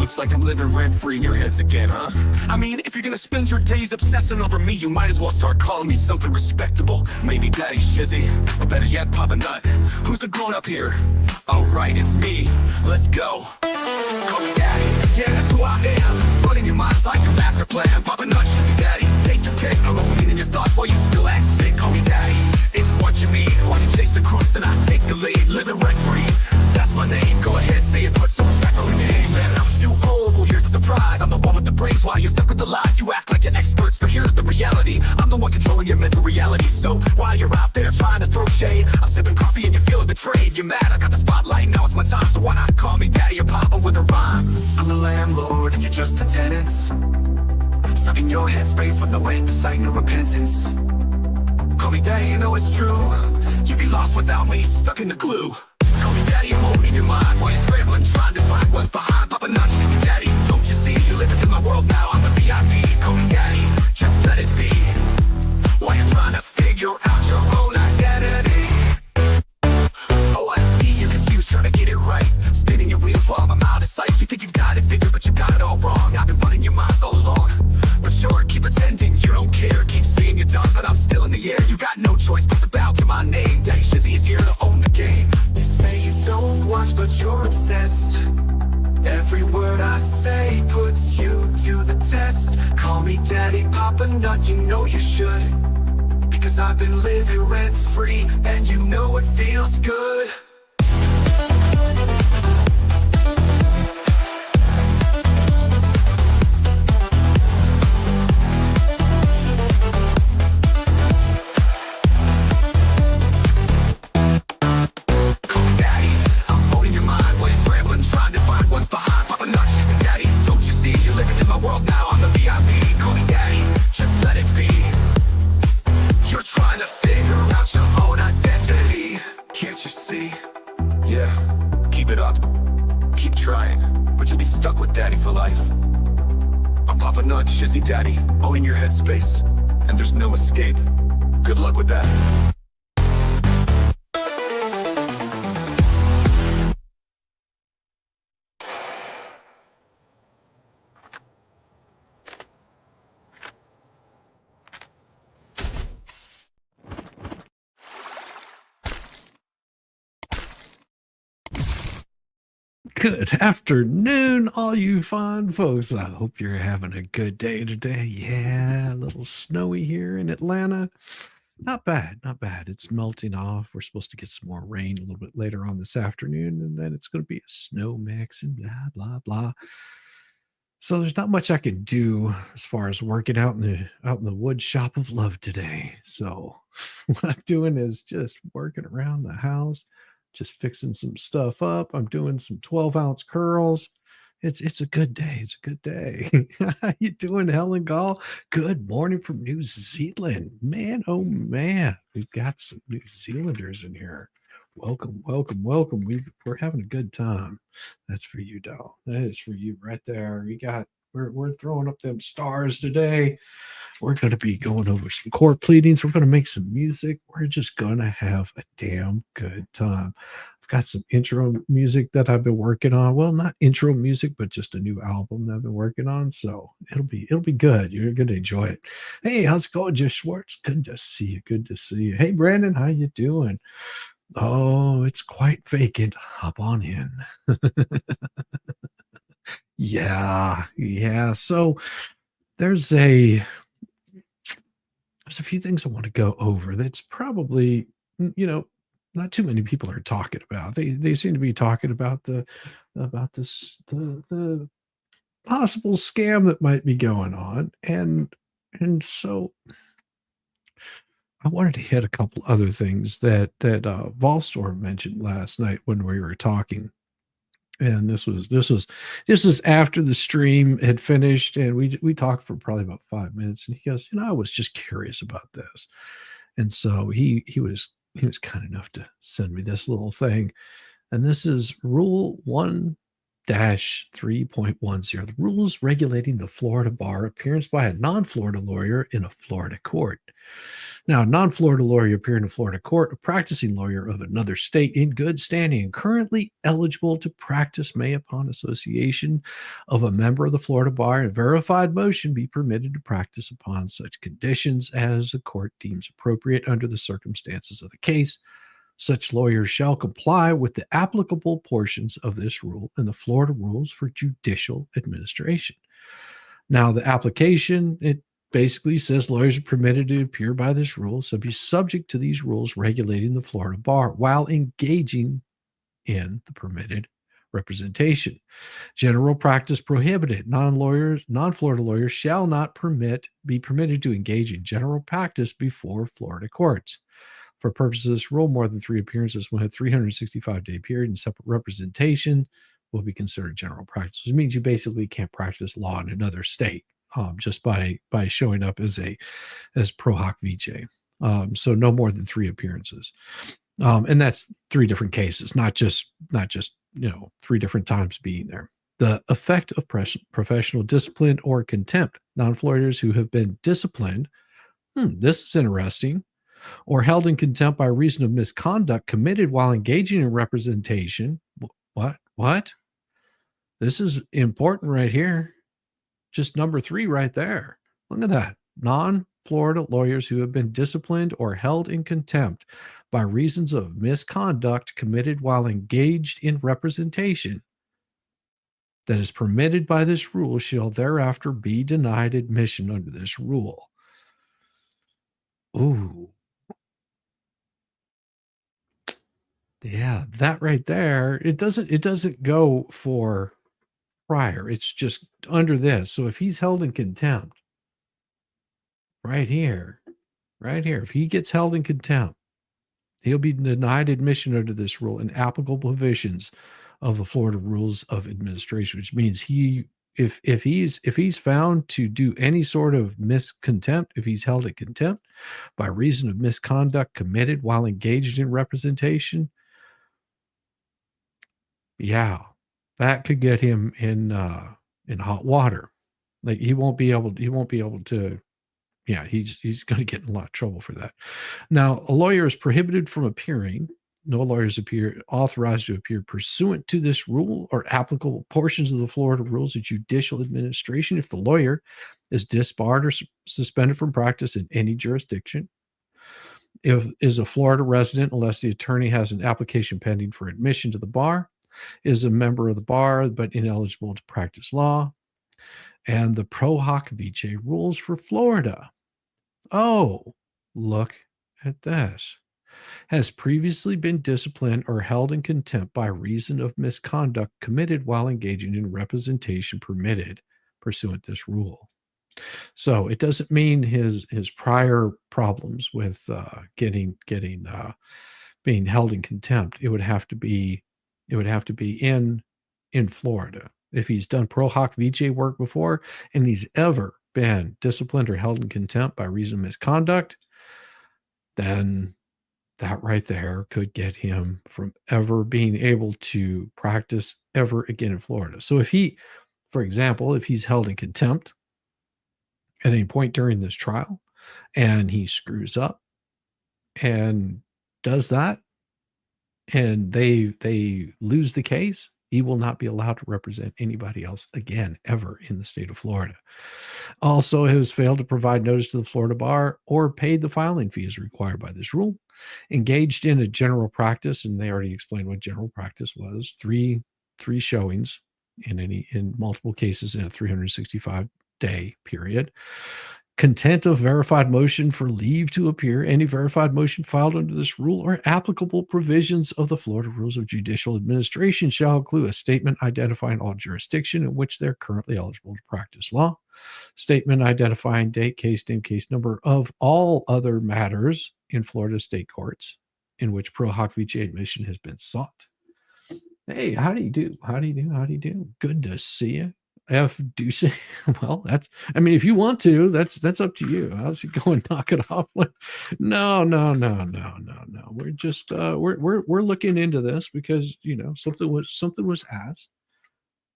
Looks like I'm living rent-free in your heads again, huh? I mean, if you're gonna spend your days obsessing over me, you might as well start calling me something respectable. Maybe Daddy Shizzy, or better yet, Papa Nut. Who's the grown-up here? Alright, it's me. Let's go. Call me Daddy, yeah, that's who I am. Running your mind's like a master plan. Papa Nut, Shizzy Daddy, take your pick. I'm overeating your thoughts while you still act sick. Call me Daddy, it's what you mean. Why you chase the crooks and I take the lead? Living rent-free, that's my name. Go ahead, say it, put some respect on your name. Man, I'm too old, well here's a surprise. I'm the one with the brains while you're stuck with the lies. You act like you're experts, but here's the reality. I'm the one controlling your mental reality. So while you're out there trying to throw shade, I'm sipping coffee and you're feeling betrayed. You're mad, I got the spotlight, now it's my time. So why not call me Daddy or Papa with a rhyme? I'm the landlord and you're just the tenants, stuck in your headspace with no insight, no repentance. Call me Daddy, you know it's true. You'd be lost without me, stuck in the glue. Call me Daddy, I'm holding your mind while you're scrambling, trying to find what's behind. Papa Nut, Shizzy Daddy, don't you see? You're living in my world now, I'm the VIP. Call me Daddy, just let it be. While you're trying to figure out your own identity. Oh, I see you're confused, trying to get it right. Spinning your wheels while I'm out of sight. You think you got it figured, but you got it all wrong. I've been running your minds all along. But sure, keep pretending you don't care. Keep saying you're done, but I'm still in the air. You got no choice but to bow to my name. Daddy Shizzy is here to own the game. You say you don't watch, but you're obsessed. Every word I say puts you to the test. Call me Daddy, Papa Nut, you know you should. Because I've been living rent-free, and you know it feels good. Shizzy Daddy, owning your headspace, and there's no escape. Good luck with that. Good afternoon, all you fine folks. I hope you're having a good day today. Yeah, a little snowy here in Atlanta. Not bad, not bad. It's melting off. We're supposed to get some more rain a little bit later on this afternoon, and then it's going to be a snow mix and blah, blah, blah. So there's not much I can do as far as working out in the wood shop of love today. So what I'm doing is just working around the house, just fixing some stuff up. I'm doing some 12-ounce curls. It's a good day. It's a good day. How you doing, Helen Gall? Good morning from New Zealand. Man, oh man, we've got some New Zealanders in here. Welcome, welcome, welcome. We're having a good time. That's for you, doll. That is for you right there. We're throwing up them stars today. We're going to be going over some court pleadings. We're going to make some music. We're just going to have a damn good time. I've got some intro music that I've been working on. Well, not intro music, but just a new album that I've been working on. So it'll be good. You're going to enjoy it. Hey, how's it going, Jeff Schwartz? Good to see you. Good to see you. Hey, Brandon, how you doing? Oh, it's quite vacant. Hop on in. Yeah. So there's a few things I want to go over that's probably, not too many people are talking about. They seem to be talking about the possible scam that might be going on. And so I wanted to hit a couple other things that Volstorm mentioned last night when we were talking. And this was after the stream had finished, and we talked for probably about 5 minutes. And he goes, I was just curious about this. And so he was kind enough to send me this little thing. And this is Rule 1-3.10, the rules regulating the Florida bar appearance by a non-Florida lawyer in a Florida court. Now, a non-Florida lawyer appearing in Florida court, a practicing lawyer of another state in good standing and currently eligible to practice may, upon association of a member of the Florida bar and verified motion, be permitted to practice upon such conditions as the court deems appropriate under the circumstances of the case. Such lawyers shall comply with the applicable portions of this rule and the Florida rules for judicial administration. Now, the application, it basically says lawyers are permitted to appear by this rule, so be subject to these rules regulating the Florida bar while engaging in the permitted representation. General practice prohibited. Non-Florida lawyers shall not be permitted to engage in general practice before Florida courts. For purposes of this rule, more than 3 appearances within a 365-day period and separate representation will be considered general practice. Which means you basically can't practice law in another state just by showing up as pro hoc vice. So no more than 3 appearances, and that's 3 different cases, not just 3 different times being there. The effect of professional discipline or contempt. Non-Floriders who have been disciplined. This is interesting. Or held in contempt by reason of misconduct committed while engaging in representation. What? This is important right here. Just number 3 right there. Look at that. Non-Florida lawyers who have been disciplined or held in contempt by reasons of misconduct committed while engaged in representation that is permitted by this rule shall thereafter be denied admission under this rule. Ooh. Yeah, that right there, it doesn't go for prior. It's just under this. So if he's held in contempt right here, if he gets held in contempt, he'll be denied admission under this rule and applicable provisions of the Florida Rules of Administration, which means if he's found to do any sort of miscontempt, if he's held in contempt by reason of misconduct committed while engaged in representation, yeah, that could get him in hot water. Like he won't be able to. Yeah, he's going to get in a lot of trouble for that. Now, a lawyer is prohibited from appearing. No lawyers authorized to appear pursuant to this rule or applicable portions of the Florida Rules of Judicial Administration if the lawyer is disbarred or suspended from practice in any jurisdiction. If is a Florida resident, unless the attorney has an application pending for admission to the bar, is a member of the bar but ineligible to practice law, and the pro hoc vice rules for Florida. Oh, look at this. Has previously been disciplined or held in contempt by reason of misconduct committed while engaging in representation permitted pursuant to this rule. So it doesn't mean his prior problems with being held in contempt. It would have to be in Florida. If he's done pro hoc vice work before and he's ever been disciplined or held in contempt by reason of misconduct, then that right there could get him from ever being able to practice ever again in Florida. So if for example, if he's held in contempt at any point during this trial and he screws up and does that and they lose the case, he will not be allowed to represent anybody else again ever in the state of Florida. Also, has failed to provide notice to the Florida bar or paid the filing fees required by this rule. Engaged in a general practice, and they already explained what general practice was. Three showings in multiple cases in a 365-day period. Content of verified motion for leave to appear. Any verified motion filed under this rule or applicable provisions of the Florida Rules of Judicial Administration shall include a statement identifying all jurisdiction in which they're currently eligible to practice law. Statement identifying date, case name, case number of all other matters in Florida state courts in which pro hoc vice admission has been sought. Hey, how do you do? How do you do? Good to see you. F Deuce. Well, if you want to, that's up to you. How's it go and knock it off? No. We're just we're looking into this because something was asked,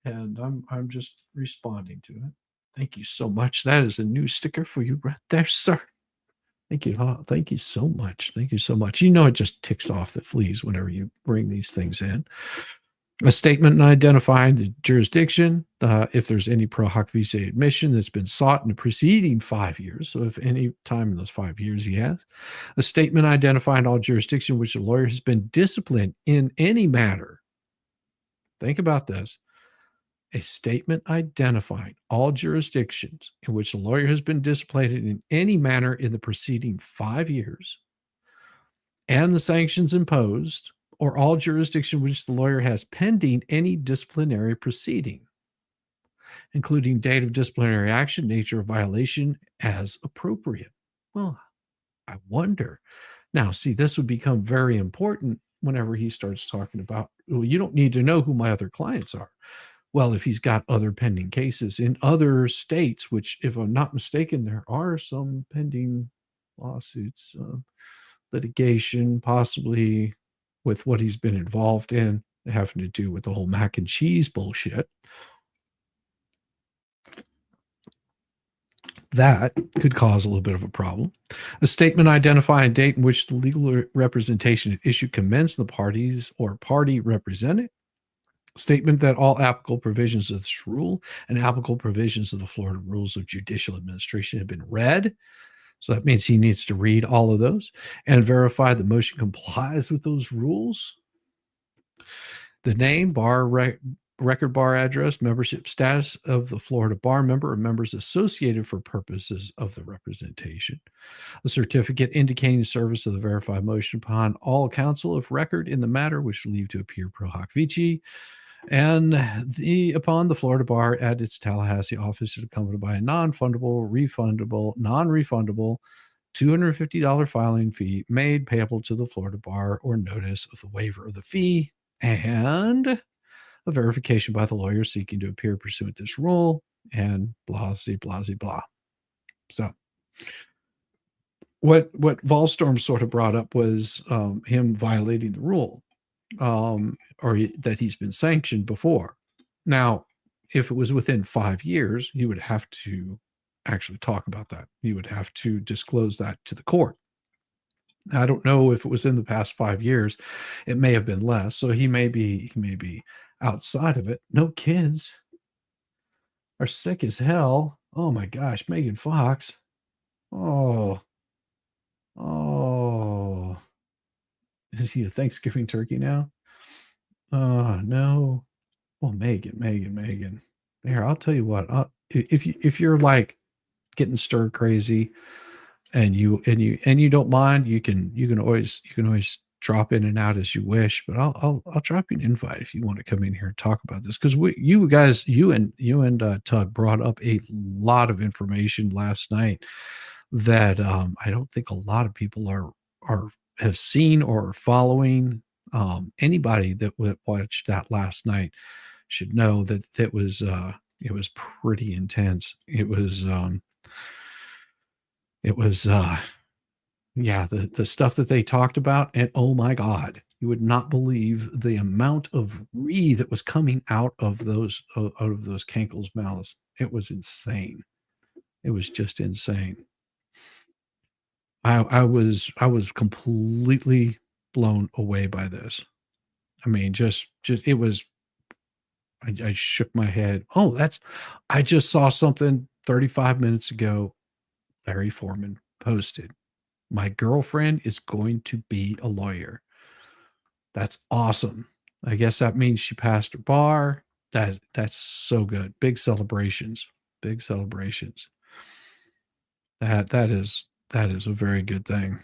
and I'm just responding to it. Thank you so much. That is a new sticker for you right there, sir. Thank you. Thank you so much. Thank you so much. You know, it just ticks off the fleas whenever you bring these things in. A statement identifying the jurisdiction, if there's any pro hoc visa admission that's been sought in the preceding 5 years. So if any time in those 5 years he has. A statement identifying all jurisdiction which the lawyer has been disciplined in any matter. Think about this. A statement identifying all jurisdictions in which the lawyer has been disciplined in any manner in the preceding 5 years, and the sanctions imposed, or all jurisdiction which the lawyer has pending any disciplinary proceeding, including date of disciplinary action, nature of violation as appropriate. Well, I wonder. Now, see, this would become very important whenever he starts talking about, well, you don't need to know who my other clients are. Well, if he's got other pending cases in other states, which, if I'm not mistaken, there are some pending lawsuits, litigation, possibly with what he's been involved in, having to do with the whole mac and cheese bullshit. That could cause a little bit of a problem. A statement identifying a date in which the legal representation at issue commenced, the parties or party represented. Statement that all applicable provisions of this rule and applicable provisions of the Florida Rules of Judicial Administration have been read. So that means he needs to read all of those and verify the motion complies with those rules. The name, bar, record bar address, membership status of the Florida bar member or members associated for purposes of the representation. A certificate indicating service of the verified motion upon all counsel of record in the matter which leave to appear pro hoc vici. And upon the Florida bar at its Tallahassee office, accompanied by a non-refundable $250 filing fee made payable to the Florida bar or notice of the waiver of the fee, and a verification by the lawyer seeking to appear pursuant to this rule, and blah, blah, blah. So what Volstorm sort of brought up was him violating the rule. Or that he's been sanctioned before. Now, if it was within 5 years, you would have to actually talk about that. You would have to disclose that to the court. I don't know if it was in the past 5 years. It may have been less. So he may be outside of it. No kids are sick as hell. Oh my gosh, Megan Fox. Oh. Is he a Thanksgiving turkey now? Oh, no. Well, Megan. Here, I'll tell you what. If you're like getting stir crazy and you don't mind, you can always drop in and out as you wish, but I'll drop you an invite if you want to come in here and talk about this, because you and Tug brought up a lot of information last night that I don't think a lot of people have seen or are following. Anybody that watched that last night should know that it was pretty intense. It was the stuff that they talked about, and oh my God, you would not believe the amount of re that was coming out of those cankles' mouths. It was insane. It was just insane. I was completely blown away by this. I mean, just it was. I shook my head. Oh, I just saw something 35 minutes ago. Larry Foreman posted, "My girlfriend is going to be a lawyer." That's awesome. I guess that means she passed her bar. That's so good. Big celebrations. That is a very good thing.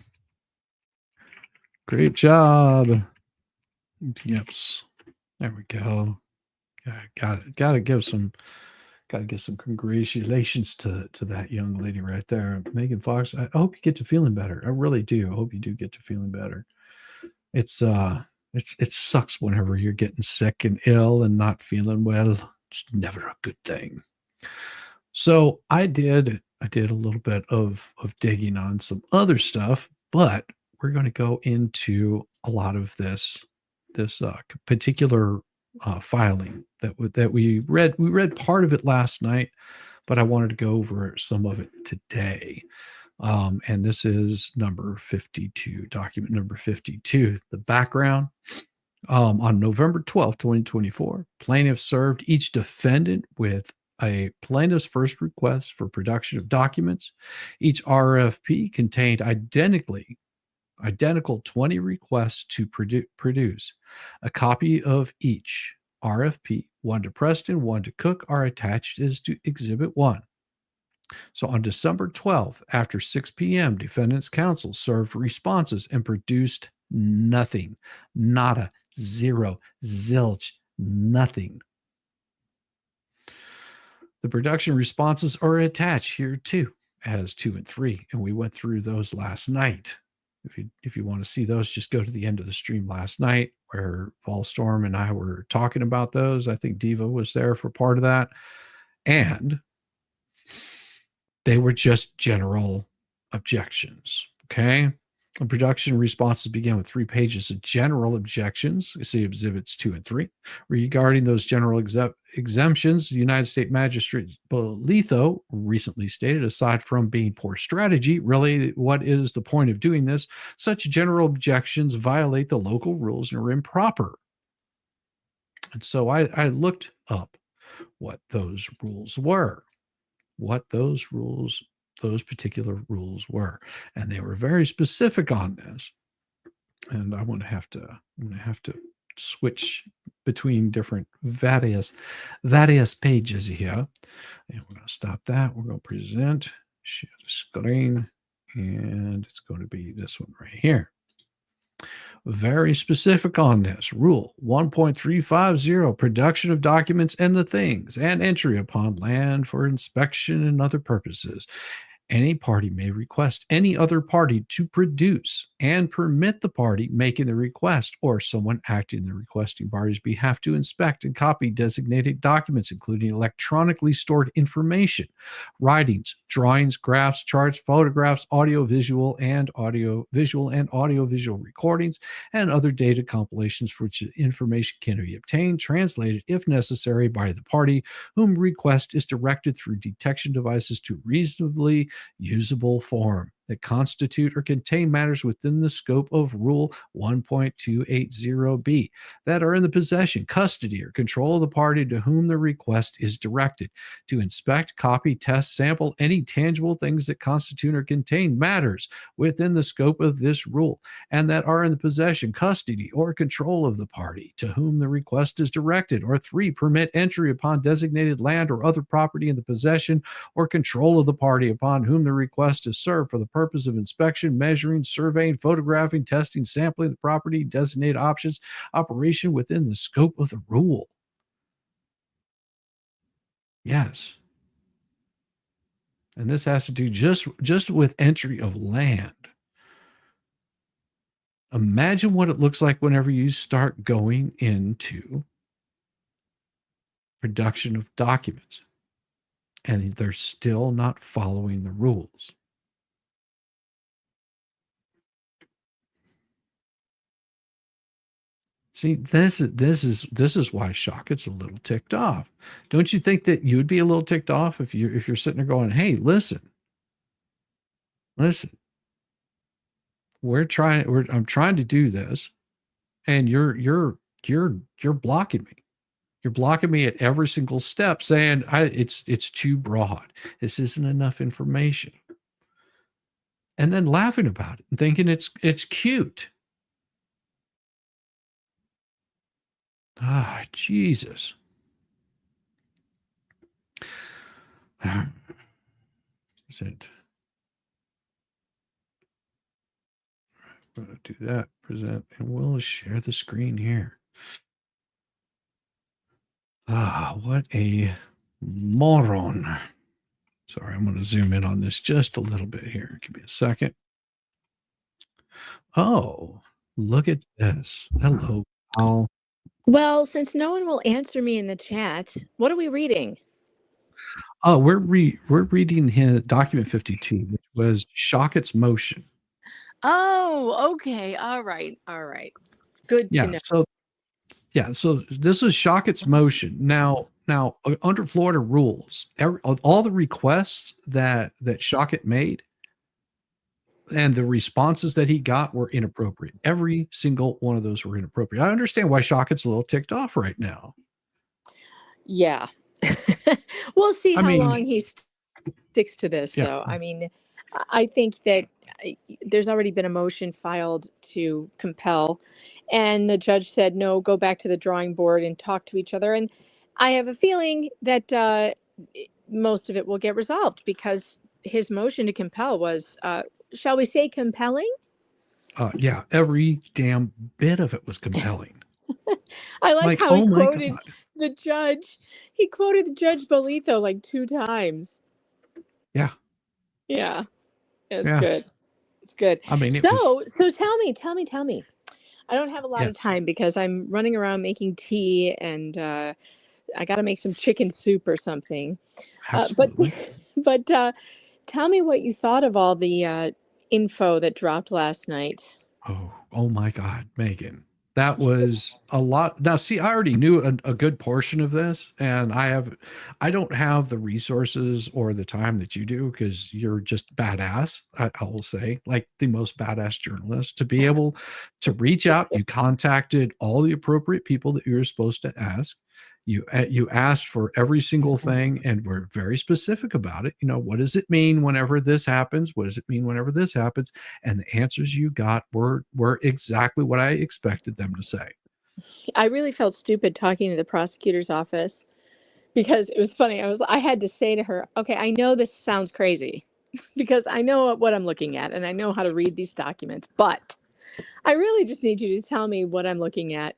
Great job. Yips. There we go. Gotta give some congratulations to that young lady right there, Megan Fox. I hope you get to feeling better. I really do. I hope you do get to feeling better. It sucks whenever you're getting sick and ill and not feeling well. It's never a good thing. So I did a little bit of digging on some other stuff, but we're going to go into a lot of this particular filing that we read. We read part of it last night, but I wanted to go over some of it today. And this is number 52, document number 52. The background. On November 12th, 2024, plaintiffs served each defendant with a plaintiff's first request for production of documents. Each RFP contained identical 20 requests to produce. A copy of each RFP, one to Preston, one to Cook, are attached as to Exhibit 1. So on December 12th, after 6 p.m., defendants' counsel served responses and produced nothing. Nada, zero, zilch, nothing. The production responses are attached here too, as 2 and 3, and we went through those last night. If you want to see those, just go to the end of the stream last night where Volstorm and I were talking about those. I think Diva was there for part of that. And they were just general objections. Okay. The production responses began with 3 pages of general objections. You see exhibits 2 and 3. Regarding those general exemptions, the United States Magistrate Bolitho recently stated, aside from being poor strategy, really, what is the point of doing this? Such general objections violate the local rules and are improper. And so I looked up what those rules were, those particular rules were, and they were very specific on this. And I'm going to have to switch between different various pages here. And we're going to stop that. We're going to present, share the screen, and it's going to be this one right here. Very specific on this. Rule 1.350, production of documents and the things, and entry upon land for inspection and other purposes. Any party may request any other party to produce and permit the party making the request or someone acting in the requesting party's behalf to inspect and copy designated documents, including electronically stored information, writings, drawings, graphs, charts, photographs, audio-visual recordings, and other data compilations for which information can be obtained, translated, if necessary, by the party whom request is directed through detection devices to reasonably usable form that constitute or contain matters within the scope of Rule 1.280b that are in the possession, custody, or control of the party to whom the request is directed, to inspect, copy, test, sample any tangible things that constitute or contain matters within the scope of this rule, and that are in the possession, custody, or control of the party to whom the request is directed, or 3, permit entry upon designated land or other property in the possession or control of the party upon whom the request is served for the purpose of inspection, measuring, surveying, photographing, testing, sampling the property, designated options, operation within the scope of the rule. Yes. And this has to do just with entry of land. Imagine what it looks like whenever you start going into production of documents and they're still not following the rules. See, this is why Shock gets a little ticked off. Don't you think that you would be a little ticked off if you're sitting there going, "Hey, listen, I'm trying to do this, and you're blocking me. You're blocking me at every single step, saying it's too broad. This isn't enough information." And then laughing about it and thinking it's cute. Ah, Jesus. Is it? I'm going to do that, present, and we'll share the screen here. Ah, what a moron. Sorry, I'm going to zoom in on this just a little bit here. Give me a second. Oh, look at this. Hello, Al. Well, since no one will answer me in the chat, what are we reading? Oh, we're reading his document 52, which was Shockett's motion. Oh, okay. All right. Good to know. So this is Shockett's motion. Now, under Florida rules, all the requests that Shockett made and the responses that he got were inappropriate. Every single one of those were inappropriate. I understand why Shockett's a little ticked off right now. Yeah. We'll see I how mean, long he sticks to this, yeah. though. I mean, I think that there's already been a motion filed to compel, and the judge said, no, go back to the drawing board and talk to each other. And I have a feeling that most of it will get resolved because his motion to compel was, shall we say, compelling? Yeah, every damn bit of it was compelling. I like how oh he my quoted God. the judge. He quoted Judge Bolito like 2 times. Yeah. Yeah, it's Yeah. good. It's good. I mean, it So, was, so tell me. I don't have a lot of yes, time because I'm running around making tea and I got to make some chicken soup or something. But absolutely. but tell me what you thought of all the info that dropped last night. Oh my God, Megan. That was a lot. Now, see, I already knew a good portion of this, and I don't have the resources or the time that you do because you're just badass. I will say, like the most badass journalist to be able to reach out. You contacted all the appropriate people that you were supposed to ask. You asked for every single thing and were very specific about it. You know, what does it mean whenever this happens? What does it mean whenever this happens? And the answers you got were exactly what I expected them to say. I really felt stupid talking to the prosecutor's office because it was funny. I had to say to her, okay, I know this sounds crazy because I know what I'm looking at and I know how to read these documents, but I really just need you to tell me what I'm looking at.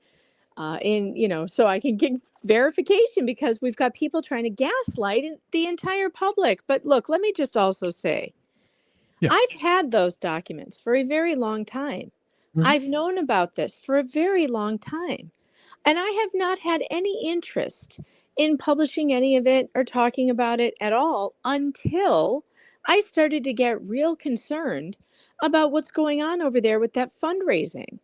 So I can get verification because we've got people trying to gaslight the entire public. But look, let me just also say, Yeah. I've had those documents for a very long time. Mhm. I've known about this for a very long time. And I have not had any interest in publishing any of it or talking about it at all until I started to get real concerned about what's going on over there with that fundraising.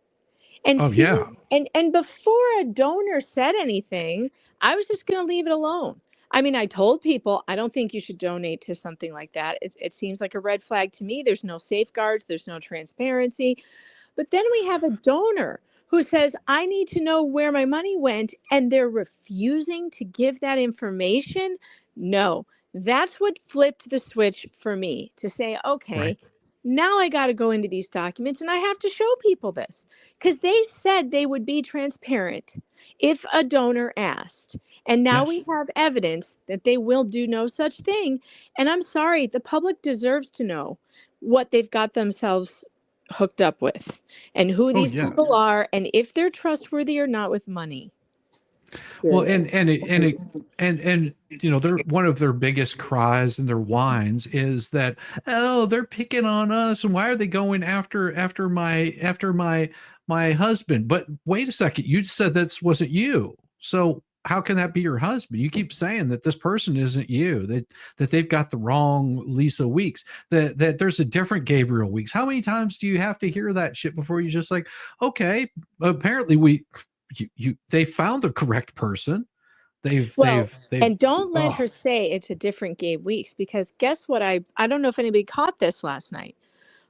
And Oh seeing yeah. and before a donor said anything, I was just going to leave it alone. I mean, I told people I don't think you should donate to something like that. It seems like a red flag to me. There's no safeguards, there's no transparency. But then we have a donor who says, I need to know where my money went, and they're refusing to give that information. No, that's what flipped the switch for me to say, okay, Right. now I got to go into these documents and I have to show people this because they said they would be transparent if a donor asked. And now Yes. we have evidence that they will do no such thing. And I'm sorry, the public deserves to know what they've got themselves hooked up with and who Oh these yeah. people are and if they're trustworthy or not with money. Well, Period. and you know, they're one of their biggest cries and their whines is that, oh, they're picking on us, and why are they going after my husband? But wait a second, you said this wasn't you, so how can that be your husband? You keep saying that this person isn't you, that they've got the wrong Lisa Weeks, that there's a different Gabriel Weeks. How many times do you have to hear that shit before you just like, okay, apparently they found the correct person. And don't let oh, her say it's a different Gabe Weeks because guess what? I don't know if anybody caught this last night,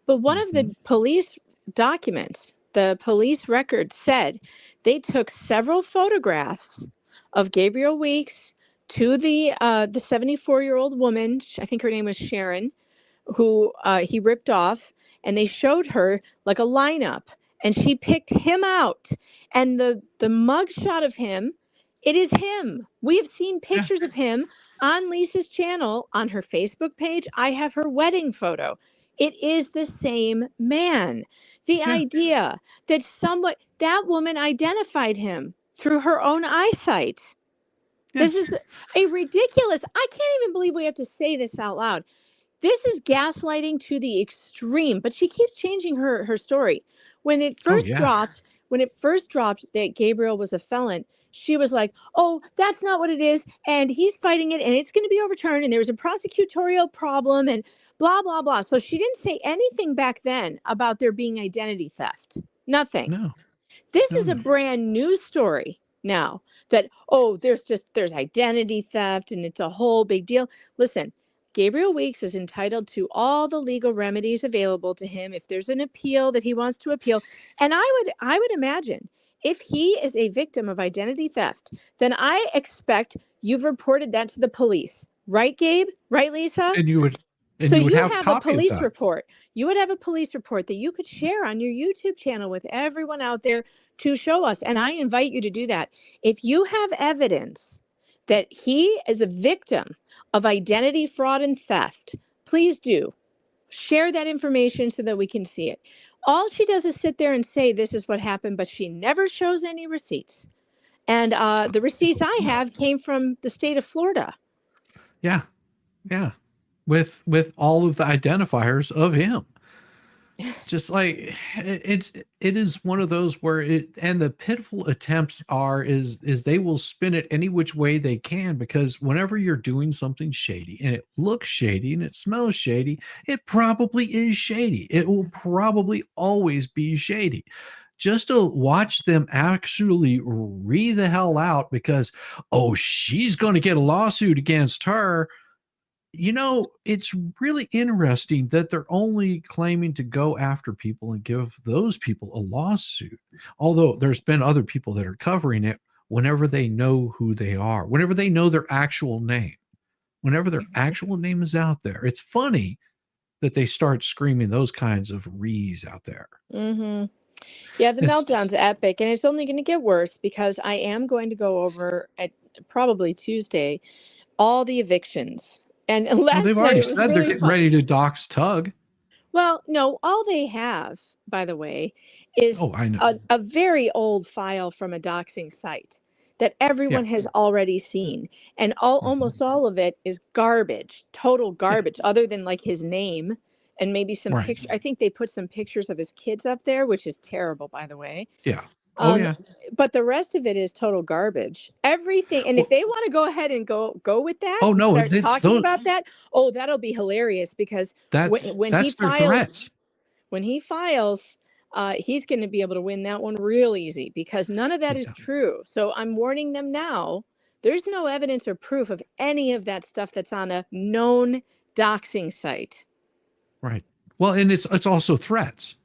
but one of the police documents, the police record said they took several photographs of Gabriel Weeks to the 74-year-old woman. I think her name was Sharon, who he ripped off, and they showed her like a lineup, and she picked him out, and the mug shot of him, it is him. We have seen yeah, pictures of him on Lisa's channel on her Facebook page. I have her wedding photo. It is the same man. The yeah, idea that that woman identified him through her own eyesight. This yes, is a ridiculous. I can't even believe we have to say this out loud. This is gaslighting to the extreme, but she keeps changing her story. When it oh first yeah, dropped, that Gabriel was a felon, she was like, "Oh, that's not what it is, and he's fighting it, and it's going to be overturned, and there was a prosecutorial problem, and blah blah blah." So she didn't say anything back then about there being identity theft. Nothing. no, This no, is a no, brand new story now that there's identity theft and it's a whole big deal. Listen, Gabriel Weeks is entitled to all the legal remedies available to him if there's an appeal that he wants to appeal. And I would imagine if he is a victim of identity theft, then I expect you've reported that to the police. Right, Gabe? Right, Lisa? And you would So you would you have a have a copy of police that. report. You would have a police report that you could share on your YouTube channel with everyone out there to show us. And I invite you to do that. If you have evidence that he is a victim of identity fraud and theft, please do share that information so that we can see it. All she does is sit there and say this is what happened, but she never shows any receipts. And the receipts I have came from the state of Florida. Yeah. Yeah. With all of the identifiers of him. Just like it is one of those where and the pitiful attempts is they will spin it any which way they can, because whenever you're doing something shady and it looks shady and it smells shady, it probably is shady. It will probably always be shady. Just to watch them actually read the hell out because, oh, she's going to get a lawsuit against her. You know, it's really interesting that they're only claiming to go after people and give those people a lawsuit. Although there's been other people that are covering it whenever they know who they are, whenever they know their actual name, whenever their actual name is out there. It's funny that they start screaming those kinds of rees out there. Mm-hmm. Yeah, the meltdown's epic, and it's only going to get worse because I am going to go over at probably Tuesday all the evictions. And they've already said they're getting ready to dox Tug. Well, no, all they have, by the way, is a very old file from a doxing site that everyone has already seen. And almost all of it is garbage, total garbage, other than like his name and maybe some pictures. I think they put some pictures of his kids up there, which is terrible, by the way. Yeah. But the rest of it is total garbage. Everything, and if they want to go ahead and go with that, start talking about that. Oh, that'll be hilarious because when he files, he's going to be able to win that one real easy because none of that is true. So I'm warning them now. There's no evidence or proof of any of that stuff that's on a known doxing site. Right. Well, and it's also threats.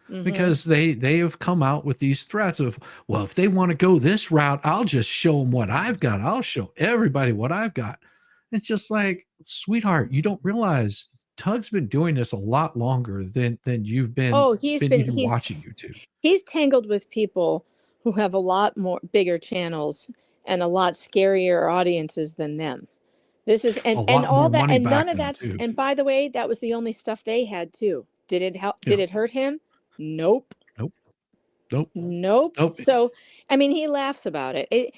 Mm-hmm. Because they have come out with these threats of, well, if they want to go this route, I'll just show them what I've got. I'll show everybody what I've got. It's just like, sweetheart, you don't realize Tug's been doing this a lot longer than you've been. Oh, he's been watching YouTube. He's tangled with people who have a lot more bigger channels and a lot scarier audiences than them. This is and all that and none of that. And by the way, that was the only stuff they had too. Did it help? Yeah. Did it hurt him? Nope. So, I mean, he laughs about it.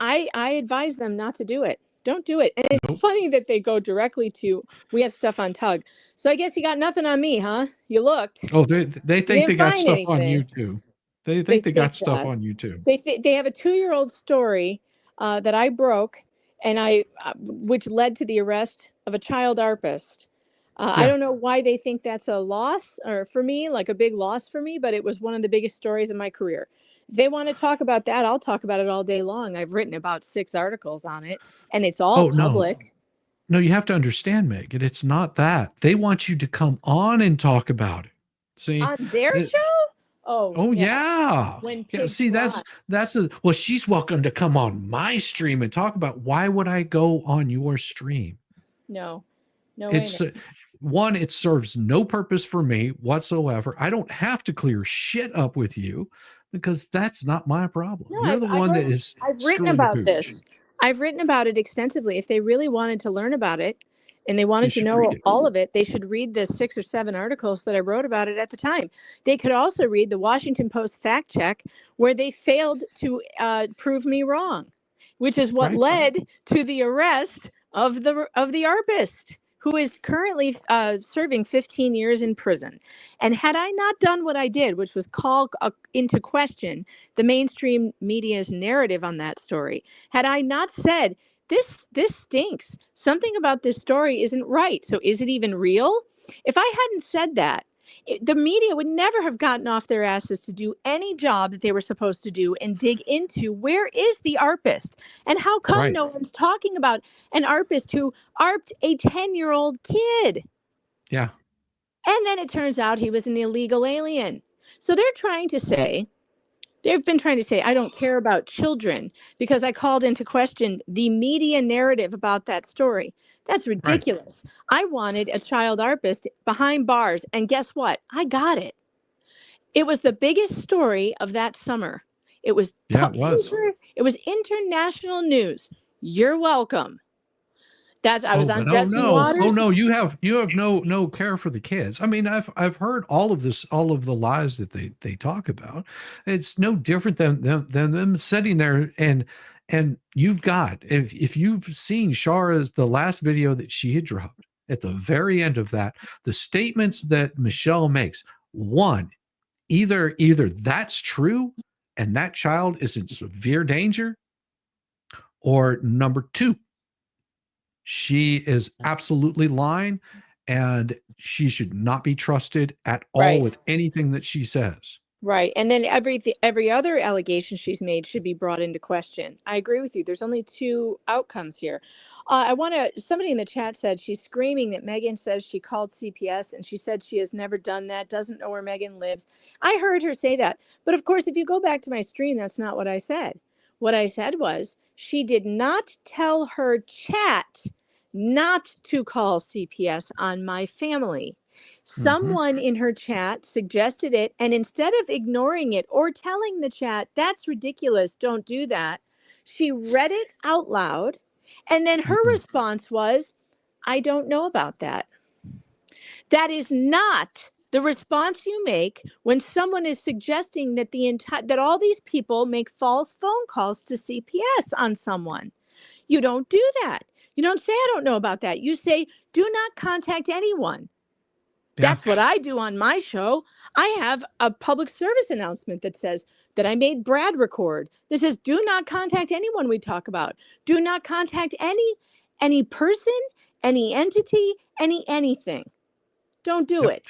I advise them not to do it. Don't do it. And it's funny that they go directly to, we have stuff on Tug. So I guess you got nothing on me, huh? You looked. Oh, they think they got stuff on you too. They think they got stuff on you too. They have a 2-year-old story that I broke and which led to the arrest of a child ARPist. I don't know why they think that's a loss or for me, like a big loss for me, but it was one of the biggest stories of my career. If they want to talk about that, I'll talk about it all day long. I've written about 6 articles on it and it's all public. No, you have to understand, Megan. It's not that. They want you to come on and talk about it. See? On their show? Oh yeah. See, that's well, she's welcome to come on my stream and talk about why would I go on your stream? No, it's one, it serves no purpose for me whatsoever. I don't have to clear shit up with you because that's not my problem. No, You're the one that is. I've written about this. I've written about it extensively. If they really wanted to learn about it and they wanted to know all of it, they should read the 6 or 7 articles that I wrote about it at the time. They could also read the Washington Post fact check where they failed to prove me wrong, which is what led to the arrest of the ARPist, who is currently serving 15 years in prison. And had I not done what I did, which was call into question the mainstream media's narrative on that story, had I not said, this stinks, something about this story isn't right, so is it even real? If I hadn't said that, The media would never have gotten off their asses to do any job that they were supposed to do and dig into where is the ARPist and how come Right. no one's talking about an ARPist who ARPed a 10-year-old kid. Yeah. And then it turns out he was an illegal alien. So they've been trying to say, I don't care about children because I called into question the media narrative about that story. That's ridiculous. I wanted a child ARPist behind bars. And guess what? I got it. It was the biggest story of that summer. It was, Yeah, it was. It was international news. You're welcome. I was on Jesse Waters. Oh no, you have no care for the kids. I mean, I've heard all of this, all of the lies that they talk about. It's no different than them sitting there and you've got, if you've seen Shara's the last video that she had dropped, at the very end of that, the statements that Michelle makes, one, either that's true and that child is in severe danger, or number two, she is absolutely lying and she should not be trusted at all with anything that she says. Right. And then every other allegation she's made should be brought into question. I agree with you. There's only two outcomes here. Somebody in the chat said she's screaming that Megan says she called CPS and she said she has never done that, doesn't know where Megan lives. I heard her say that. But of course, if you go back to my stream, that's not what I said. What I said was she did not tell her chat not to call CPS on my family. Someone in her chat suggested it, and instead of ignoring it or telling the chat, that's ridiculous, don't do that, she read it out loud, and then her response was, I don't know about that. That is not the response you make when someone is suggesting that that all these people make false phone calls to CPS on someone. You don't do that. You don't say, I don't know about that. You say, do not contact anyone. Yeah. That's what I do on my show. I have a public service announcement that says that I made Brad record. This says, do not contact anyone we talk about. Do not contact any person, any entity, anything. Don't do it.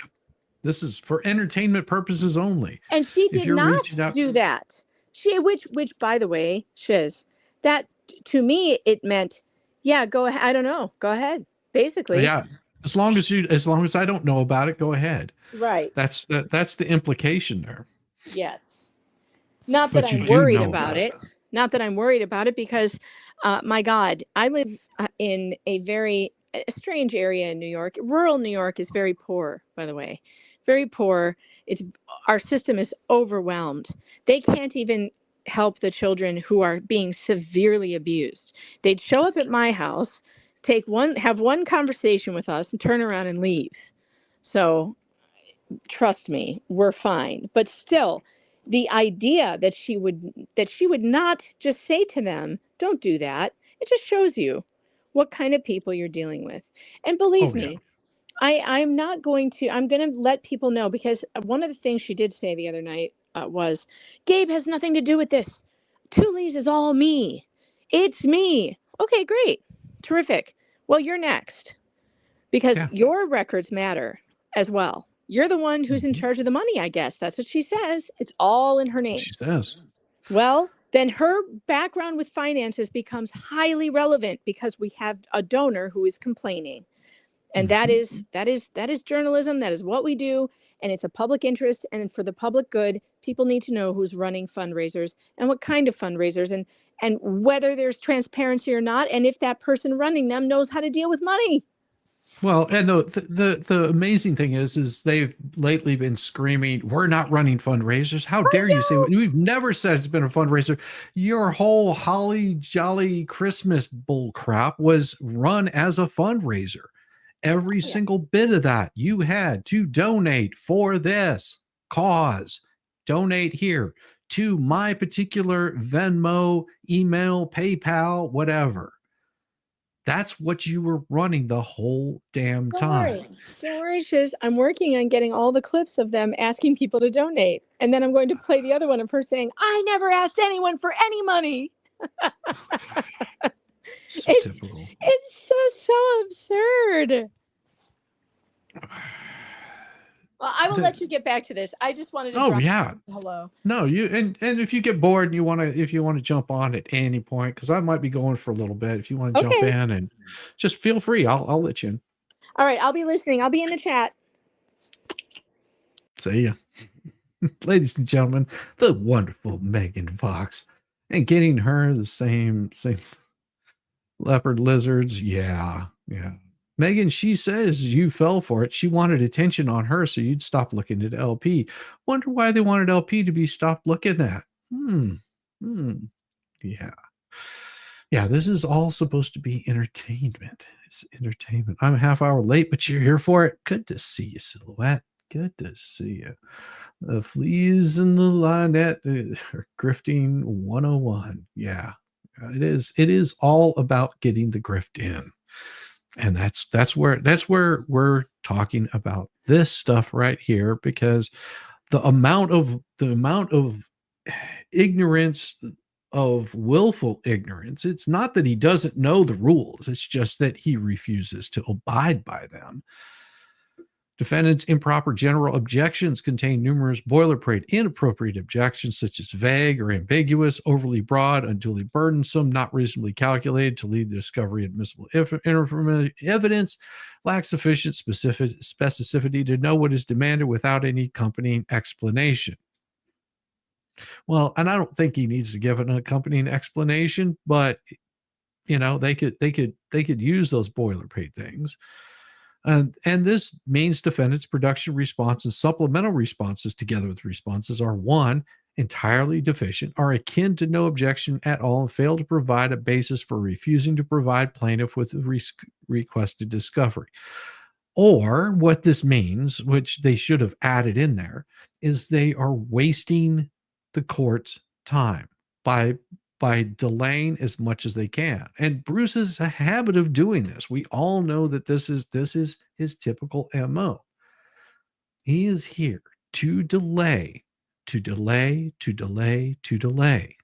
This is for entertainment purposes only. And she did not do that. Which by the way, Shiz, that to me, it meant, yeah, go ahead. I don't know. Go ahead. Basically. Yeah. As long as I don't know about it, go ahead. Right. That's the implication there. Yes. Not that I'm worried about it. Not that I'm worried about it because, my God, I live in a very strange area in New York. Rural New York is very poor, by the way. Very poor. Our system is overwhelmed. They can't even help the children who are being severely abused. They'd show up at my house, have one conversation with us and turn around and leave. So trust me, we're fine. But still, the idea that she would not just say to them, don't do that, it just shows you what kind of people you're dealing with. And believe me, I'm going to let people know, because one of the things she did say the other night was, Gabe has nothing to do with this. Tully's is all me. It's me. Okay, great. Terrific. Well, you're next, because your records matter as well. You're the one who's in charge of the money, I guess. That's what she says. It's all in her name. She says. Well, then her background with finances becomes highly relevant because we have a donor who is complaining. And that is journalism. That is what we do. And it's a public interest. And for the public good, people need to know who's running fundraisers and what kind of fundraisers and whether there's transparency or not. And if that person running them knows how to deal with money. Well, and the amazing thing is they've lately been screaming, we're not running fundraisers. How dare you say, we've never said it's been a fundraiser. Your whole holly jolly Christmas bull crap was run as a fundraiser. Every single bit of that you had to donate for this cause. Donate here to my particular Venmo, email, PayPal, whatever. That's what you were running the whole damn time. Don't worry, Shiz. I'm working on getting all the clips of them asking people to donate. And then I'm going to play the other one of her saying, I never asked anyone for any money. Typical. It's so absurd. Well, I will let you get back to this. I just wanted to Oh drop yeah. hello. No, you and if you get bored and if you want to jump on at any point, because I might be going for a little bit. If you want to jump Okay. in and just feel free, I'll let you in. All right, I'll be listening. I'll be in the chat. See ya. Ladies and gentlemen, the wonderful Megan Fox. And getting her the same leopard lizards. Yeah. Megan, she says you fell for it. She wanted attention on her, so you'd stop looking at LP. Wonder why they wanted LP to be stopped looking at. Yeah. Yeah, this is all supposed to be entertainment. It's entertainment. I'm a half hour late, but you're here for it. Good to see you, Silhouette. Good to see you. The fleas in the linette are grifting 101. Yeah, it is. It is all about getting the grift in. And that's where we're talking about this stuff right here, because the amount of ignorance, of willful ignorance, it's not that he doesn't know the rules, it's just that he refuses to abide by them. Defendant's improper general objections contain numerous boilerplate inappropriate objections, such as vague or ambiguous, overly broad, unduly burdensome, not reasonably calculated to lead to discovery of admissible evidence, lack sufficient specificity to know what is demanded without any accompanying explanation. Well, and I don't think he needs to give an accompanying explanation, but they could use those boilerplate things. And this means defendant's production response and supplemental responses together with responses are, one, entirely deficient, are akin to no objection at all, and fail to provide a basis for refusing to provide plaintiff with requested discovery. Or what this means, which they should have added in there, is they are wasting the court's time by delaying as much as they can. And Bruce has a habit of doing this. We all know that this is his typical MO. He is here to delay, to delay, to delay, to delay.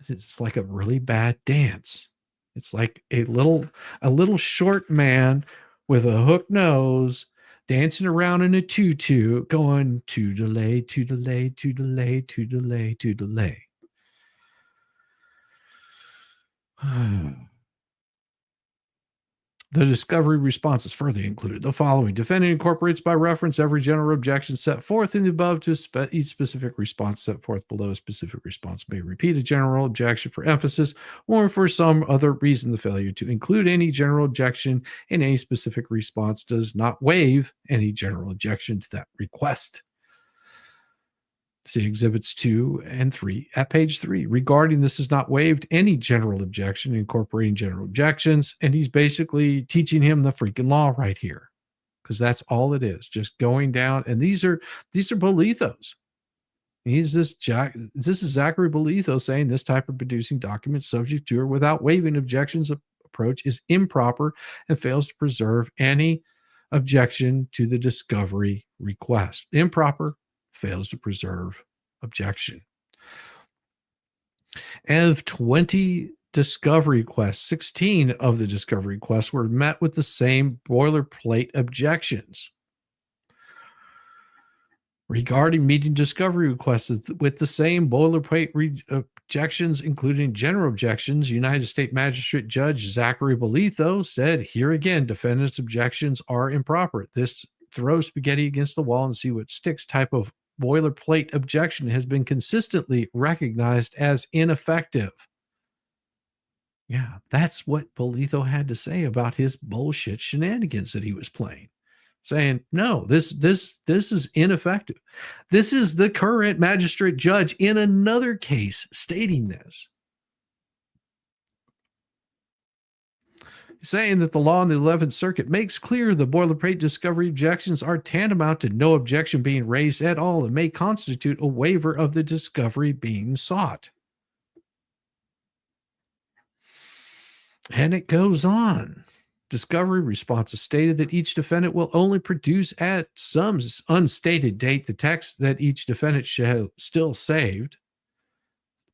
It's like a really bad dance. It's like a little short man with a hook nose dancing around in a tutu going to delay, to delay, to delay, to delay, to delay. The discovery responses further included the following. Defendant incorporates by reference every general objection set forth in the above to each specific response set forth below. A specific response may repeat a general objection for emphasis, or for some other reason the failure to include any general objection in any specific response does not waive any general objection to that request. See Exhibits 2 and 3 at page 3. Regarding this is not waived any general objection, incorporating general objections. And he's basically teaching him the freaking law right here, because that's all it is. Just going down. And these are Bolethos. This is Zachary Boletho saying this type of producing document subject to or without waiving objections approach is improper and fails to preserve any objection to the discovery request. Improper, fails to preserve objection. Of 20 discovery requests, 16 of the discovery requests were met with the same boilerplate objections. Regarding meeting discovery requests with the same boilerplate objections, including general objections, United States Magistrate Judge Zachary Boletho said, here again, defendant's objections are improper. This throw spaghetti against the wall and see what sticks type of boilerplate objection has been consistently recognized as ineffective. Yeah, that's what Boletho had to say about his bullshit shenanigans that he was playing, saying, no, this is ineffective. This is the current magistrate judge in another case stating this. Saying that the law in the 11th Circuit makes clear the boilerplate discovery objections are tantamount to no objection being raised at all and may constitute a waiver of the discovery being sought. And it goes on. Discovery responses stated that each defendant will only produce at some unstated date the text that each defendant shall still saved.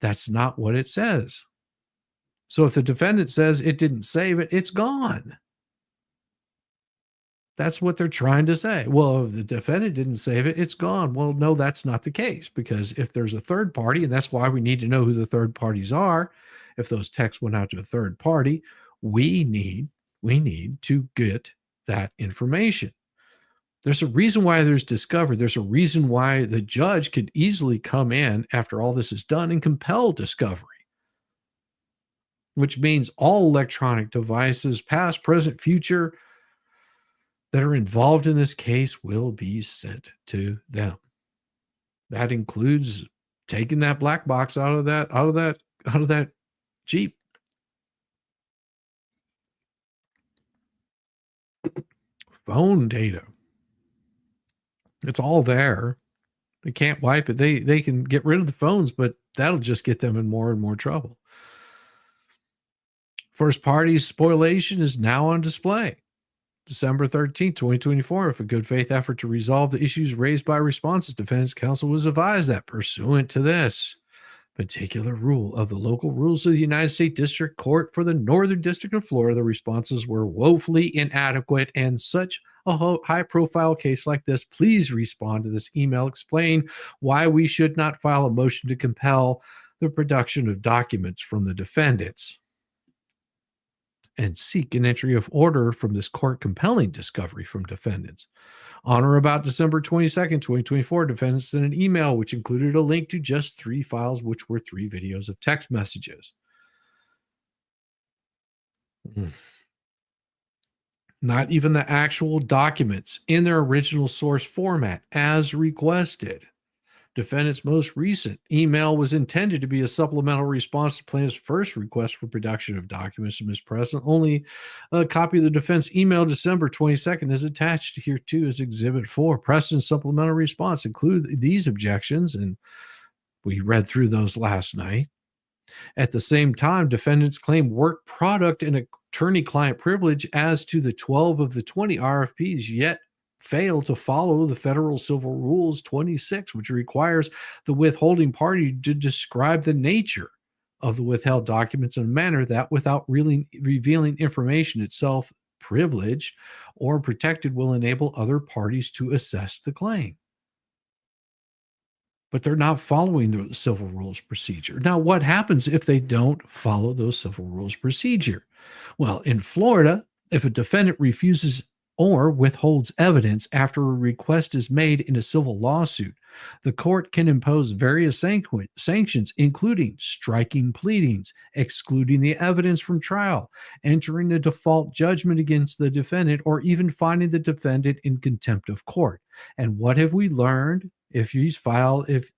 That's not what it says. So if the defendant says it didn't save it, it's gone. That's what they're trying to say. Well, if the defendant didn't save it, it's gone. Well, no, that's not the case, because if there's a third party, and that's why we need to know who the third parties are, if those texts went out to a third party, we need to get that information. There's a reason why there's discovery. There's a reason why the judge could easily come in after all this is done and compel discovery, which means all electronic devices, past, present, future, that are involved in this case will be sent to them. That includes taking that black box out of that Jeep. Phone data. It's all there. They can't wipe it. They can get rid of the phones, but that'll just get them in more and more trouble. First party spoliation is now on display. December 13th, 2024, if a good faith effort to resolve the issues raised by responses, defense counsel was advised that pursuant to this particular rule of the local rules of the United States District Court for the Northern District of Florida, the responses were woefully inadequate, and such a high-profile case like this, please respond to this email. Explain why we should not file a motion to compel the production of documents from the defendants, and seek an entry of order from this court compelling discovery from defendants. On or about December 22nd, 2024, defendants sent an email which included a link to just 3 files, which were 3 videos of text messages. Not even the actual documents in their original source format as requested. Defendant's most recent email was intended to be a supplemental response to plaintiff's first request for production of documents from Ms. President. Only a copy of the defense email December 22nd is attached here too as Exhibit 4. Preston's supplemental response include these objections, and we read through those last night. At the same time, defendants claim work product and attorney-client privilege as to the 12 of the 20 RFPs, yet fail to follow the Federal Civil Rules 26, which requires the withholding party to describe the nature of the withheld documents in a manner that, without really revealing information itself privileged or protected, will enable other parties to assess the claim. But they're not following the civil rules procedure. Now, what happens if they don't follow those civil rules procedure? Well, in Florida, if a defendant refuses or withholds evidence after a request is made in a civil lawsuit, the court can impose various sanctions, including striking pleadings, excluding the evidence from trial, entering a default judgment against the defendant, or even finding the defendant in contempt of court. And what have we learned if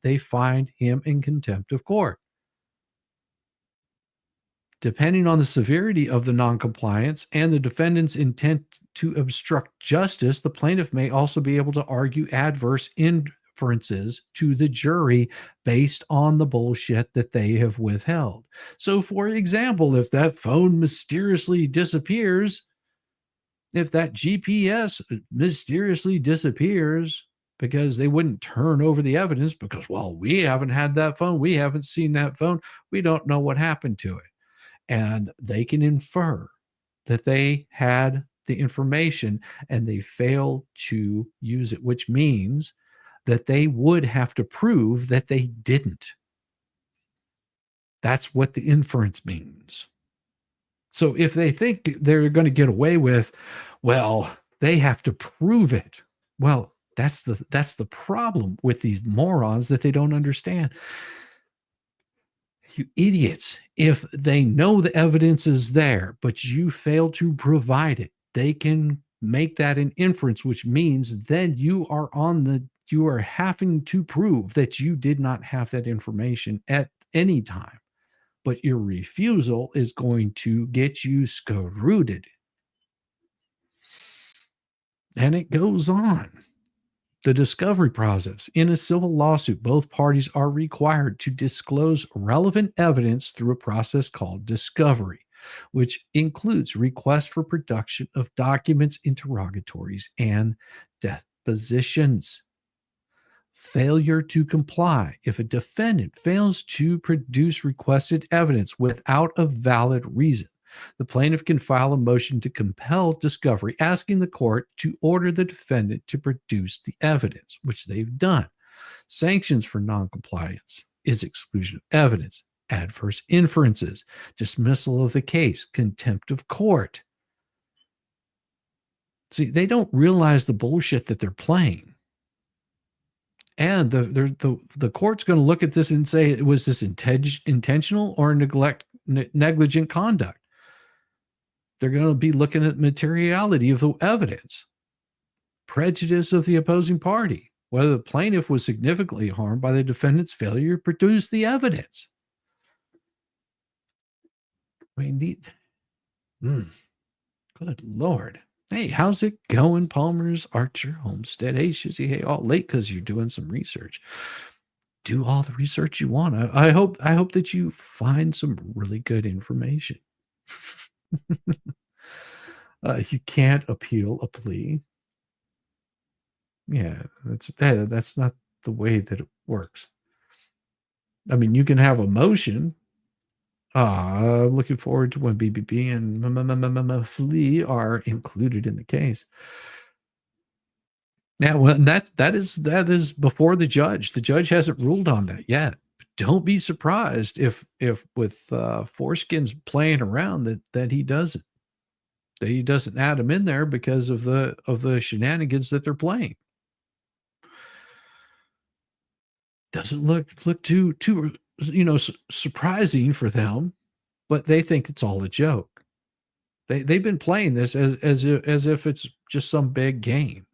they find him in contempt of court? Depending on the severity of the noncompliance and the defendant's intent to obstruct justice, the plaintiff may also be able to argue adverse inferences to the jury based on the bullshit that they have withheld. So, for example, if that phone mysteriously disappears, if that GPS mysteriously disappears because they wouldn't turn over the evidence because, well, we haven't had that phone, we haven't seen that phone, we don't know what happened to it. And they can infer that they had the information and they failed to use it, which means that they would have to prove that they didn't. That's what the inference means. So if they think they're going to get away with, well, they have to prove it. Well, that's the problem with these morons that they don't understand. You idiots, if they know the evidence is there, but you fail to provide it, they can make that an inference, which means then you are having to prove that you did not have that information at any time. But your refusal is going to get you screwed. And it goes on. The discovery process. In a civil lawsuit, both parties are required to disclose relevant evidence through a process called discovery, which includes requests for production of documents, interrogatories, and depositions. Failure to comply. If a defendant fails to produce requested evidence without a valid reason, The plaintiff can file a motion to compel discovery, asking the court to order the defendant to produce the evidence, which they've done. Sanctions for noncompliance is exclusion of evidence, adverse inferences, dismissal of the case, contempt of court. See, they don't realize the bullshit that they're playing. And the court's going to look at this and say, was this intentional or negligent conduct? They're going to be looking at materiality of the evidence, prejudice of the opposing party, whether the plaintiff was significantly harmed by the defendant's failure to produce the evidence. I mean, good Lord. Hey, how's it going, Palmer's Archer Homestead? Hey, Shizzy, hey, all late because you're doing some research. Do all the research you want. I hope that you find some really good information. You can't appeal a plea. Yeah, that's not the way that it works. I mean, you can have a motion. Looking forward to when BBB and Flea are included in the case. Now, well, that is before the judge. The judge hasn't ruled on that yet. But don't be surprised if with foreskins playing around that he doesn't. That he doesn't add them in there because of the shenanigans that they're playing. Doesn't look too surprising for them, but they think it's all a joke. They've been playing this as if it's just some big game.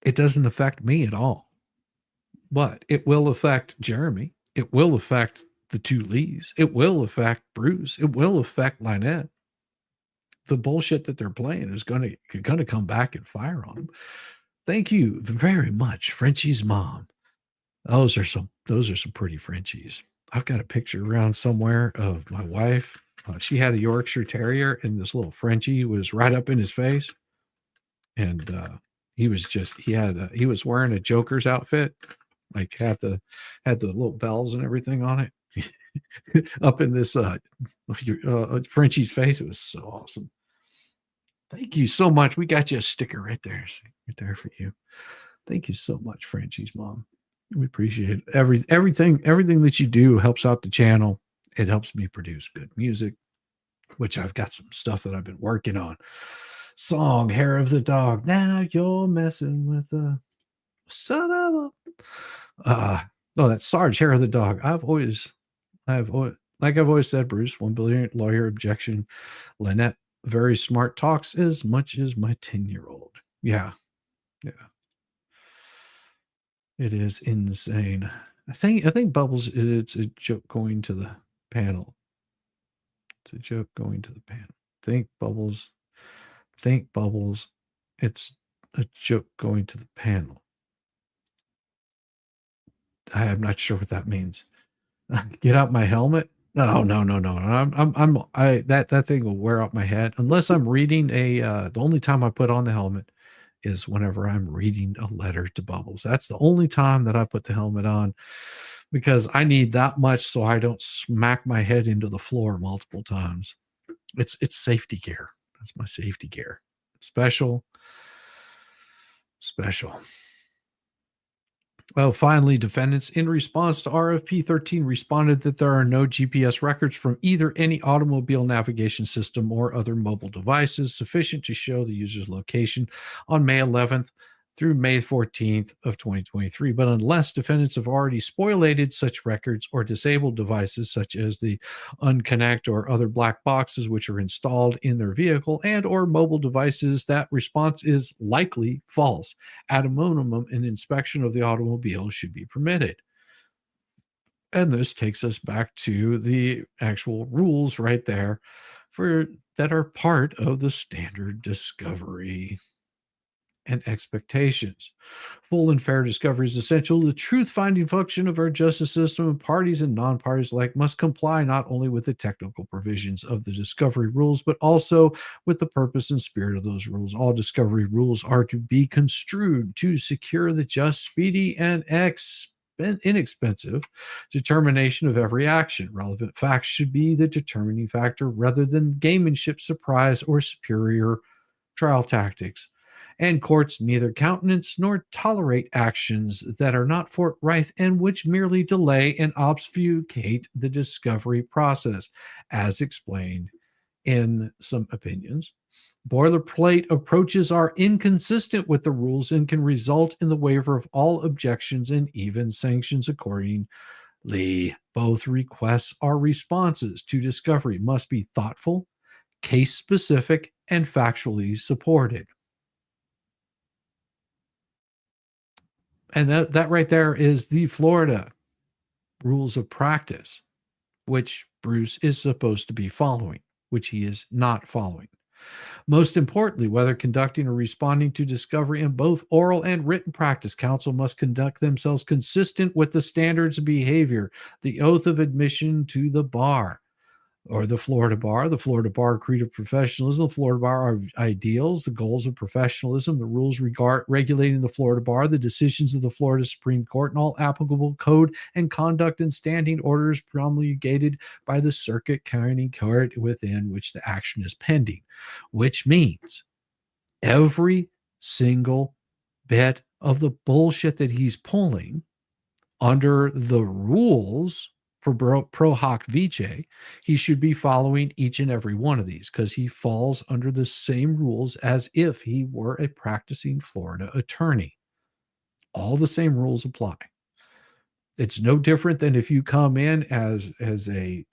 It doesn't affect me at all, but it will affect Jeremy. It will affect the two Lees. It will affect Bruce. It will affect Lynette. The bullshit that they're playing is going to come back and fire on them. Thank you very much, Frenchie's mom. Those are some pretty Frenchies. I've got a picture around somewhere of my wife. She had a Yorkshire Terrier, and this little Frenchie was right up in his face. And he was wearing a Joker's outfit, like had the little bells and everything on it. Up in this Frenchie's face. It was so awesome. Thank you so much. We got you a sticker right there for you. Thank you so much, Frenchie's mom. We appreciate it. Everything that you do helps out the channel. It helps me produce good music, which I've got some stuff that I've been working on. Song, Hair of the Dog. Now you're messing with the son of a that's Sarge, Hair of the Dog. I've always said, Bruce, 1 billion lawyer objection. Lynette, very smart, talks as much as my 10-year-old. Yeah. It is insane. I think Bubbles, it's a joke going to the panel. It's a joke going to the panel. Think Bubbles. It's a joke going to the panel. I am not sure what that means. Get out my helmet. No. That thing will wear out my head unless I'm reading the only time I put on the helmet is whenever I'm reading a letter to Bubbles. That's the only time that I put the helmet on, because I need that much so I don't smack my head into the floor multiple times. It's safety gear. That's my safety gear. Special. Well, finally, defendants, in response to RFP 13, responded that there are no GPS records from either any automobile navigation system or other mobile devices sufficient to show the user's location on May 11th through May 14th of 2023. But unless defendants have already spoliated such records or disabled devices such as the unconnect or other black boxes which are installed in their vehicle and or mobile devices, that response is likely false. At a minimum, an inspection of the automobile should be permitted. And this takes us back to the actual rules right there that are part of the standard discovery and expectations. Full and fair discovery is essential. The truth-finding function of our justice system, and parties and non-parties alike must comply not only with the technical provisions of the discovery rules, but also with the purpose and spirit of those rules. All discovery rules are to be construed to secure the just, speedy, and expeditious inexpensive determination of every action. Relevant facts should be the determining factor rather than gamemanship, surprise, or superior trial tactics. And courts neither countenance nor tolerate actions that are not forthright and which merely delay and obfuscate the discovery process, as explained in some opinions. Boilerplate approaches are inconsistent with the rules and can result in the waiver of all objections and even sanctions accordingly. Both requests or responses to discovery must be thoughtful, case-specific, and factually supported. And that right there is the Florida rules of practice, which Bruce is supposed to be following, which he is not following. Most importantly, whether conducting or responding to discovery in both oral and written practice, counsel must conduct themselves consistent with the standards of behavior, the oath of admission to the bar, or the Florida Bar Creed of Professionalism, the Florida Bar Ideals, the goals of professionalism, the rules regulating the Florida Bar, the decisions of the Florida Supreme Court, and all applicable code and conduct and standing orders promulgated by the Circuit County Court within which the action is pending, which means every single bit of the bullshit that he's pulling under the rules for pro hoc vice, he should be following each and every one of these because he falls under the same rules as if he were a practicing Florida attorney. All the same rules apply. It's no different than if you come in as a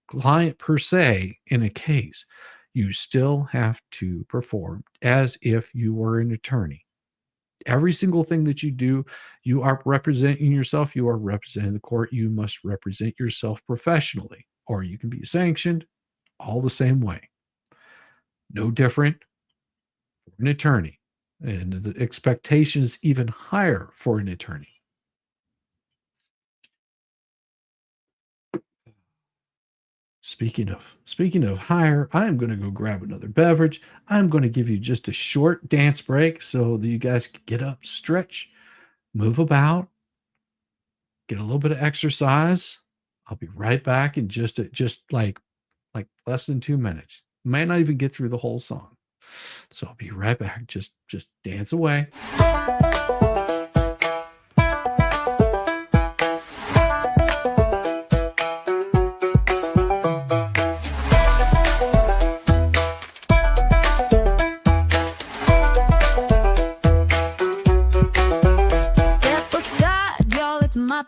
client per se in a case. You still have to perform as if you were an attorney. Every single thing that you do, you are representing yourself. You are representing the court. You must represent yourself professionally, or you can be sanctioned all the same way. No different for an attorney. And the expectation is even higher for an attorney. Speaking of higher, I'm going to go grab another beverage. I'm going to give you just a short dance break so that you guys can get up, stretch, move about, get a little bit of exercise. I'll be right back in just like less than 2 minutes. Might not even get through the whole song. So I'll be right back. Just dance away.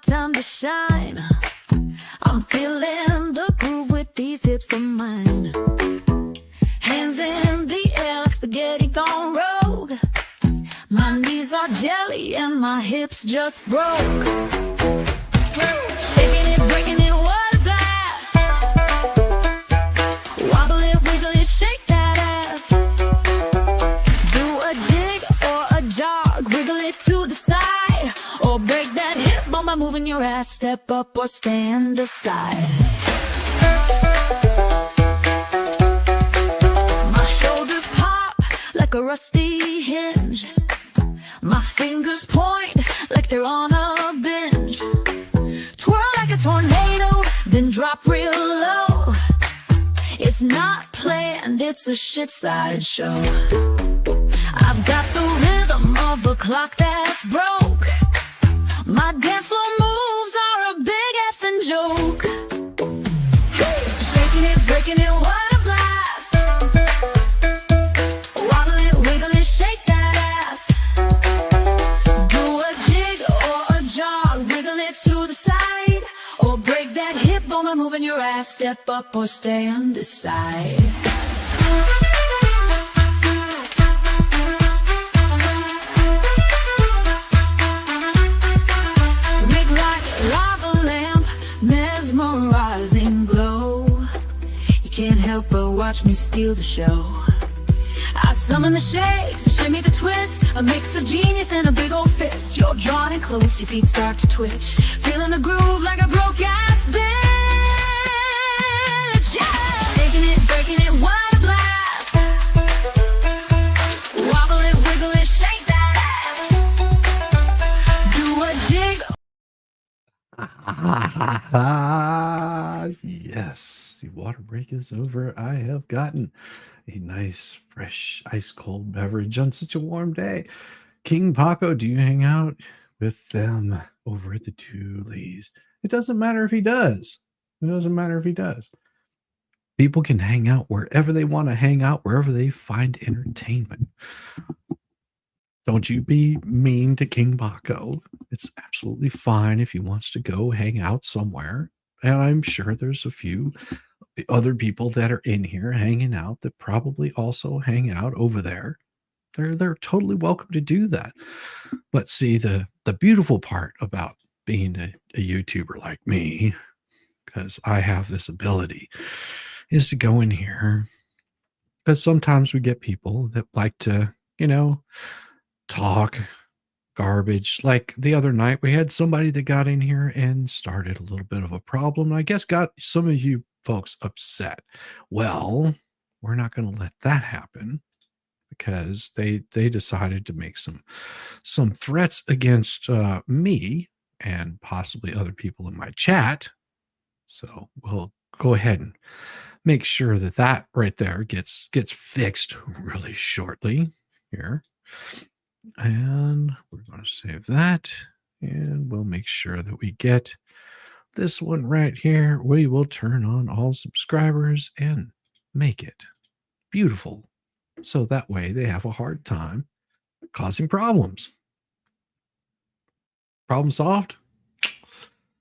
Time to shine. I'm feeling the groove with these hips of mine. Hands in the air like spaghetti gone rogue. My knees are jelly and my hips just broke. Shaking it, breaking it, what a blast. Wobble it, wiggle it, shake that ass. Do a jig or a jog, wiggle it to the side, or break that hip by moving your ass. Step up or stand aside. My shoulders pop like a rusty hinge. My fingers point like they're on a binge. Twirl like a tornado, then drop real low. It's not planned, it's a shit sideshow. I've got the rhythm of a clock that's broke. My dance floor moves are a big effing joke. Shaking it, breaking it, what a blast. Wobble it, wiggle it, shake that ass. Do a jig or a jog, wiggle it to the side, or break that hip bone by moving your ass. Step up or stand aside. Mesmerizing glow. You can't help but watch me steal the show. I summon the shake, the shimmy, the twist, a mix of genius and a big old fist. You're drawn in close, your feet start to twitch, feeling the groove like a broke ass bitch. Yeah. Shaking it, breaking it, what a blast. Wobble it, wiggle it, shake that ass. Do a jig the water break is over. I have gotten a nice, fresh, ice cold beverage on such a warm day. King Paco, do you hang out with them over at the Toolies? It doesn't matter if he does. It doesn't matter if he does. People can hang out wherever they want to hang out, wherever they find entertainment. Don't you be mean to King Paco. It's absolutely fine if he wants to go hang out somewhere. And I'm sure there's a few other people that are in here hanging out that probably also hang out over there. They're totally welcome to do that. But see, the beautiful part about being a YouTuber like me, because I have this ability, is to go in here. Because sometimes we get people that like to, talk garbage. Like the other night, we had somebody that got in here and started a little bit of a problem. I guess got some of you folks upset. Well, we're not going to let that happen, because they decided to make some threats against me and possibly other people in my chat. So we'll go ahead and make sure that right there gets fixed really shortly here. And we're going to save that, and we'll make sure that we get this one right here. We will turn on all subscribers and make it beautiful, so that way they have a hard time causing problems. Problem solved?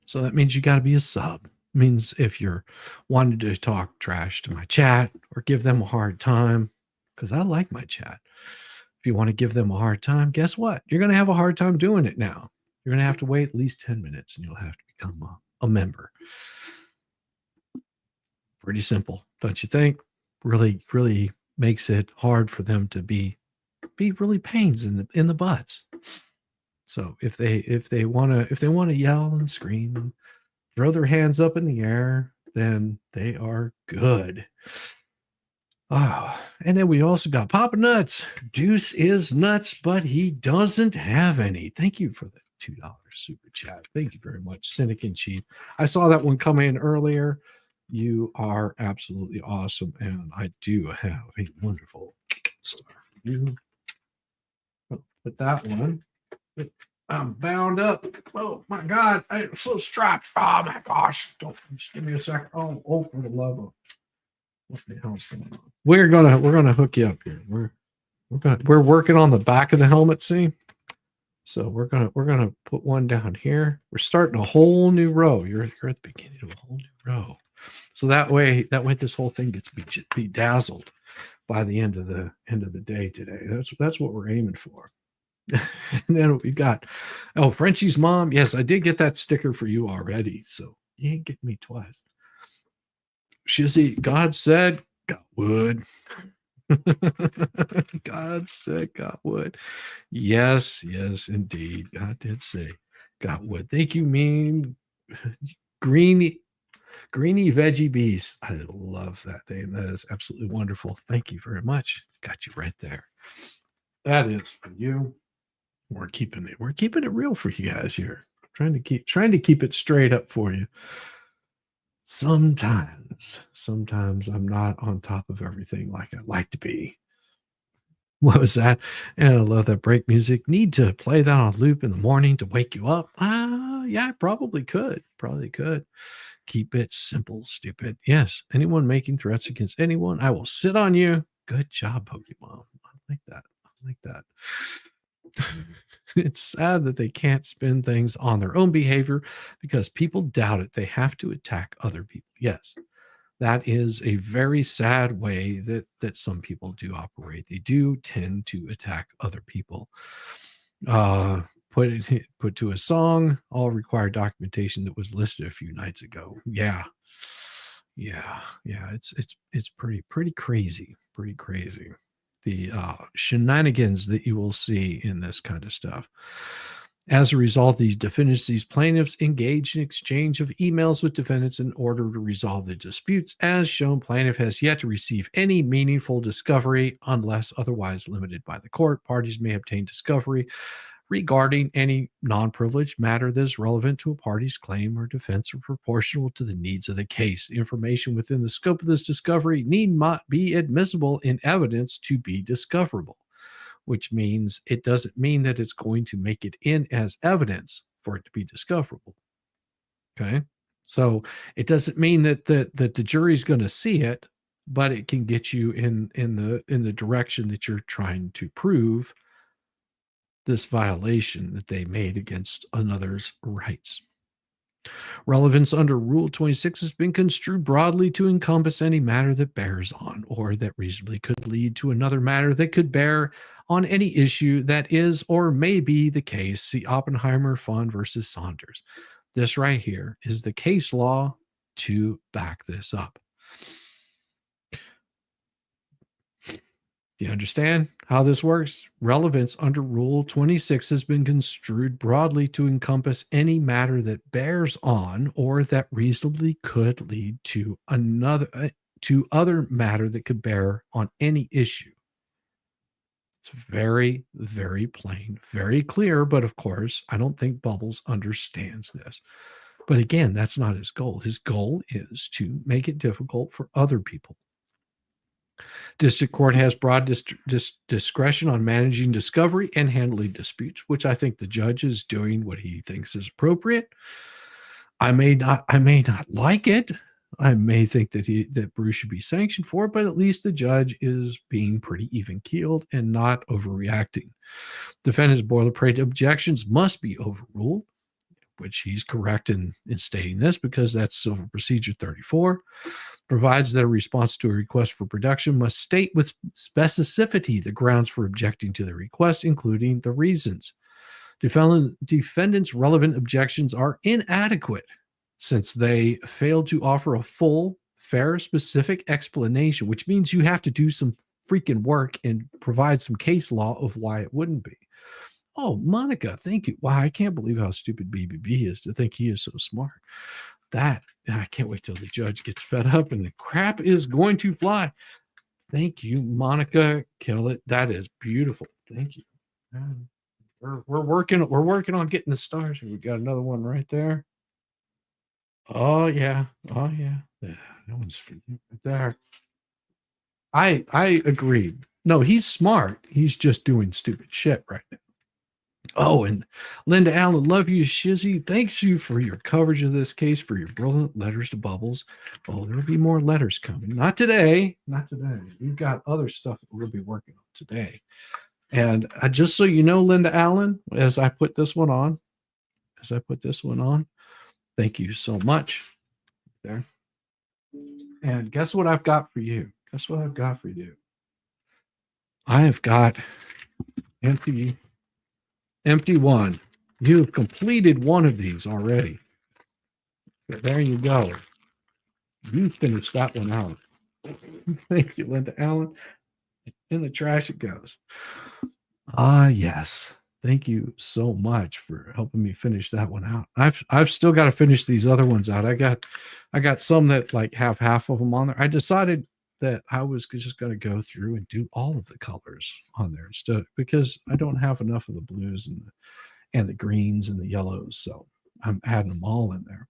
So that means you got to be a sub. Means if you're wanting to talk trash to my chat or give them a hard time, because I like my chat. If you want to give them a hard time, guess what? You're going to have a hard time doing it now. You're going to have to wait at least 10 minutes and you'll have to become a member. Pretty simple, don't you think? Really, really makes it hard for them to be really pains in the butts. So if they want to yell and scream and throw their hands up in the air, then they are good. Oh, and then we also got Papa Nuts. Deuce is nuts, but he doesn't have any. Thank you for the $2 super chat. Thank you very much, Cynic and Chief. I saw that one come in earlier. You are absolutely awesome, and I do have a wonderful star for you. But that one, I'm bound up. Oh my God, I'm so strapped. Oh my gosh! Don't just give me a second. Oh, for the love of what the hell's going on? We're gonna hook you up here. We're working on the back of the helmet. See, so we're gonna put one down here. We're starting a whole new row. You're at the beginning of a whole new row. So that way this whole thing gets bedazzled by the end of the day today. That's what we're aiming for. And then we got, Frenchie's mom. Yes, I did get that sticker for you already. So you ain't getting me twice. Shizzy, God said, got wood. God said, got wood. Yes, indeed. God did say, got wood. Thank you, mean greeny veggie bees. I love that name. That is absolutely wonderful. Thank you very much. Got you right there. That is for you. We're keeping it real for you guys here. Trying to keep it straight up for you. Sometimes I'm not on top of everything like I'd like to be. What was that? And I love that break music. Need to play that on loop in the morning to wake you up? Yeah, I probably could. Keep it simple, stupid. Yes, anyone making threats against anyone, I will sit on you. Good job, Pokemon. I like that. It's sad that they can't spin things on their own behavior because people doubt it. They have to attack other people. Yes, that is a very sad way that some people do operate. They do tend to attack other people. Put to a song, all required documentation that was listed a few nights ago. Yeah. It's pretty crazy. The shenanigans that you will see in this kind of stuff. As a result, these plaintiffs engage in exchange of emails with defendants in order to resolve the disputes. As shown, plaintiff has yet to receive any meaningful discovery unless otherwise limited by the court. Parties may obtain discovery regarding any non-privileged matter that is relevant to a party's claim or defense or proportional to the needs of the case. The information within the scope of this discovery need not be admissible in evidence to be discoverable, which means it doesn't mean that it's going to make it in as evidence for it to be discoverable. Okay. So it doesn't mean that the jury's going to see it, but it can get you in the direction that you're trying to prove this violation that they made against another's rights. Relevance under Rule 26 has been construed broadly to encompass any matter that bears on or that reasonably could lead to another matter that could bear on any issue that is or may be the case. See Oppenheimer, Fund versus Saunders. This right here is the case law to back this up. Do you understand how this works? Relevance under Rule 26 has been construed broadly to encompass any matter that bears on or that reasonably could lead to other matter that could bear on any issue. It's very, very plain, very clear, but of course, I don't think Bubbles understands this. But again, that's not his goal. His goal is to make it difficult for other people. District Court has broad discretion on managing discovery and handling disputes, which I think the judge is doing what he thinks is appropriate. I may not like it. I may think that Bruce should be sanctioned for it, but at least the judge is being pretty even-keeled and not overreacting. Defendant's boilerplate objections must be overruled, which he's correct in stating this because that's Civil Procedure 34. Provides that a response to a request for production must state with specificity the grounds for objecting to the request, including the reasons. Defendant's relevant objections are inadequate since they fail to offer a full, fair, specific explanation, which means you have to do some freaking work and provide some case law of why it wouldn't be. Oh, Monica, thank you. Wow, I can't believe how stupid BBB is to think he is so smart. I can't wait till the judge gets fed up and the crap is going to fly. Thank you, Monica. Kill it. That is beautiful. Thank you. We're working on getting the stars. We got another one right there. Oh yeah. That one's for you right there. I agree. No, he's smart. He's just doing stupid shit right now. Oh, and Linda Allen, love you, Shizzy. Thanks you for your coverage of this case, for your brilliant letters to Bubbles. Oh, there'll be more letters coming. Not today. We've got other stuff that we'll be working on today. And just so you know, Linda Allen, as I put this one on, thank you so much. There. And guess what I've got for you? I have got empty one. You've completed one of these already. So there you go. You finished that one out. Thank you, Linda Allen. In the trash it goes. Yes. Thank you so much for helping me finish that one out. I've still got to finish these other ones out. I got some that like have half of them on there. I decided that I was just going to go through and do all of the colors on there instead, because I don't have enough of the blues and the greens and the yellows. So I'm adding them all in there.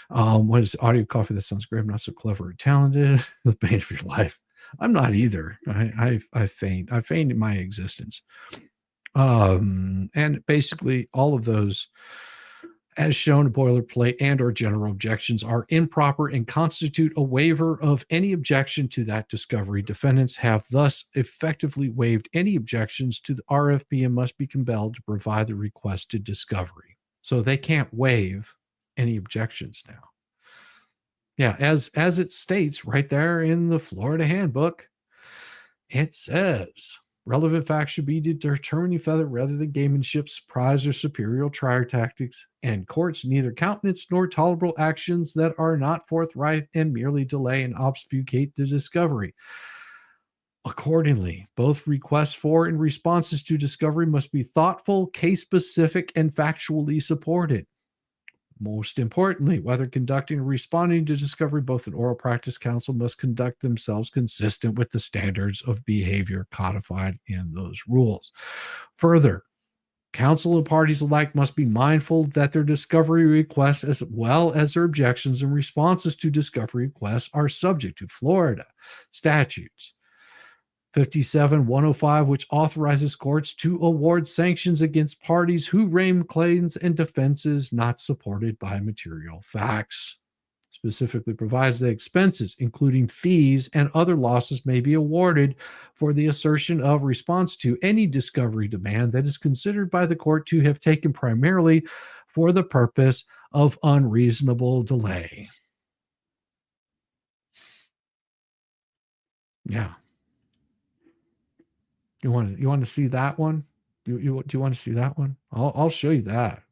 What is audio coffee? That sounds great. I'm not so clever or talented. The pain of your life. I'm not either. I faint in my existence. And basically all of those, as shown, boilerplate and or general objections are improper and constitute a waiver of any objection to that discovery. Defendants have thus effectively waived any objections to the RFP and must be compelled to provide the requested discovery. So they can't waive any objections now. Yeah, as it states right there in the Florida handbook, it says relevant facts should be determining whether rather than gamemanship, surprise, or superior trial tactics, and courts neither countenance nor tolerable actions that are not forthright and merely delay and obfuscate the discovery. Accordingly, both requests for and responses to discovery must be thoughtful, case-specific, and factually supported. Most importantly, whether conducting or responding to discovery, both an oral practice counsel must conduct themselves consistent with the standards of behavior codified in those rules. Further, Counsel and parties alike must be mindful that their discovery requests, as well as their objections and responses to discovery requests, are subject to Florida statutes 57-105, which authorizes courts to award sanctions against parties who raise claims and defenses not supported by material facts. Specifically provides that expenses, including fees and other losses, may be awarded for the assertion of response to any discovery demand that is considered by the court to have taken primarily for the purpose of unreasonable delay. Yeah. You want to see that one? Do you want to see that one? I'll show you that.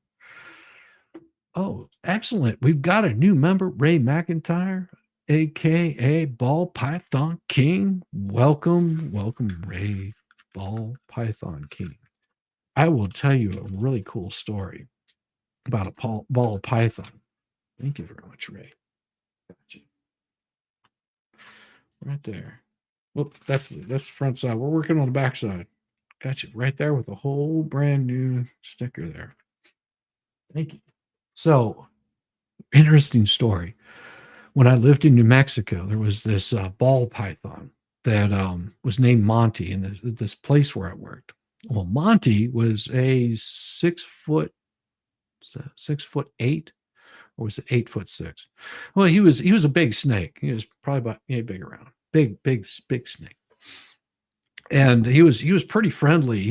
Oh, excellent. We've got a new member, Ray McIntyre, aka Ball Python King. Welcome, Ray, Ball Python King. I will tell you a really cool story about a ball python. Thank you very much, Ray. Gotcha. Right there. Well, that's the front side. We're working on the back side. Gotcha. Right there with a whole brand new sticker there. Thank you. So, interesting story. When I lived in New Mexico, there was this ball python that was named Monty in this place where I worked. Well, Monty was a 6'8", or was it 8'6"? Well, he was a big snake. He was probably about big around, big snake. And he was pretty friendly.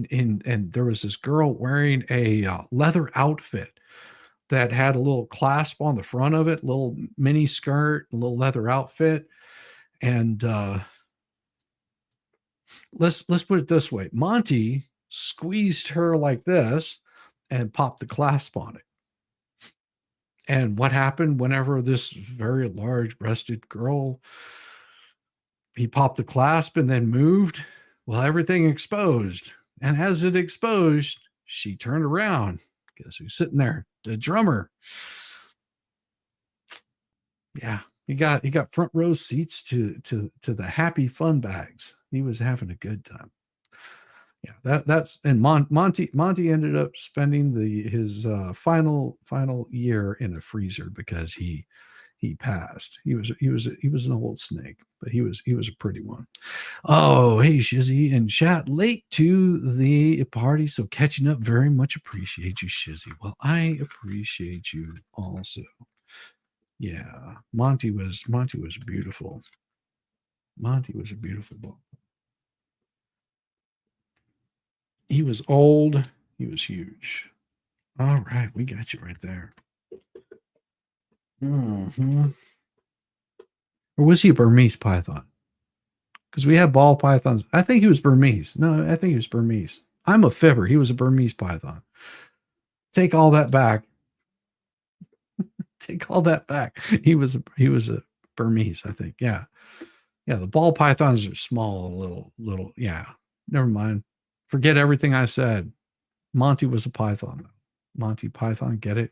And there was this girl wearing a leather outfit that had a little clasp on the front of it, little mini skirt, a little leather outfit. And let's put it this way. Monty squeezed her like this and popped the clasp on it. And what happened whenever this very large breasted girl, he popped the clasp and then moved? Well, everything exposed. And as it exposed, she turned around. Guess who's sitting there? The drummer. Yeah, he got front row seats to the happy fun bags. He was having a good time. Yeah, that's and Monty ended up spending his final year in a freezer because he passed. He was an old snake, but he was a pretty one. Oh, hey, Shizzy and chat, late to the party, so catching up. Very much appreciate you, Shizzy. Well, I appreciate you also. Yeah, Monty was beautiful. Monty was a beautiful boy. He was old. He was huge. All right, we got you right there. Mm-hmm. Or was he a Burmese python? Because we have ball pythons. I think he was Burmese. No, I think he was Burmese. I'm a fibber. He was a Burmese python. Take all that back. Take all that back. He was a Burmese, I think. Yeah. Yeah, the ball pythons are small, little. Yeah. Never mind. Forget everything I said. Monty was a python. Monty Python, get it?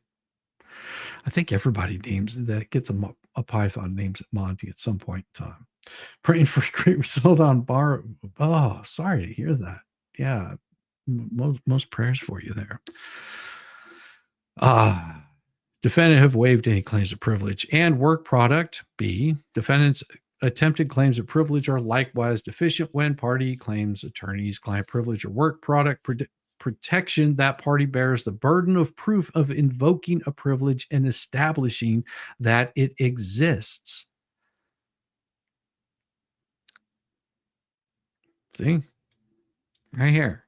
I think everybody gets a python names it Monty at some point in time. Praying for a great result on bar. Oh, sorry to hear that. Yeah, most prayers for you there. Defendant have waived any claims of privilege and work product. B, defendants attempted claims of privilege are likewise deficient when party claims attorneys, client privilege, or work product protection. That party bears the burden of proof of invoking a privilege and establishing that it exists. See? Right here.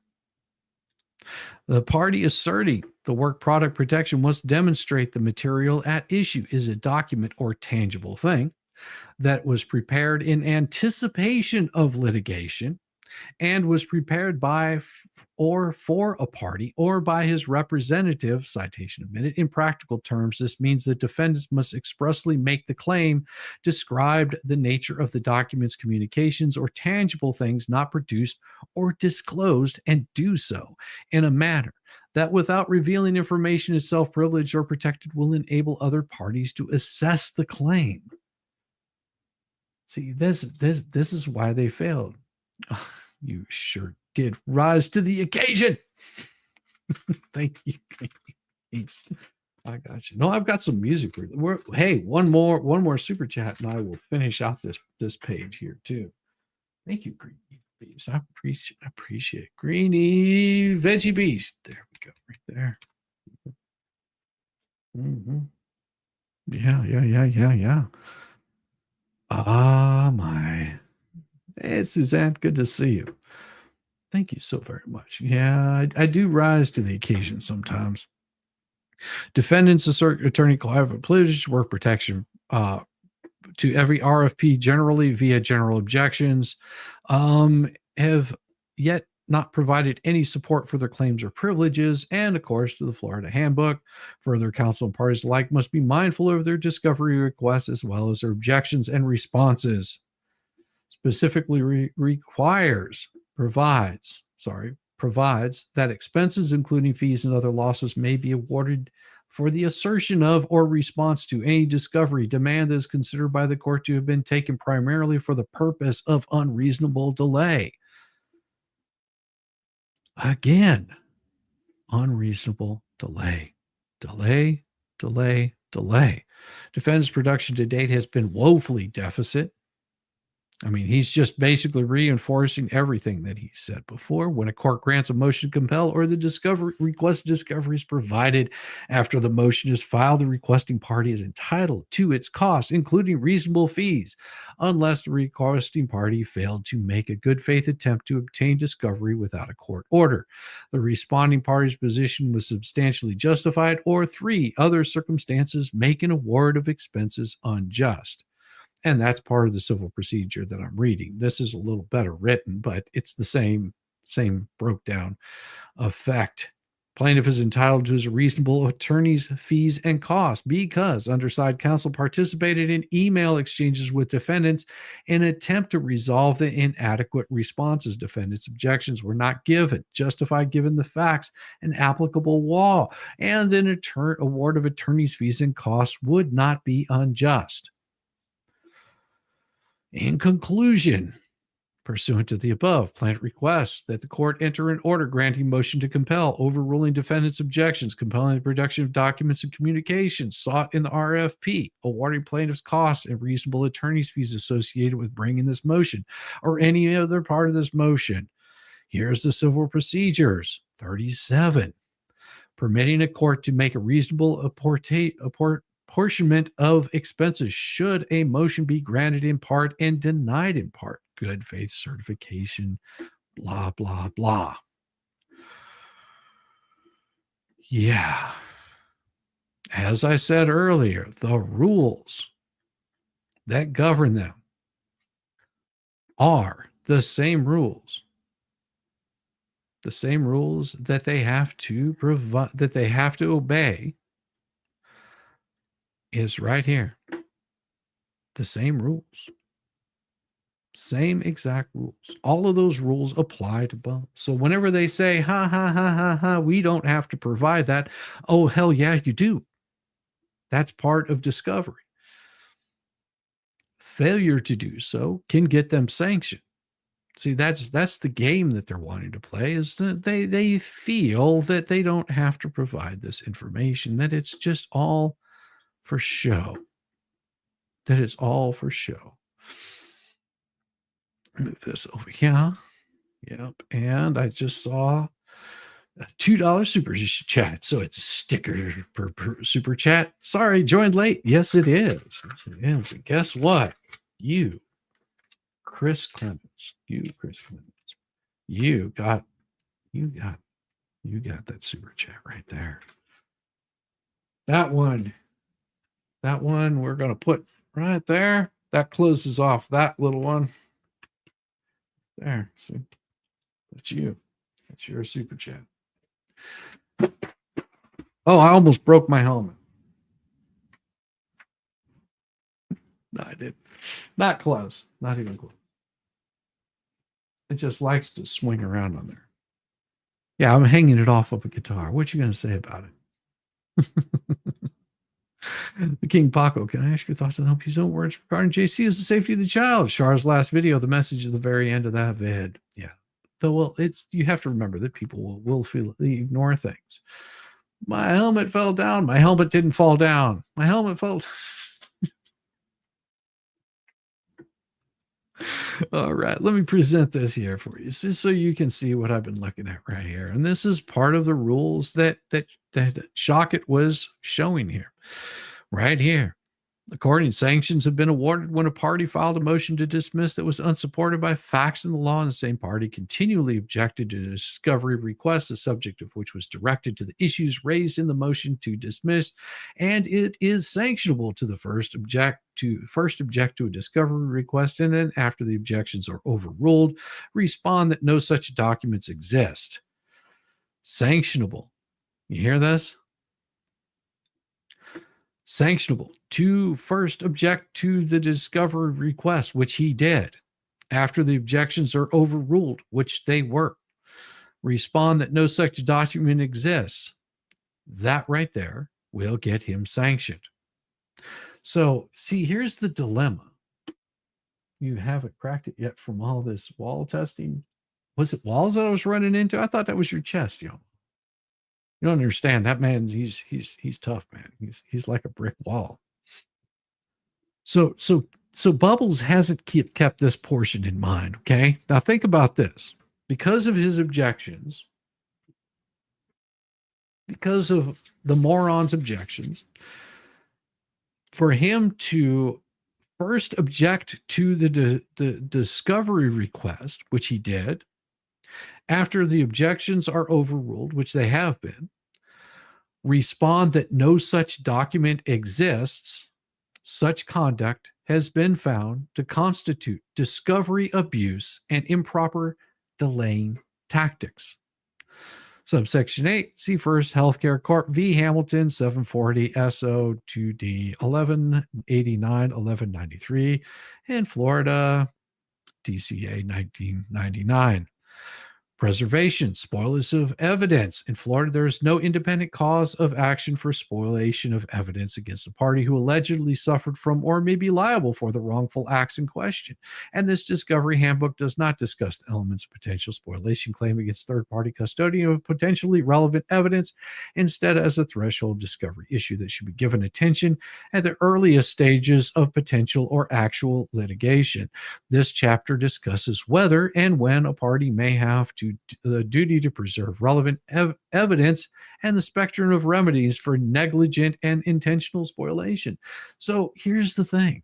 The party asserting the work product protection must demonstrate the material at issue is a document or tangible thing that was prepared in anticipation of litigation and was prepared by or for a party or by his representative, citation admitted. In practical terms, this means that defendants must expressly make the claim, described the nature of the document's communications or tangible things not produced or disclosed, and do so in a manner that without revealing information itself privileged or protected will enable other parties to assess the claim. See, this is why they failed. Oh, you sure did rise to the occasion. Thank you. Thanks. I got you. No, I've got some music. Hey, one more super chat, and I will finish out this page here too. Thank you, Greeny Beast. I appreciate Greeny Veggie Beast. There we go, right there. Mm-hmm. Yeah. Ah, my. Hey, Suzanne, good to see you. Thank you so very much. Yeah, I do rise to the occasion sometimes. Defendants assert attorney-client privilege, work protection to every RFP generally via general objections, have yet not provided any support for their claims or privileges, and of course to the Florida Handbook. Further, counsel and parties alike must be mindful of their discovery requests as well as their objections and responses. Specifically provides that expenses, including fees and other losses, may be awarded for the assertion of or response to any discovery demand that is considered by the court to have been taken primarily for the purpose of unreasonable delay. Again, unreasonable delay. Defendant's production to date has been woefully deficit. I mean, he's just basically reinforcing everything that he said before. When a court grants a motion to compel or the request discovery is provided after the motion is filed, the requesting party is entitled to its costs, including reasonable fees, unless the requesting party failed to make a good faith attempt to obtain discovery without a court order. The responding party's position was substantially justified, or 3 other circumstances make an award of expenses unjust. And that's part of the civil procedure that I'm reading. This is a little better written, but it's the same broke down effect. Plaintiff is entitled to his reasonable attorney's fees and costs because undersigned counsel participated in email exchanges with defendants in an attempt to resolve the inadequate responses. Defendants' objections were not justified given the facts and applicable law, and an award of attorney's fees and costs would not be unjust. In conclusion, pursuant to the above, plaintiff requests that the court enter an order granting motion to compel, overruling defendant's objections, compelling the production of documents and communications sought in the RFP, awarding plaintiff's costs and reasonable attorney's fees associated with bringing this motion or any other part of this motion. Here's the civil procedures. 37. Permitting a court to make a reasonable apportionment of expenses should a motion be granted in part and denied in part. Good faith certification, blah, blah, blah. Yeah. As I said earlier, the rules that govern them are the same rules. The same rules that they have to provide, that they have to obey, is right here. The same rules. Same exact rules. All of those rules apply to both. So whenever they say, we don't have to provide that, oh, hell yeah, you do. That's part of discovery. Failure to do so can get them sanctioned. See, that's the game that they're wanting to play, is that they feel that they don't have to provide this information, that it's just all for show. That it's all for show. Move this over here. Yep. And I just saw a $2 super chat. So it's a sticker per super chat. Sorry, joined late. Yes, it is. Yes, it is. And guess what? You, Chris Clemens. You got that super chat right there. That one we're going to put right there. That closes off that little one. There, see? That's you. That's your super chat. Oh, I almost broke my helmet. No, I didn't. Not close. Not even close. It just likes to swing around on there. Yeah, I'm hanging it off of a guitar. What you going to say about it? The King Paco, can I ask your thoughts on help use own words regarding JC as the safety of the child? Char's last video, the message at the very end of that vid. Yeah, though, well, you have to remember that people will willfully ignore things. My helmet fell down. My helmet didn't fall down. My helmet fell. All right, let me present this here for you, just so you can see what I've been looking at right here. And this is part of the rules that Shockett was showing here, right here. According, sanctions have been awarded when a party filed a motion to dismiss that was unsupported by facts in the law, and the same party continually objected to the discovery request, the subject of which was directed to the issues raised in the motion to dismiss, and it is sanctionable to the first object to a discovery request, and then after the objections are overruled, respond that no such documents exist. Sanctionable. You hear this? Sanctionable to first object to the discovery request, which he did. After the objections are overruled, which they were, respond that no such document exists. That right there will get him sanctioned. So, see, here's the dilemma. You haven't cracked it yet from all this wall testing. Was it walls that I was running into? I thought that was your chest, yo. You don't understand. That man, he's tough, man. He's like a brick wall. So Bubbles hasn't kept this portion in mind. Okay. Now think about this. Because of his objections, because of the moron's objections, for him to first object to the discovery request, which he did, after the objections are overruled, which they have been, respond that no such document exists, such conduct has been found to constitute discovery abuse and improper delaying tactics. Subsection 8, see first Healthcare Corp v. Hamilton, 740 SO 2D 1189 1193 in Florida, DCA 1999. Preservation, spoilers of evidence. In Florida, there is no independent cause of action for spoliation of evidence against a party who allegedly suffered from or may be liable for the wrongful acts in question. And this discovery handbook does not discuss the elements of potential spoliation claim against third-party custodian of potentially relevant evidence, instead as a threshold discovery issue that should be given attention at the earliest stages of potential or actual litigation. This chapter discusses whether and when a party may have to the duty to preserve relevant evidence and the spectrum of remedies for negligent and intentional spoliation. So here's the thing.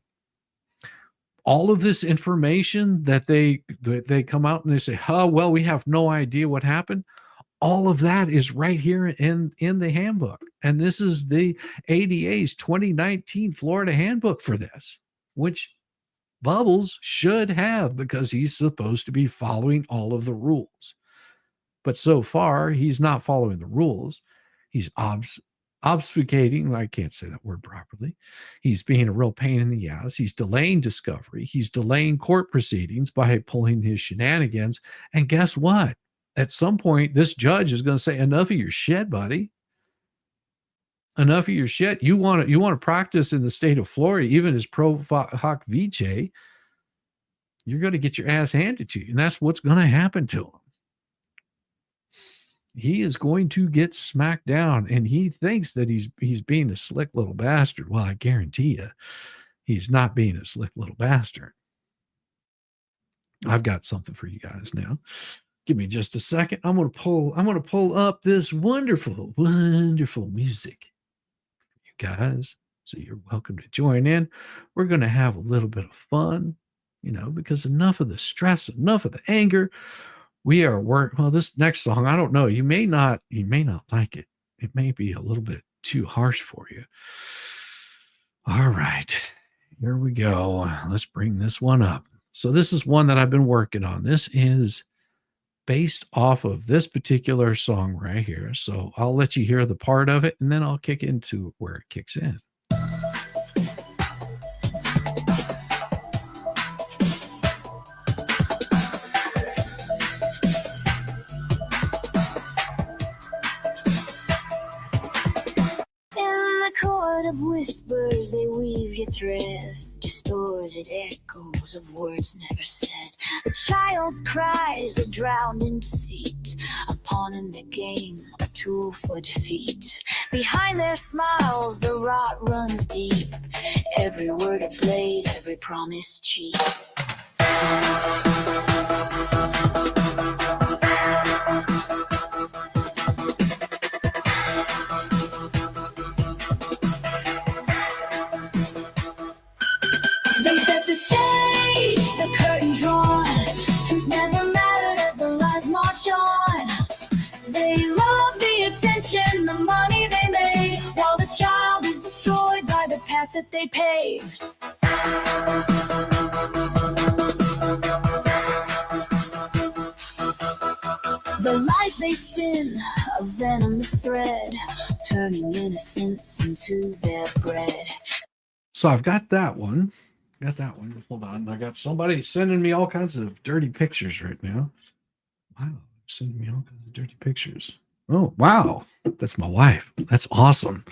All of this information that they come out and they say, oh, well, we have no idea what happened. All of that is right here in the handbook. And this is the ADA's 2019 Florida handbook for this, which Bubbles should have, because he's supposed to be following all of the rules. But so far, he's not following the rules. He's obfuscating. I can't say that word properly. He's being a real pain in the ass. He's delaying discovery. He's delaying court proceedings by pulling his shenanigans. And guess what? At some point, this judge is going to say, enough of your shit, buddy. Enough of your shit. You want to practice in the state of Florida, even as pro hoc vice, you're going to get your ass handed to you. And that's what's going to happen to him. He is going to get smacked down, and he thinks that he's being a slick little bastard. Well, I guarantee you, he's not being a slick little bastard. I've got something for you guys now. Give me just a second. I'm going to pull up this wonderful, wonderful music. Guys, so you're welcome to join in. We're going to have a little bit of fun, because enough of the stress, enough of the anger. We are well, this next song, I don't know, you may not like it. It may be a little bit too harsh for you. All right, here we go. Let's bring this one up. So this is one that I've been working on. This is based off of this particular song right here. So I'll let you hear the part of it, and then I'll kick into where it kicks in. In the court of whispers, they weave your thread, distorted echoes of words never said. The child's cries are drowned in deceit. A pawn in the game, a tool for defeat. Behind their smiles, the rot runs deep. Every word a blade, every promise cheap. They set the stage, the curtain drawn. Truth never mattered as the lies march on. They love the attention, the money they made, while the child is destroyed by the path that they paved. The lies they spin, a venomous thread, turning innocence into their bread. So I've got that one. Hold on. I got somebody sending me all kinds of dirty pictures right now. Wow. Sending me all kinds of dirty pictures. Oh, wow. That's my wife. That's awesome.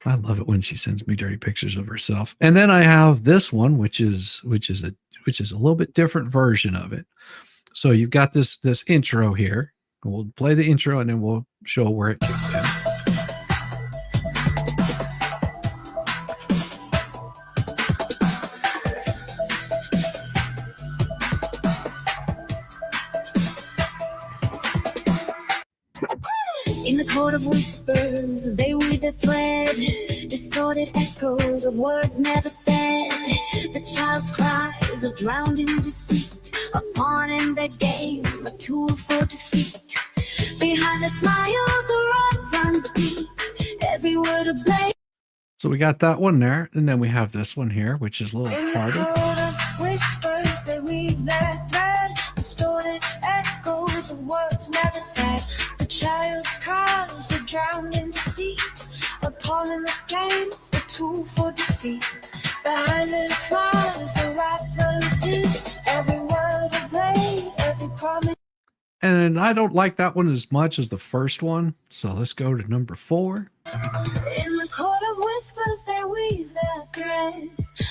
I love it when she sends me dirty pictures of herself. And then I have this one, which is a little bit different version of it. So you've got this intro here. We'll play the intro and then we'll show where it kicks in. In the court of whispers, they weave their thread, distorted echoes of words never said. The child's cries are drowned in deceit, a pawn in their game, a tool for defeat. Behind the smiles, a rod runs deep, every word a blade. So we got that one there, and then we have this one here, which is a little In the harder. court of whispers, they weave their thread, distorted echoes of words never said. The child's cries are drowned in deceit, a pawn in the game, a tool for defeat. Behind their smiles, the rap runs deep, every word a blade, every promise. And I don't like that one as much as the first one. So let's go to number 4. In the court of whispers, they weave their thread,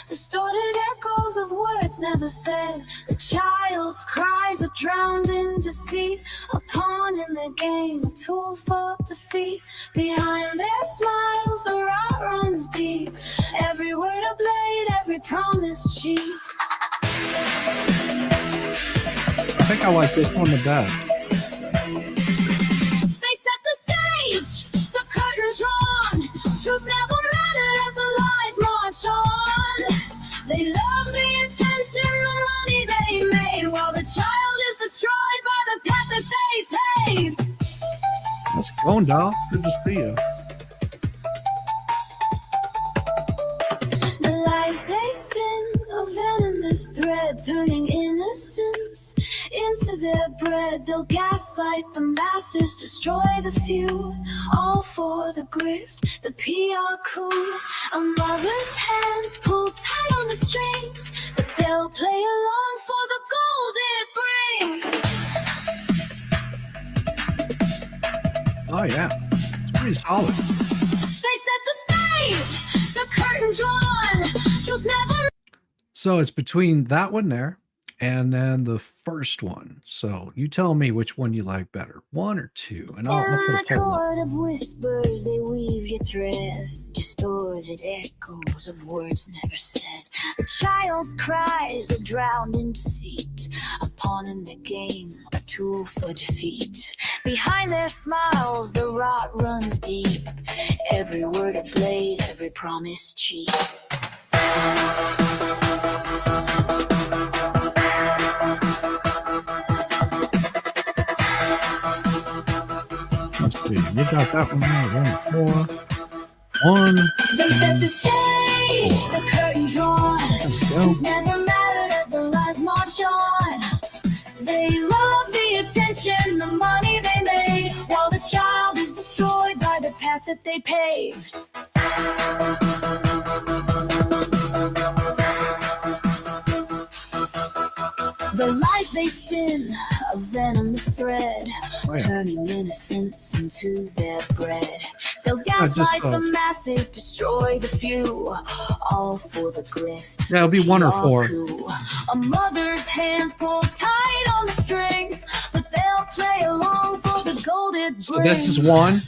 distorted echoes of words never said. The child's cries are drowned in deceit, a pawn in the game, a tool for defeat. Behind their smiles, the rot runs deep, every word a blade, every promise cheap. I think I like this one the best. They set the stage, the curtain drawn. Truth never mattered as the lies march on. They love the attention, the money they made, while the child is destroyed by the path that they paved. How's it going, doll? Good to see you. The lies they spin, a venomous thread, turning innocence into their bread. They'll gaslight the masses, destroy the few, all for the grift, the PR coup. A mother's hands pull tight on the strings, but they'll play along for the gold it brings. Oh, yeah. It's pretty solid. They set the stage, the curtain drawn. Truth never. So it's between that one there and then the first one. So you tell me which one you like better, 1 or 2. And I'll In put the a poll up. court of whispers, they weave your thread, distorted echoes of words never said. The child's cries are drowned in deceit, a pawn in the game, a tool for defeat. Behind their smiles, the rot runs deep, every word a blade, every promise cheap. Let's see. We got that one there. 1, 4. 1. They set the stage, the curtain drawn. There we go. Never mattered as the lies march on. They love the attention, the money they made, while the child is destroyed by the path that they paved. The lies they spin, a venomous thread, Oh, yeah. turning innocence into their bread. They'll just, gaslight the masses, destroy the few, all for the grift. Yeah, it'll be 1 or 4. A mother's hands pull tight on the strings, but they'll play along for the gold it brings. So this is 1.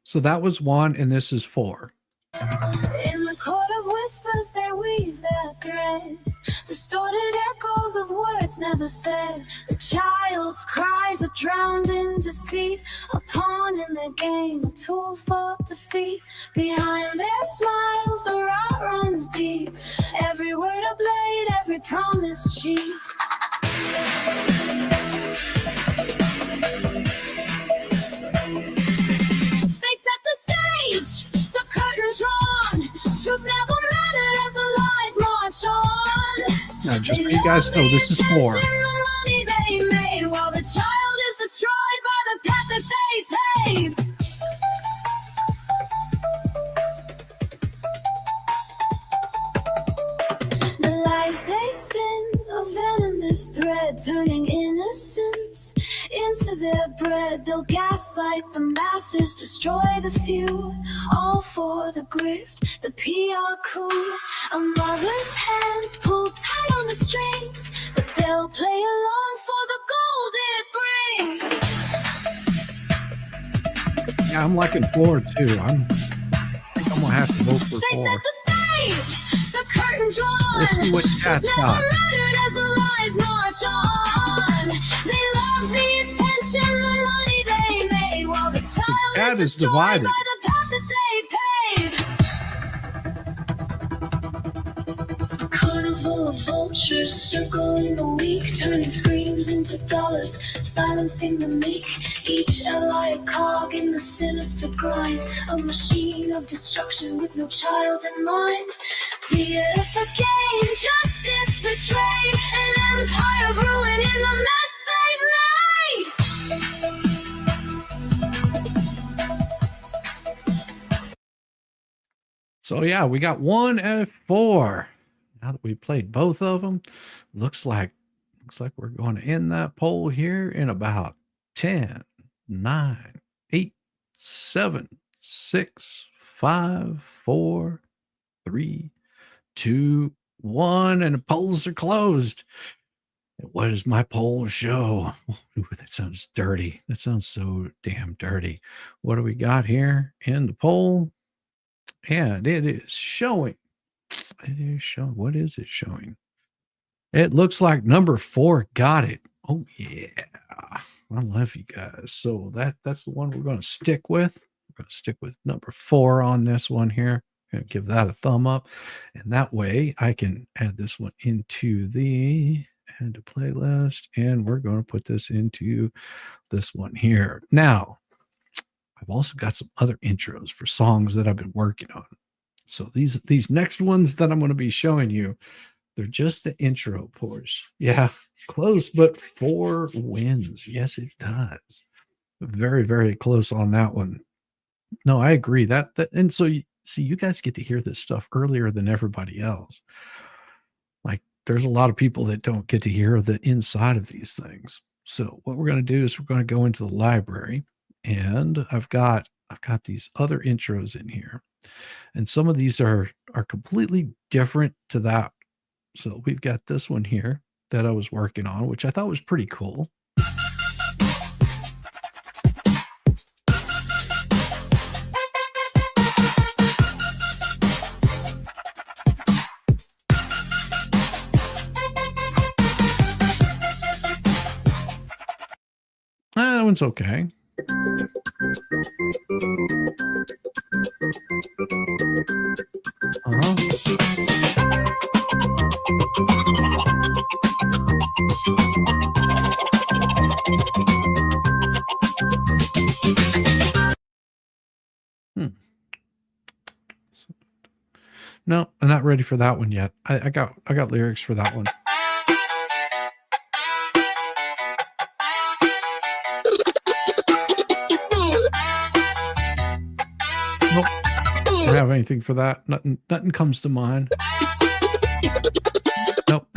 So that was 1, and this is 4. In the court of whispers, they weave their thread, distorted echoes of words never said. The child's cries are drowned in deceit, a pawn in their game, a tool for defeat. Behind their smiles, the rot runs deep. Every word a blade, every promise cheap. They set the stage, the curtain drawn. Truth never mattered as the lies march on. Now, just so you guys know, this is 4. The money they made, while the child is destroyed by the path that they paved. The lies they spin, a venomous thread, turning innocence into their bread. They'll gaslight the masses, destroy the few, all for the grift, the PR coup. A mother's hands pull tight on the strings, but they'll play along for the gold it brings. Yeah, I'm liking 4 too. I'm gonna have to vote for They 4. set the stage, the curtain drawn. Let's see what Cat's got. Never mattered as the lies march on. They love the attention, the money they made, while the child Cat is is destroyed divided. by the path that they paved. A carnival of vultures circling the weak, turning screams into dollars, silencing the meek. Each ally a cog in the sinister grind, a machine of destruction with no child in mind. Theater for gain, justice betrayed, an empire of ruin in the mess they've made. So yeah, we got 1 and 4. Now that we played both of them, looks like we're going to end that poll here in about 10, 9, 8, 7, 6, 5, 4, 3, 2, 1, and the polls are closed. And what does my poll show? Ooh, that sounds dirty. That sounds so damn dirty. What do we got here in the poll? And it is showing. It is showing. What is it showing? It looks like number 4 got it. Oh yeah. I love you guys. So that's the one we're going to stick with. We're going to stick with number 4 on this one here. I'm going to give that a thumb up. And that way I can add this one into the add to playlist. And we're going to put this into this one here. Now, I've also got some other intros for songs that I've been working on. So these next ones that I'm going to be showing you, they're just the intro pours. Yeah, close, but 4 wins. Yes, it does. Very, very close on that one. No, I agree. That and so you guys get to hear this stuff earlier than everybody else. Like there's a lot of people that don't get to hear the inside of these things. So what we're going to do is we're going to go into the library, and I've got these other intros in here, and some of these are completely different to that. So we've got this one here that I was working on, which I thought was pretty cool. That one's okay. No, I'm not ready for that one yet. I got lyrics for that one. Nope. Don't have anything for that. Nothing comes to mind. Nope.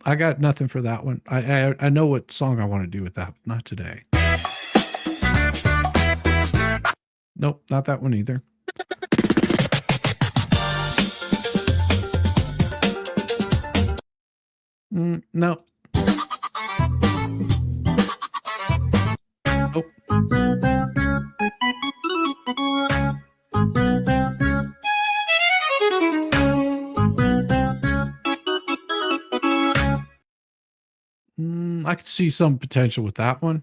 I got nothing for that one. I know what song I want to do with that. Not today. Nope, not that one either. No. Nope. I could see some potential with that one.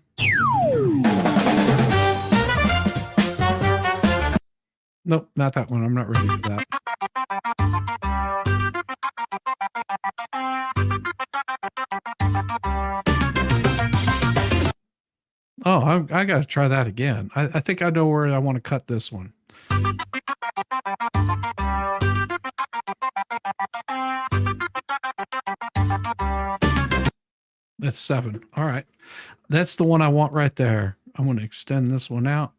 Nope, not that one. I'm not ready for that. Oh, I got to try that again. I think I know where I want to cut this one. That's 7. All right. That's the one I want right there. I'm going to extend this one out,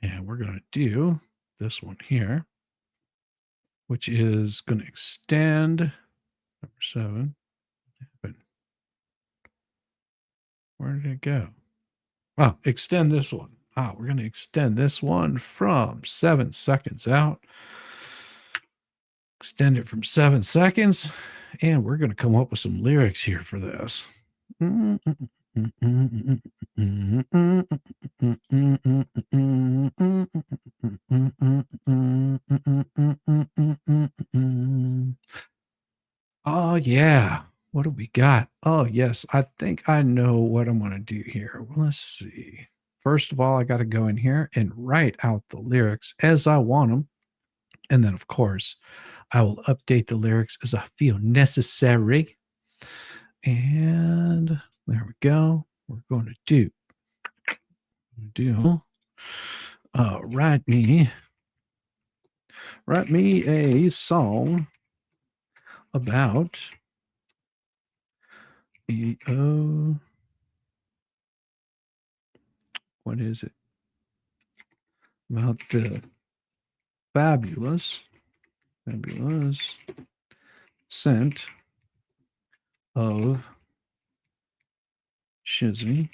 and we're going to do this one here, which is going to extend number 7. Where did it go? Oh, extend this one. Oh, we're going to extend this one from 7 seconds out. Extend it from 7 seconds, and we're going to come up with some lyrics here for this. Oh, yeah. What do we got? Oh, yes. I think I know what I'm going to do here. Well, let's see. First of all, I got to go in here and write out the lyrics as I want them. And then, of course, I will update the lyrics as I feel necessary. And there we go. We're going to write me a song about what is it? About the fabulous scent of Shizzy.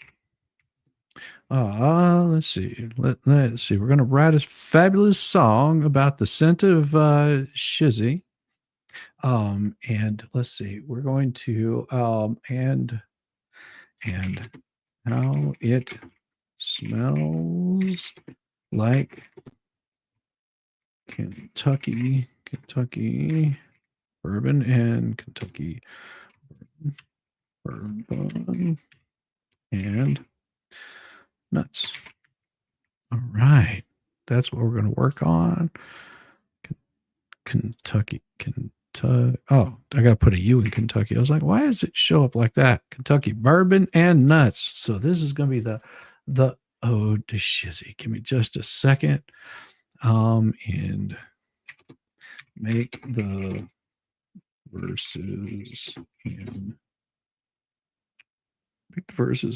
Let's see. Let's see. We're going to write a fabulous song about the scent of Shizzy. And let's see. We're going to and how it smells like Kentucky bourbon and Kentucky bourbon and nuts. All right. That's what we're going to work on. Kentucky. Oh, I got to put a U in Kentucky. I was like, why does it show up like that? Kentucky bourbon and nuts. So this is going to be the ode to Shizzy. Give me just a second. And make the verses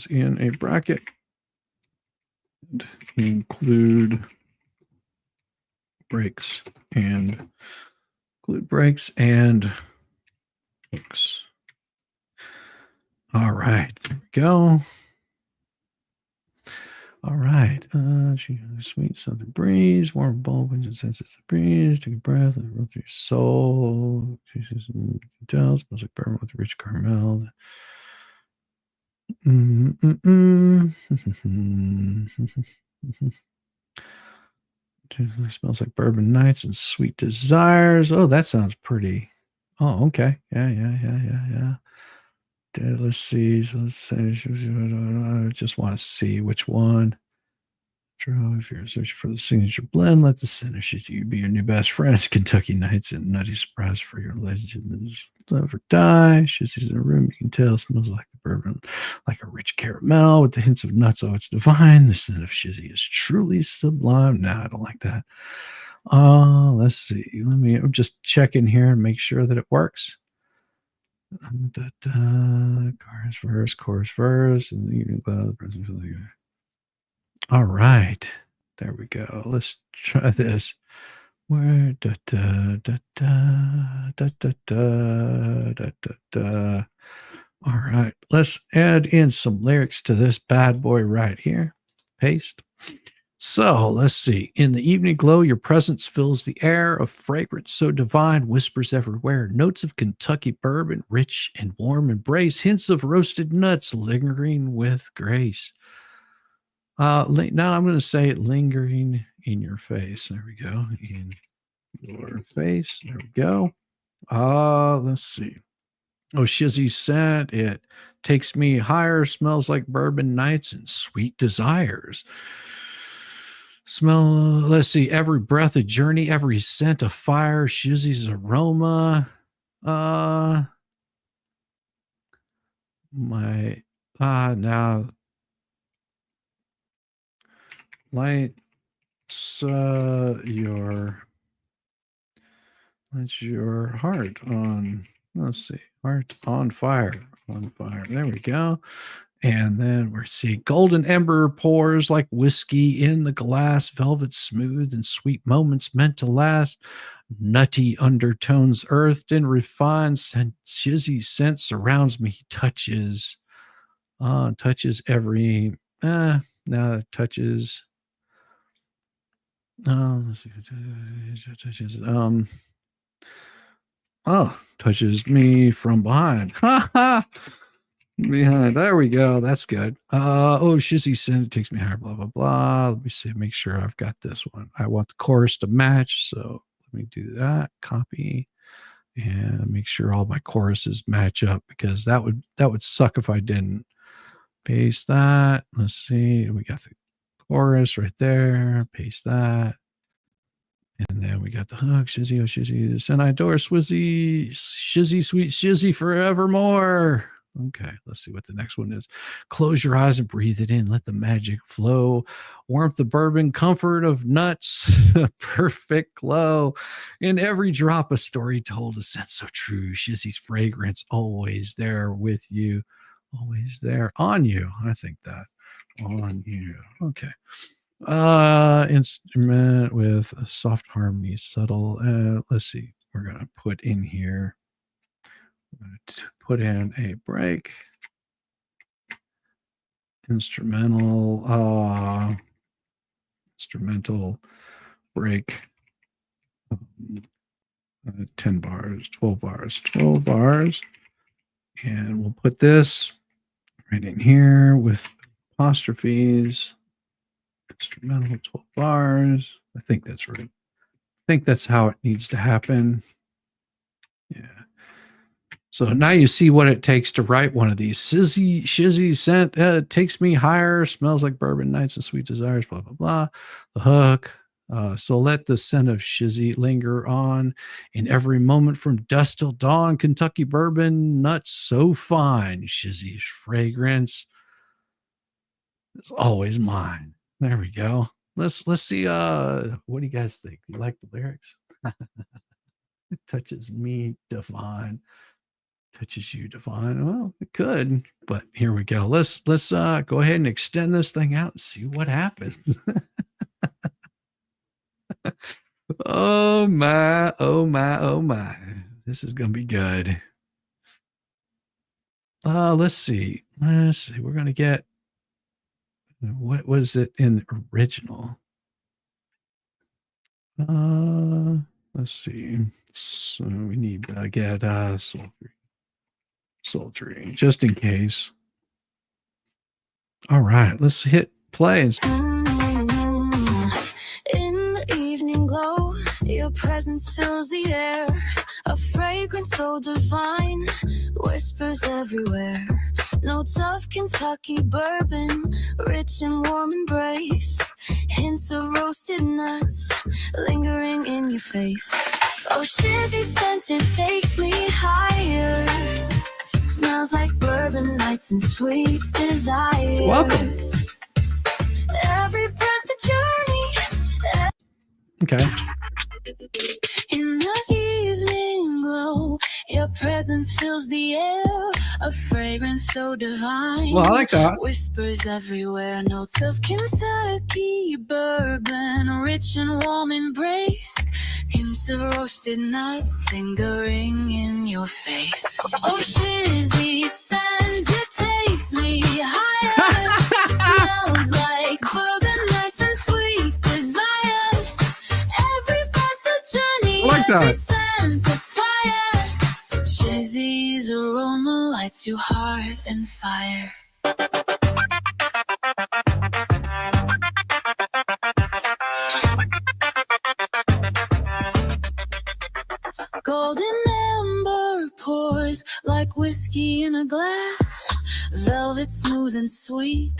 in a bracket and include breaks and hooks. All right, there we go. All right. Sweet southern breeze, warm bulb, winds and senses of breeze. Take a breath, let it roll through your soul. Smells like bourbon with rich caramel. Smells like bourbon nights and sweet desires. Oh, that sounds pretty. Oh, okay. Yeah. Let's see. So let's say, I just want to see which one. If you're searching for the signature blend, let the center Shizzy be your new best friend. It's Kentucky Nights and Nutty Surprise for your legends. Never die. Shizzy's in a room. You can tell it smells like the bourbon, like a rich caramel with the hints of nuts. Oh, it's divine. The scent of Shizzy is truly sublime. No, I don't like that. Let's see. I'm just checking here and make sure that it works. Chorus, verse, and the evening cloud, the present of the all right, there we go. Let's try this. Where da da da da da da da da da da. All right, let's add in some lyrics to this bad boy right here. Paste. So let's see. In the evening glow, your presence fills the air. A fragrance so divine whispers everywhere. Notes of Kentucky bourbon, rich and warm embrace. Hints of roasted nuts lingering with grace. Now I'm going to say lingering in your face. There we go. In your face. There we go. Let's see. Oh, Shizzy scent. It takes me higher. Smells like bourbon nights and sweet desires. Smell, let's see. Every breath a journey, every scent a fire. Shizzy's aroma. Now lights your heart on. Let's see. Heart on fire. On fire. There we go. And then we see golden ember pours like whiskey in the glass, velvet smooth and sweet moments meant to last. Nutty undertones earthed and refined. Shizzy scent surrounds me. Touches every. Now it touches. Let's see. Touches me from behind. Ha ha. Behind. There we go. That's good. Shizzy scent, it takes me higher, blah, blah, blah. Let me see, make sure I've got this one. I want the chorus to match. So let me do that. Copy and make sure all my choruses match up, because that would suck if I didn't. Paste that. Let's see. We got the chorus right there. Paste that. And then we got the hook. Shizzy, oh Shizzy, and I adore Swizzy, Shizzy, sweet Shizzy forevermore. Okay, let's see what the next one is. Close your eyes and breathe it in. Let the magic flow. Warmth of bourbon, comfort of nuts, perfect glow. In every drop, a story told, a sense so true. Shizzy's fragrance always there with you. Always there on you. I think that. On you. Okay. Instrument with a soft harmony, subtle. Let's see. We're going to put in here. I'm going to put in a break. Instrumental break. 10 bars, 12 bars, 12 bars. And we'll put this right in here with apostrophes. Instrumental 12 bars. I think that's right. I think that's how it needs to happen. Yeah. So now you see what it takes to write one of these. Shizzy scent, takes me higher, smells like bourbon nights and sweet desires, blah, blah, blah. The hook. So let the scent of Shizzy linger on in every moment from dusk till dawn. Kentucky bourbon nuts so fine. Shizzy's fragrance is always mine. There we go. Let's see. What do you guys think? Do you like the lyrics? It touches me divine. Touches you divine. Well, it could, but here we go. Let's go ahead and extend this thing out and see what happens. Oh my, oh my, oh my. This is gonna be good. Let's see. We're gonna get, what was it in the original? Let's see. So we need to get sultry, just in case. All right, let's hit play. In the evening glow, your presence fills the air. A fragrance so divine whispers everywhere. Notes of Kentucky bourbon, rich and warm embrace. Hints of roasted nuts lingering in your face. Oh, Shizzy scent, it takes me higher. Smells like bourbon nights and sweet desires. Welcome. Every breath a journey. Okay. In the evening glow, your presence fills the air. A fragrance so divine. Well, I like that. Whispers everywhere, notes of Kentucky bourbon, rich and warm embrace. Hints of roasted nuts lingering in your face. Oh, shizzy scent, it takes me higher. Smells like bourbon nights and sweet desires. Every breath a journey, I like that. every scent a fire. Shizzy's aroma lights you heart and fire. Golden amber pours like whiskey in a glass. Velvet smooth and sweet,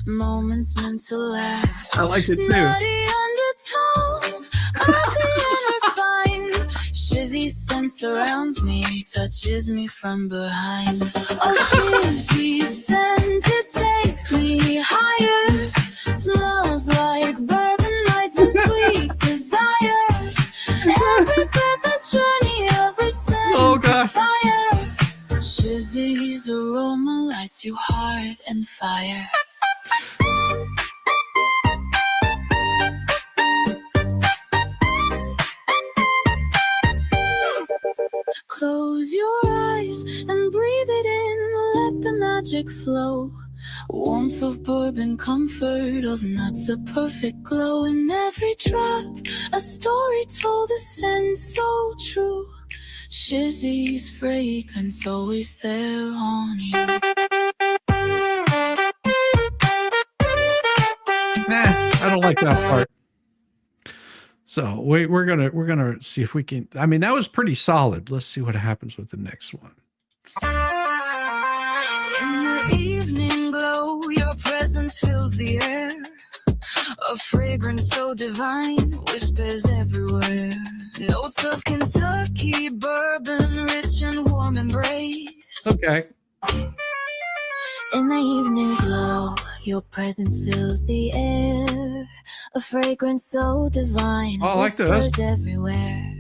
moments meant to last. I like it too. Nutty undertones, earthy and refined. Shizzy's scent surrounds me, touches me from behind. Oh, Shizzy's scent, it takes me higher. Smells like bourbon nights and sweet desires. Every breath a journey, every scent Oh, a gosh. fire. Shizzy's aroma lights you heart and fire. Close your eyes and breathe it in, let the magic flow. Warmth of bourbon, comfort of nuts, a perfect glow in every drop. A story told, a scent so true. Shizzy's fragrance always there on you. Nah, I don't like that part. So we're gonna see if we can. I mean, that was pretty solid. Let's see what happens with the next one. In the evening glow, your presence fills the air. A fragrance so divine, whispers everywhere. Notes of Kentucky bourbon, rich and warm embrace. Okay. In the evening glow, your presence fills the air. A fragrance so divine, Oh, I like this. whispers everywhere.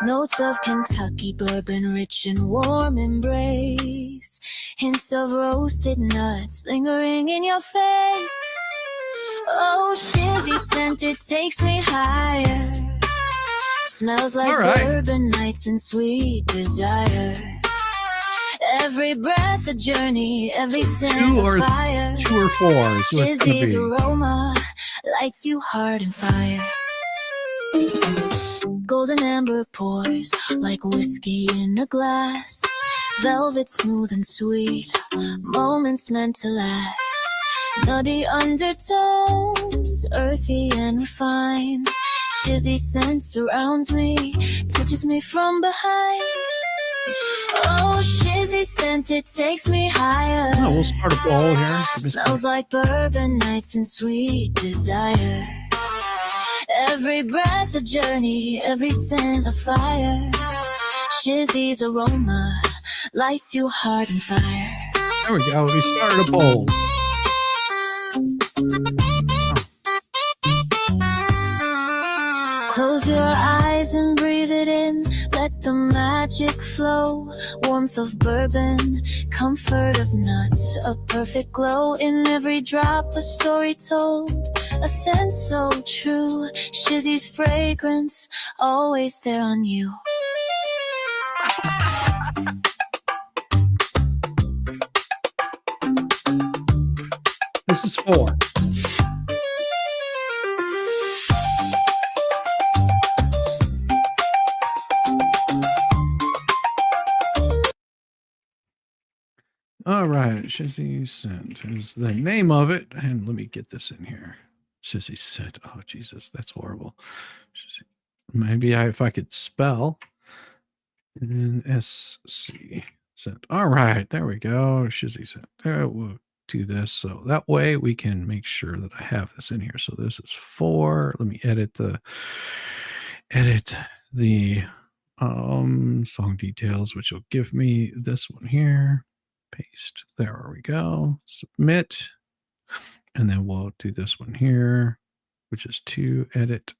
Notes of Kentucky bourbon, rich and warm embrace. Hints of roasted nuts lingering in your face. Oh, shizzy scent, it takes me higher. Smells like All right. bourbon nights and sweet desire. Every breath a journey, every scent a fire. 2 or 4 is what it's gonna Shizzy's be. aroma lights you heart and fire. Golden amber pours like whiskey in a glass. Velvet smooth and sweet, moments meant to last. Nutty undertones, earthy and refined. Shizzy scent surrounds me, touches me from behind. Oh, shizzy scent, it takes me higher. Oh, we'll start a bowl here. Smells like bourbon nights and sweet desire. Every breath a journey, every scent a fire. Shizzy's aroma lights you heart and fire. There we go. We started a bowl. Close your eyes and breathe it in. Let the magic flow. Warmth of bourbon, comfort of nuts. A perfect glow in every drop. A story told, a scent so true. Shizzy's fragrance, always there on you. This is 4. All right, Shizzy Scent is the name of it. And let me get this in here. Shizzy Scent. Oh, Jesus, that's horrible. Shizzy. Maybe if I could spell. N-S-C. Scent. All right, there we go. Shizzy Scent. We'll do this. So that way we can make sure that I have this in here. So this is 4. Let me edit the song details, which will give me this one here. Paste. There we go. Submit. And then we'll do this one here, which is 2. Edit.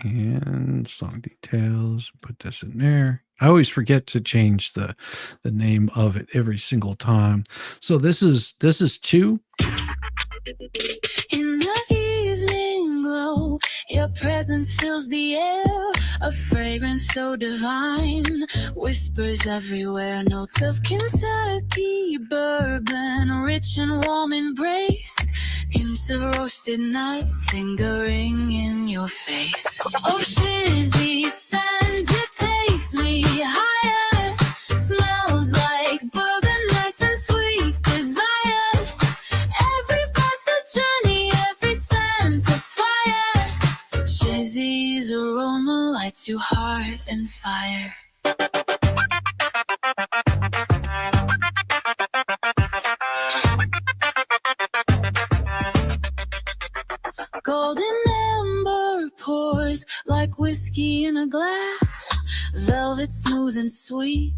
And song details. Put this in there. I always forget to change the name of it every single time. So this is 2. In the evening glow, your presence fills the air, a fragrance so divine, whispers everywhere, notes of Kentucky bourbon, rich and warm embrace, hints of roasted nuts lingering in your face. Oh, Shizzwhiznut, it takes me higher, smells like bourbon nights and sweet desires. Every breath a journey, every scent a fire. Shizzy's aroma lights your heart and fire. Golden amber pours like whiskey in a glass, velvet smooth and sweet,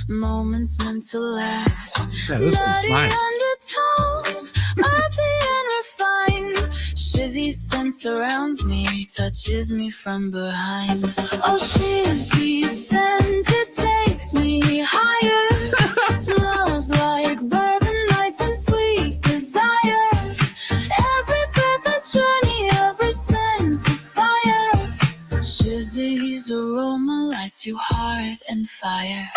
moments meant to last. Yeah, this one's Nutty nice. undertones, earthy and refined. Shizzy's scent surrounds me, touches me from behind. Oh, Shizzy's scent, it takes me higher. Smells like bourbon nights and sweet desires. Every breath a journey, every scent a fire. Shizzy's aroma lights your heart and fire.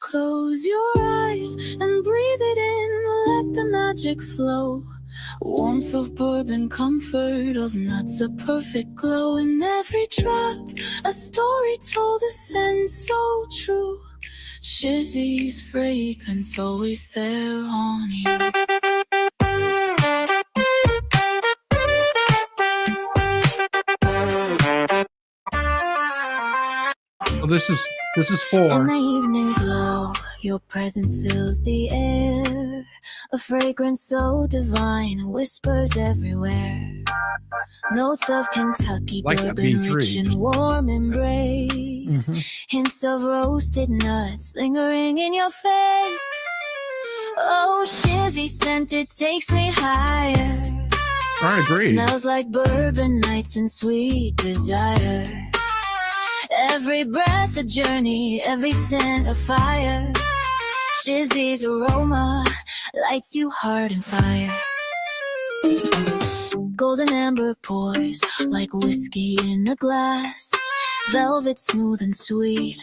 Close your eyes and breathe it in, let the magic flow. Warmth of bourbon, comfort of nuts, a perfect glow in every drop. A story told, a scent so true. Shizzy's fragrance always there on you. So this is In 4. the evening glow, your presence fills the air, a fragrance so divine, whispers everywhere. Notes of Kentucky Like that bourbon, B3. rich and warm embrace. Hints of roasted nuts lingering in your face. Oh, Shizzy scent, it takes me higher. I agree. Smells like bourbon nights and sweet desire. Every breath a journey, every scent a fire. Shizzy's aroma lights you heart and fire. Golden amber pours like whiskey in a glass. Velvet smooth and sweet,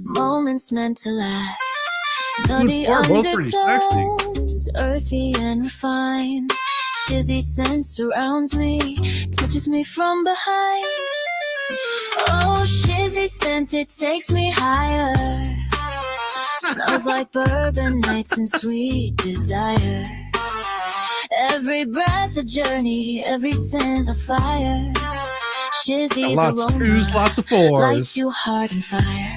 moments meant to last. Nutty Four, both pretty sexy. undertones, earthy and refined. Shizzy scent surrounds me, touches me from behind. Oh, Shizzy scent, it takes me higher. Smells like bourbon nights and sweet desire. Every breath a journey, every scent a fire. Shizzy's Lots of aroma 2s, lots of lights 4s. you heart and fire.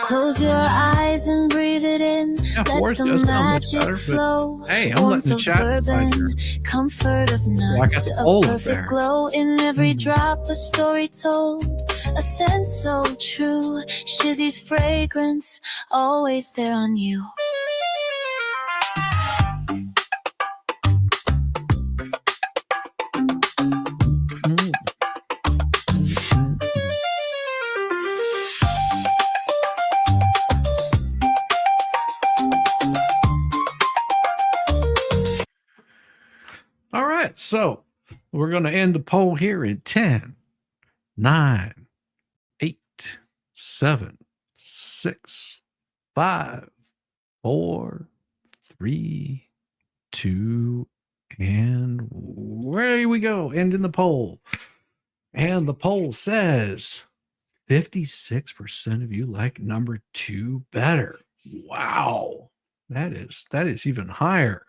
Close your eyes and breathe it in. Yeah, Let 4s the does sound much magic better, flow. but hey, I'm Warmth letting the of chat decide bourbon, here. comfort of I got nuts, the a poll up perfect there. glow in every drop, a story told, a scent so true. Shizzy's fragrance always there on you. Mm. All right, so we're going to end the poll here in 10, 9, 8, 7, 6, 5, 4, 3, 2, and where we go, ending the poll. And the poll says 56% of you like number 2 better. Wow. That is even higher.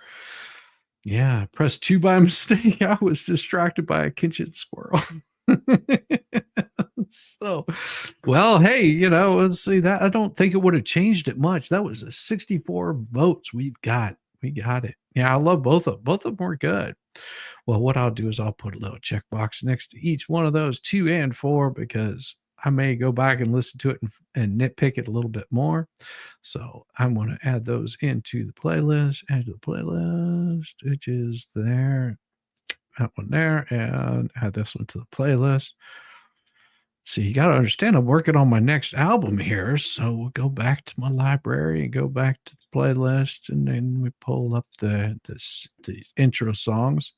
Yeah, I pressed 2 by mistake. I was distracted by a kitchen squirrel. So, well, hey, let's see that. I don't think it would have changed it much. That was a 64 votes we got it. Yeah, I love both of them. Both of them were good. Well, what I'll do is I'll put a little checkbox next to each one of those 2 and 4 because I may go back and listen to it and nitpick it a little bit more. So I'm going to add those into the playlist, which is there, that one there, and add this one to the playlist. So you got to understand, I'm working on my next album here. So we'll go back to my library and go back to the playlist, and then we pull up the intro songs.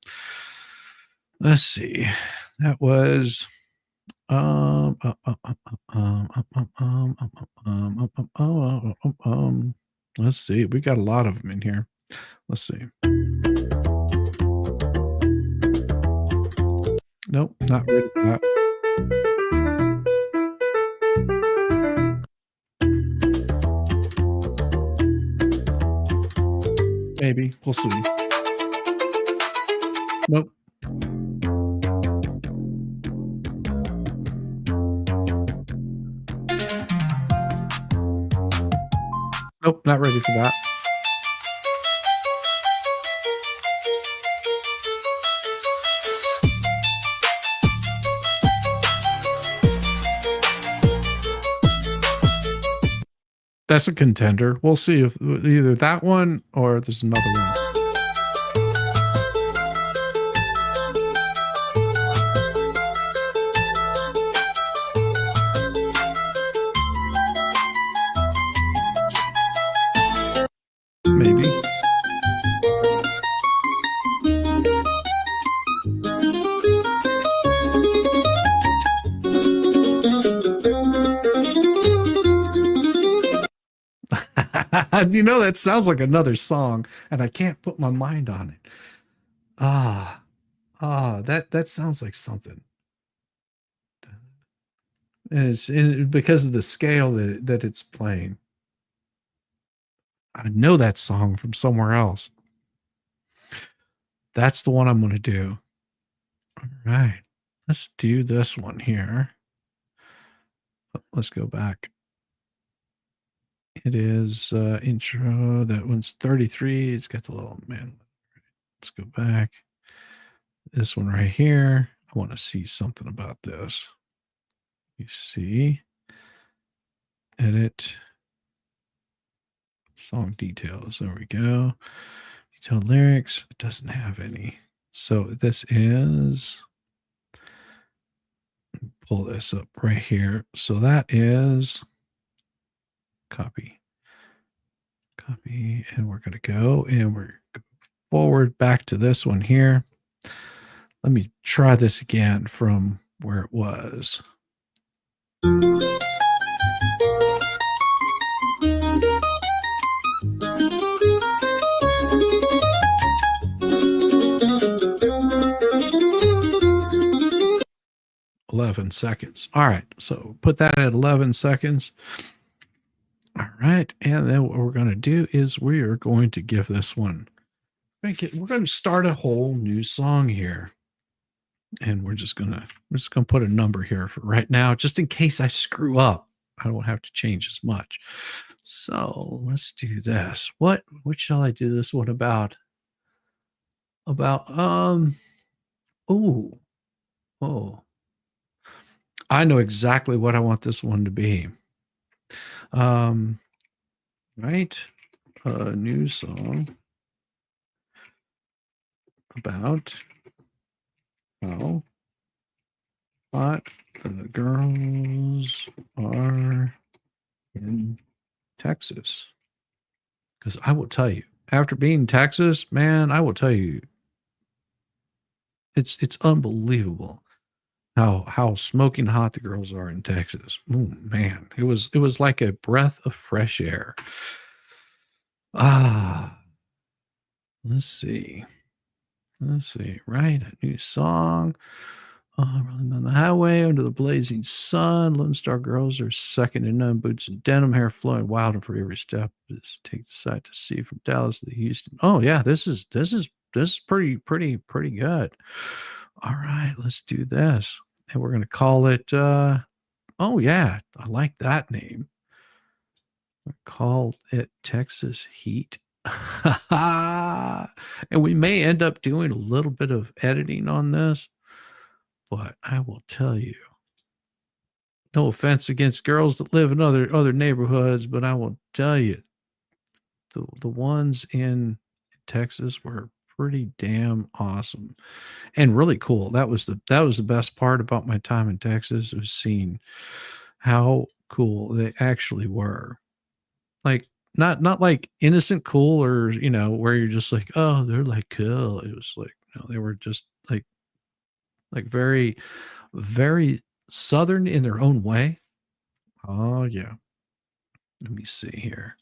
Let's see. That was let's see. We got a lot of them in here. Let's see. Nope, not ready for that. Maybe. We'll see. Nope. Nope, not ready for that. That's a contender. We'll see if either that one or there's another one. Maybe. You know, that sounds like another song, and I can't put my mind on it. That sounds like something. And it's because of the scale that it's playing. I know that song from somewhere else. That's the one I'm going to do. All right. Let's do this one here. Let's go back. It is intro. That one's 33. It's got the little man. Let's go back. This one right here. I want to see something about this. You see. Edit. Song details. There we go. Detail lyrics. It doesn't have any. So this is. Pull this up right here. So that is. Copy, and we're going to go and we're forward back to this one here. Let me try this again from where it was. $11. All right, so put that at 11 seconds. All right, and then what we're going to do is we are going to give this one. We're going to start a whole new song here, and we're just going to put a number here for right now, just in case I screw up. I don't have to change as much. So let's do this. What shall I do this one about? Oh, I know exactly what I want this one to be. Right, a new song about how hot the girls are in Texas. Because I will tell you, after being in Texas, man, I will tell you, it's unbelievable how smoking hot the girls are in Texas. Oh man, it was like a breath of fresh air. Let's see. Right, a new song. Rolling down the highway under the blazing sun. Lone Star girls are second to none. Boots and denim, hair flowing wild, and for every step is take the sight to see from Dallas to Houston. Oh yeah, this is pretty good. All right, let's do this. And we're going to call it, oh yeah, I like that name. We'll call it Texas Heat. And we may end up doing a little bit of editing on this, but I will tell you, No offense against girls that live in other neighborhoods, but I will tell you, the ones in Texas were pretty damn awesome and really cool. That was the best part about my time in Texas, was seeing how cool they actually were. Like not like innocent cool, or where you're just like, oh, they're like cool. It was like, no, they were just like very, very Southern in their own way. Oh yeah. Let me see here.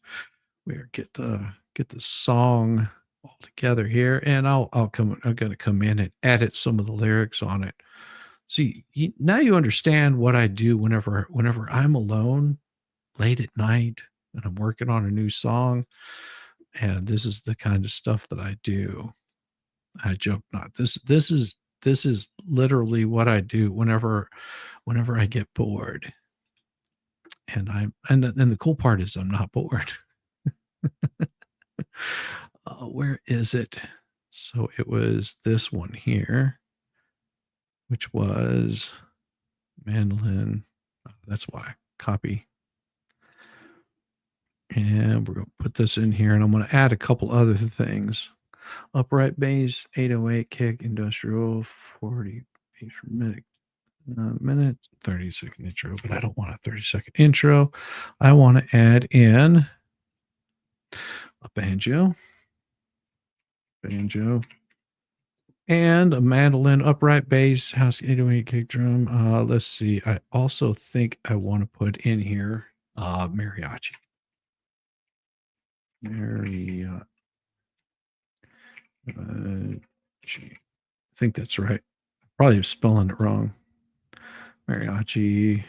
We'll get the song all together here, and I'm gonna come in and edit some of the lyrics on it. See, now you understand what I do whenever I'm alone late at night and I'm working on a new song, and this is the kind of stuff that I do. I joke not. This is literally what I do whenever I get bored. And the cool part is I'm not bored. Where is it? So it was this one here, which was mandolin. That's why. Copy. And we're going to put this in here, and I'm going to add a couple other things. Upright bass, 808 kick, industrial, 40 beats per minute, 30-second intro, but I don't want a 30-second intro. I want to add in a banjo, and a mandolin, upright bass, house 808 kick drum. Let's see. I also think I want to put in here mariachi. I think that's right. Probably spelling it wrong. Mariachi.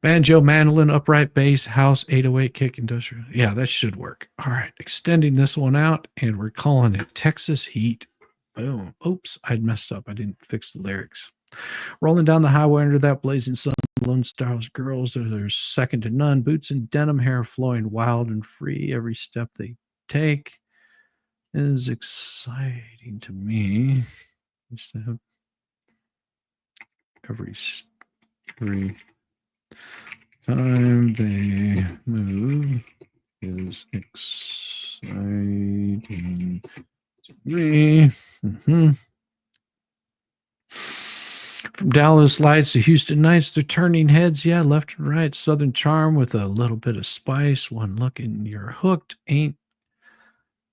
Banjo, mandolin, upright bass, house, 808 kick, industrial. Yeah, that should work. All right, extending this one out, and we're calling it Texas Heat. Boom. Oops, I'd messed up. I didn't fix the lyrics. Rolling down the highway under that blazing sun, Lone Star's girls, they're second to none. Boots and denim, hair flowing wild and free. Every step they take is exciting to me. Just to have every time they move is exciting to me. From Dallas Lights to Houston Nights, they're turning heads, yeah, left and right. Southern charm with a little bit of spice. One look and you're hooked. Ain't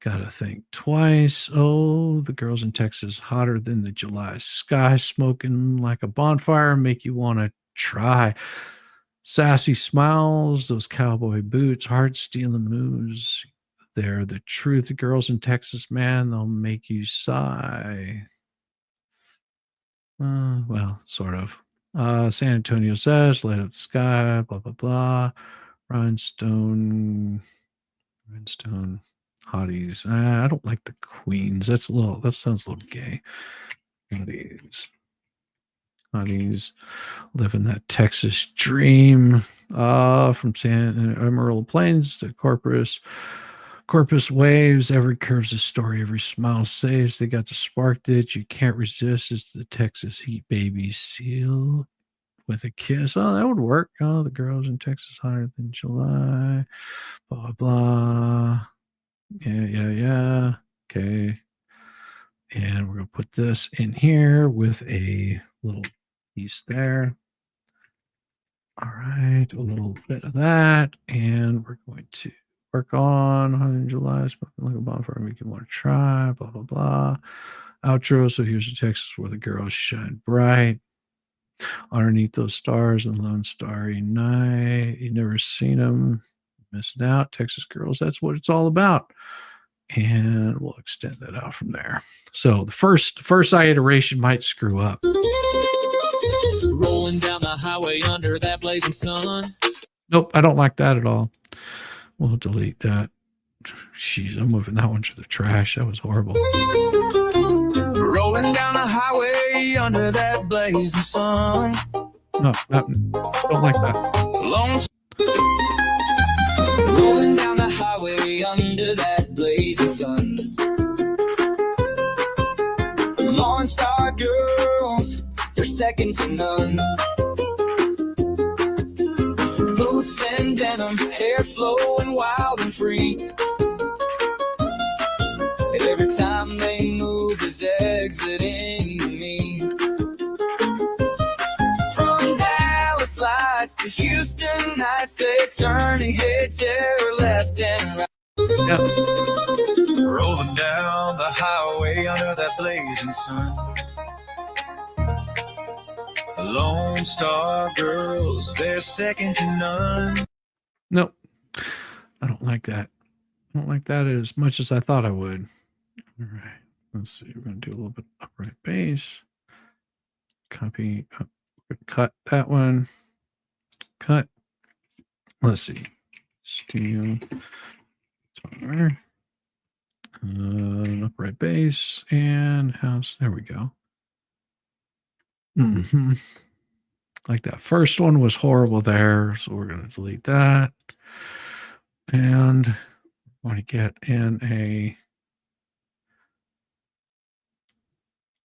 gotta think twice. Oh, the girls in Texas hotter than the July sky, smoking like a bonfire, make you want to try. Sassy smiles, those cowboy boots, heart-stealing moves. They're the truth. The girls in Texas, man, they'll make you sigh. Well, sort of. San Antonio says, light up the sky, blah, blah, blah. Rhinestone, hotties. I don't like the queens. That sounds a little gay. Hotties living that Texas dream. From San Amarillo Plains to Corpus waves, every curve's a story, every smile saves. They got the spark that you can't resist. It's the Texas Heat, baby. Seal with a kiss. Oh, that would work. Oh, the girls in Texas hotter than July. Blah, blah, blah. Yeah. Okay. And we're going to put this in here with a little piece there. All right. A little bit of that. And we're going to work on 100 July, smoking like a bonfire, make you want to try, blah, blah, blah. Outro. So here's the Texas where the girls shine bright. Underneath those stars and Lone Starry Night. You never seen them. Missing out. Texas girls, that's what it's all about. And we'll extend that out from there. So the first iteration might screw up. Rolling down the highway under that blazing sun. Nope, I don't like that at all. We'll delete that. Jeez, I'm moving that one to the trash. That was horrible. Rolling down the highway under that blazing sun. No, don't like that. Rolling down the highway under that blazing sun. Lone Star girls, they're second to none. Boots and denim, hair flowing wild and free. And every time they move is exiting me. From Dallas lights to Houston nights, they're turning heads here, left and right. Yep. Rolling down the highway under that blazing sun. Lone Star girls, they're second to none. Nope. I don't like that. I don't like that as much as I thought I would. All right. Let's see. We're going to do a little bit upright bass. Copy. Cut that one. Cut. Let's see. Steel. Guitar. Upright bass and house. There we go. Like that first one was horrible there, so we're going to delete that. And we want to get in a.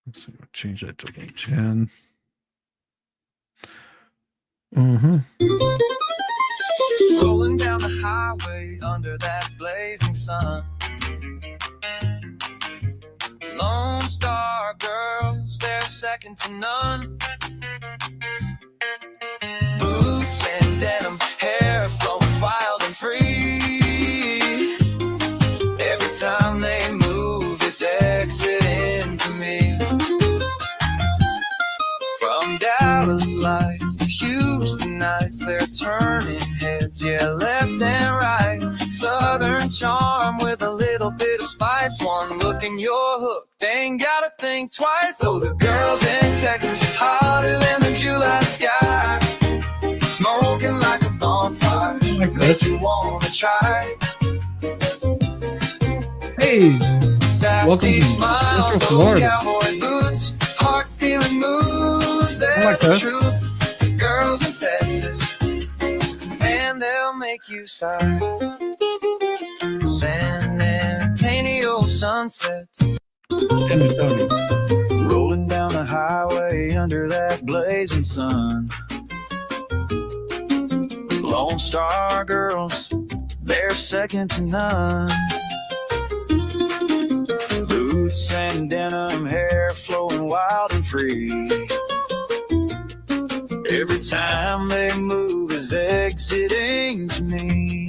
Let's see. We'll change that to 110. Rolling down the highway under that blazing sun. Lone Star girls, they're second to none. Boots and denim, hair flowing wild and free. Every time they move, it's exiting to me. From Dallas lights to Houston nights, they're turning heads, yeah, left and right. Southern charm with a little bit of spice. One look and you're hooked, ain't gotta think twice. So the girls in Texas, hotter than the July sky, smoking like a bonfire, make you wanna try. Hey, sassy smiles, those cowboy boots, heart-stealing moves, they're the truth. The girls in Texas, and they'll make you sigh. San Antonio sunsets, rolling down the highway under that blazing sun. Lone Star girls, they're second to none. Boots and denim, hair flowing wild and free. Every time they move is exiting to me.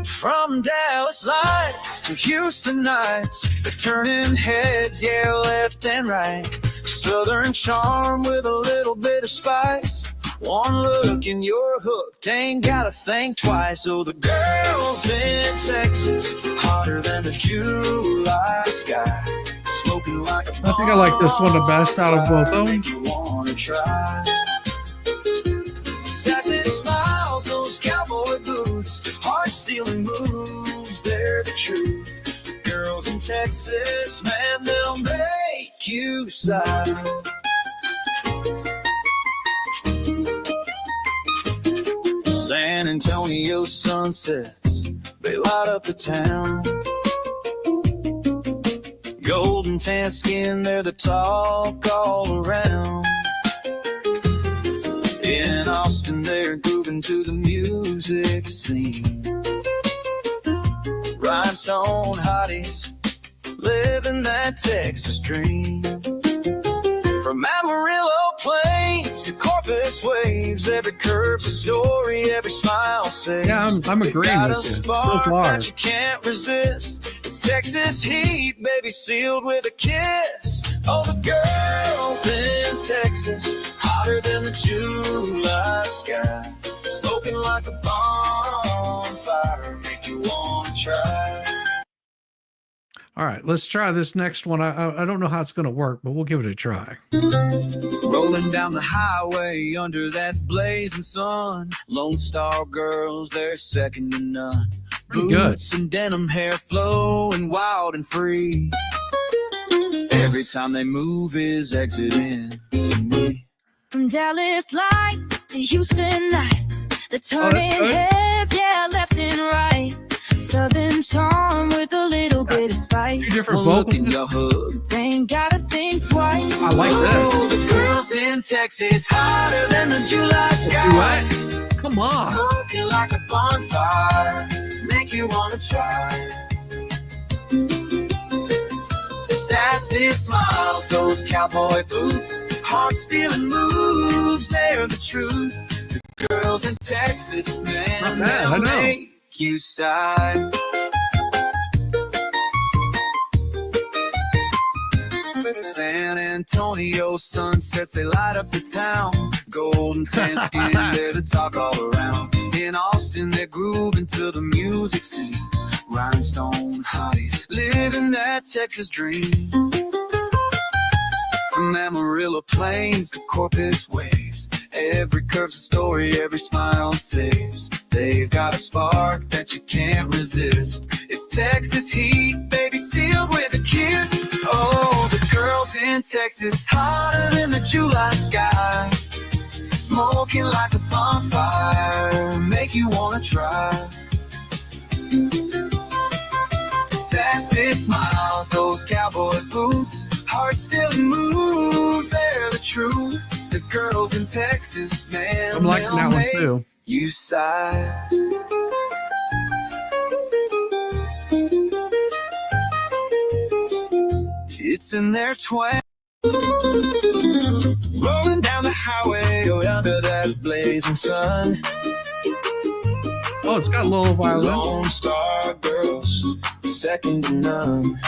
From Dallas lights to Houston nights, they're turning heads, yeah, left and right. Southern charm with a little bit of spice. One look and you're hooked, ain't gotta think twice. Oh, the girls in Texas, hotter than the July sky, smoking like a I think I like this one the best out of both of them. You wanna try. Sassy smiles, those cowboy boots, heart-stealing moves, they're the truth. The girls in Texas, man, they'll make you sigh. San Antonio sunsets, they light up the town. Golden tan skin, they're the talk all around. In Austin, they're grooving to the music scene. Rhinestone hotties, living that Texas dream. From Amarillo plains to Corpus waves, every curve's a story, every smile says. Yeah, I'm agreeing with you. So far. That you can't resist. It's Texas heat, baby, sealed with a kiss. Oh, the girls in Texas, hotter than the July sky, smoking like a bonfire, make you wanna try. All right, let's try this next one. I don't know how it's going to work, but we'll give it a try. Rolling down the highway under that blazing sun. Lone Star girls, they're second to none. Pretty good. Boots and denim, hair flowing wild and free. Every time they move is exiting to me. From Dallas lights to Houston nights, the turning heads, yeah, left and right. Southern charm with a little bit of spice. Two different One look vocals. and you're hooked. Ain't gotta think twice. I like this. Oh, the girls in Texas, hotter than the July sky. Do what? Come on. Smoking like a bonfire, make you wanna try. Sassy smiles, those cowboy boots, heart-stealing moves, they're the truth. The girls in Texas, man, Not bad, I they'll know. make you sigh. San Antonio sunsets, they light up the town. Golden tan skin, they're the talk all around. In Austin, they're grooving to the music scene. Rhinestone hotties, living that Texas dream. From Amarillo Plains to Corpus Waves, every curve's a story, every smile saves. They've got a spark that you can't resist. It's Texas heat, baby, sealed with a kiss. Oh, the girls in Texas, hotter than the July sky. Smoking like a bonfire, make you wanna try. Sassy smiles, those cowboy boots, heart-stealing moves, they're the truth. The girls in Texas, man, I'm liking they'll that one make too. you sigh. It's in their twang, rolling down the highway under that blazing sun. Oh, it's got a little violin. Lone Star girls, second to none.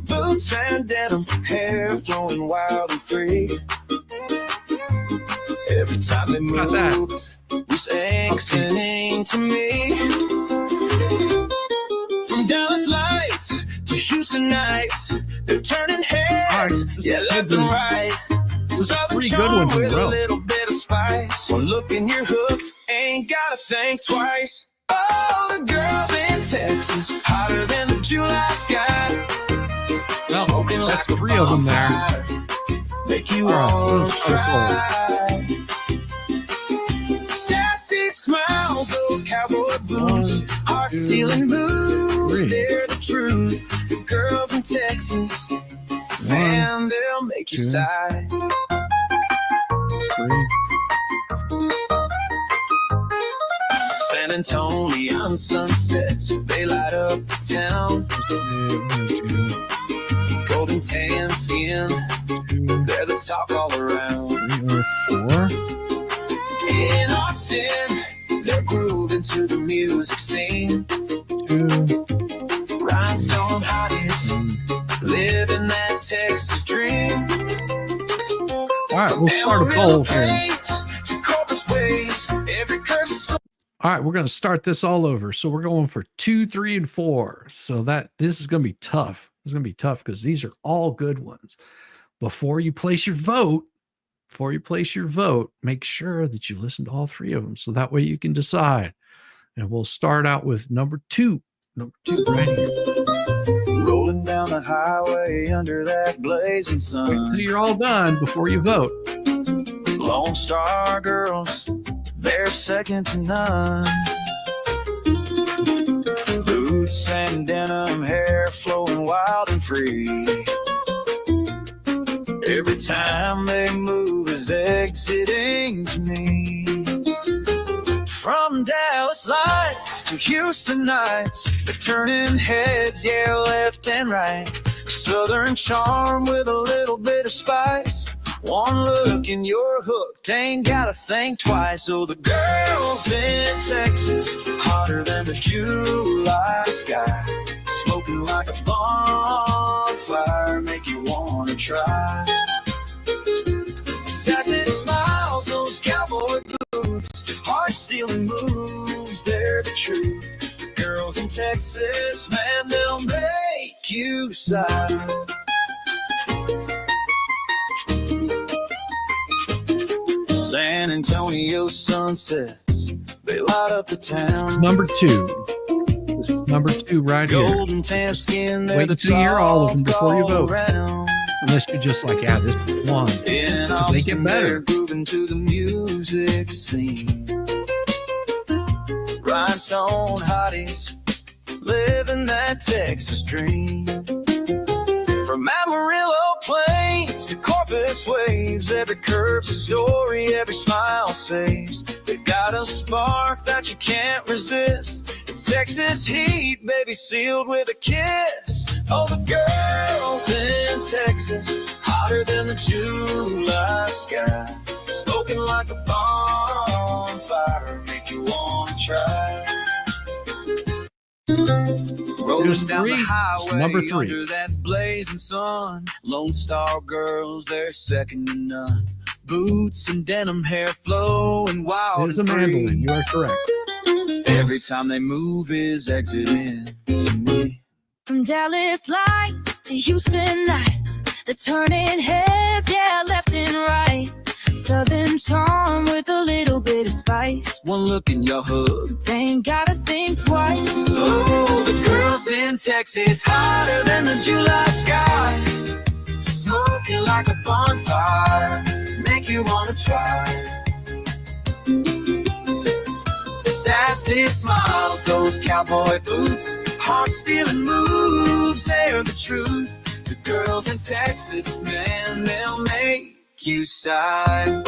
Boots and denim, hair flowing wild and free. Every time they Got that. move, was listening to me. From Dallas lights to Houston nights, they're turning heads, All right, this yeah, is left good. and right. This is Southern three good charm ones in a with row. a little bit of spice. One look and you're hooked, ain't gotta think twice. Oh, the girls in Texas, hotter than the July sky. Well, Smoking that's like a three of them there. bonfire, make you All right, wanna let's try try. Sassy smiles, those cowboy boots, heart-stealing moves, three. they're the truth. The girls in Texas, man, they'll make you two. sigh. 3. San Antonio sunsets, they light up the town. Golden tan skin, they're the talk all around. 4. In Austin, they're grooving to the music scene. 2. Rhinestone hotties, living that Texas dream. All right, we'll start a poll here. To Corpus Waves, every curve's a story. All right, we're going to start this all over. So we're going for 2, 3, and 4. So this is going to be tough. This is going to be tough because these are all good ones. Before you place your vote, make sure that you listen to all 3 of them. So that way you can decide. And we'll start out with number 2. Number 2 right here. Rolling down the highway under that blazing Wait sun. till you're all done before you vote. Lone Star girls, they're second to none. Boots and denim, hair flowing wild and free. Every time they move is exiting to me. From Dallas lights to Houston nights, they're turning heads, yeah, left and right. Southern charm with a little bit of spice. One look and you're hooked, ain't gotta think twice. Oh, the girls in Texas, hotter than the July sky. Smoking like a bonfire, make you wanna try. Sassy smiles, those cowboy boots, heart-stealing moves, they're the truth. The girls in Texas, man, they'll make you sigh. San Antonio sunsets, they light up the This is town. number 2. This is number 2 right here. Golden tan skin, they're Wait the until you hear all of them talk before you all vote. around. Unless you're just like, yeah, this is one. In Because they get Austin, better. they're grooving to the music scene. Rhinestone hotties, living that Texas dream. From Amarillo Plains to Corpus waves. Every curve's a story, every smile saves. They've got a spark that you can't resist. It's Texas heat, baby, sealed with a kiss. Oh, the girls in Texas, hotter than the July sky, smoking like a bonfire, make you wanna try. Rolling down the highway number 3. under that blazing sun. Lone Star girls, they're second to none. Boots and denim, hair flowing wild It is a and free. mandolin. You are correct. Every time they move is exiting to me. From Dallas lights to Houston nights, they're turning heads, yeah, left and right. Southern charm with a little bit of spice. One look in your hood, Ain't gotta think twice. oh, the girls in Texas, hotter than the July sky, smoking like a bonfire, make you wanna try. Sassy smiles, those cowboy boots, heart-stealing moves, they're the truth. The girls in Texas, man, they'll make you sigh.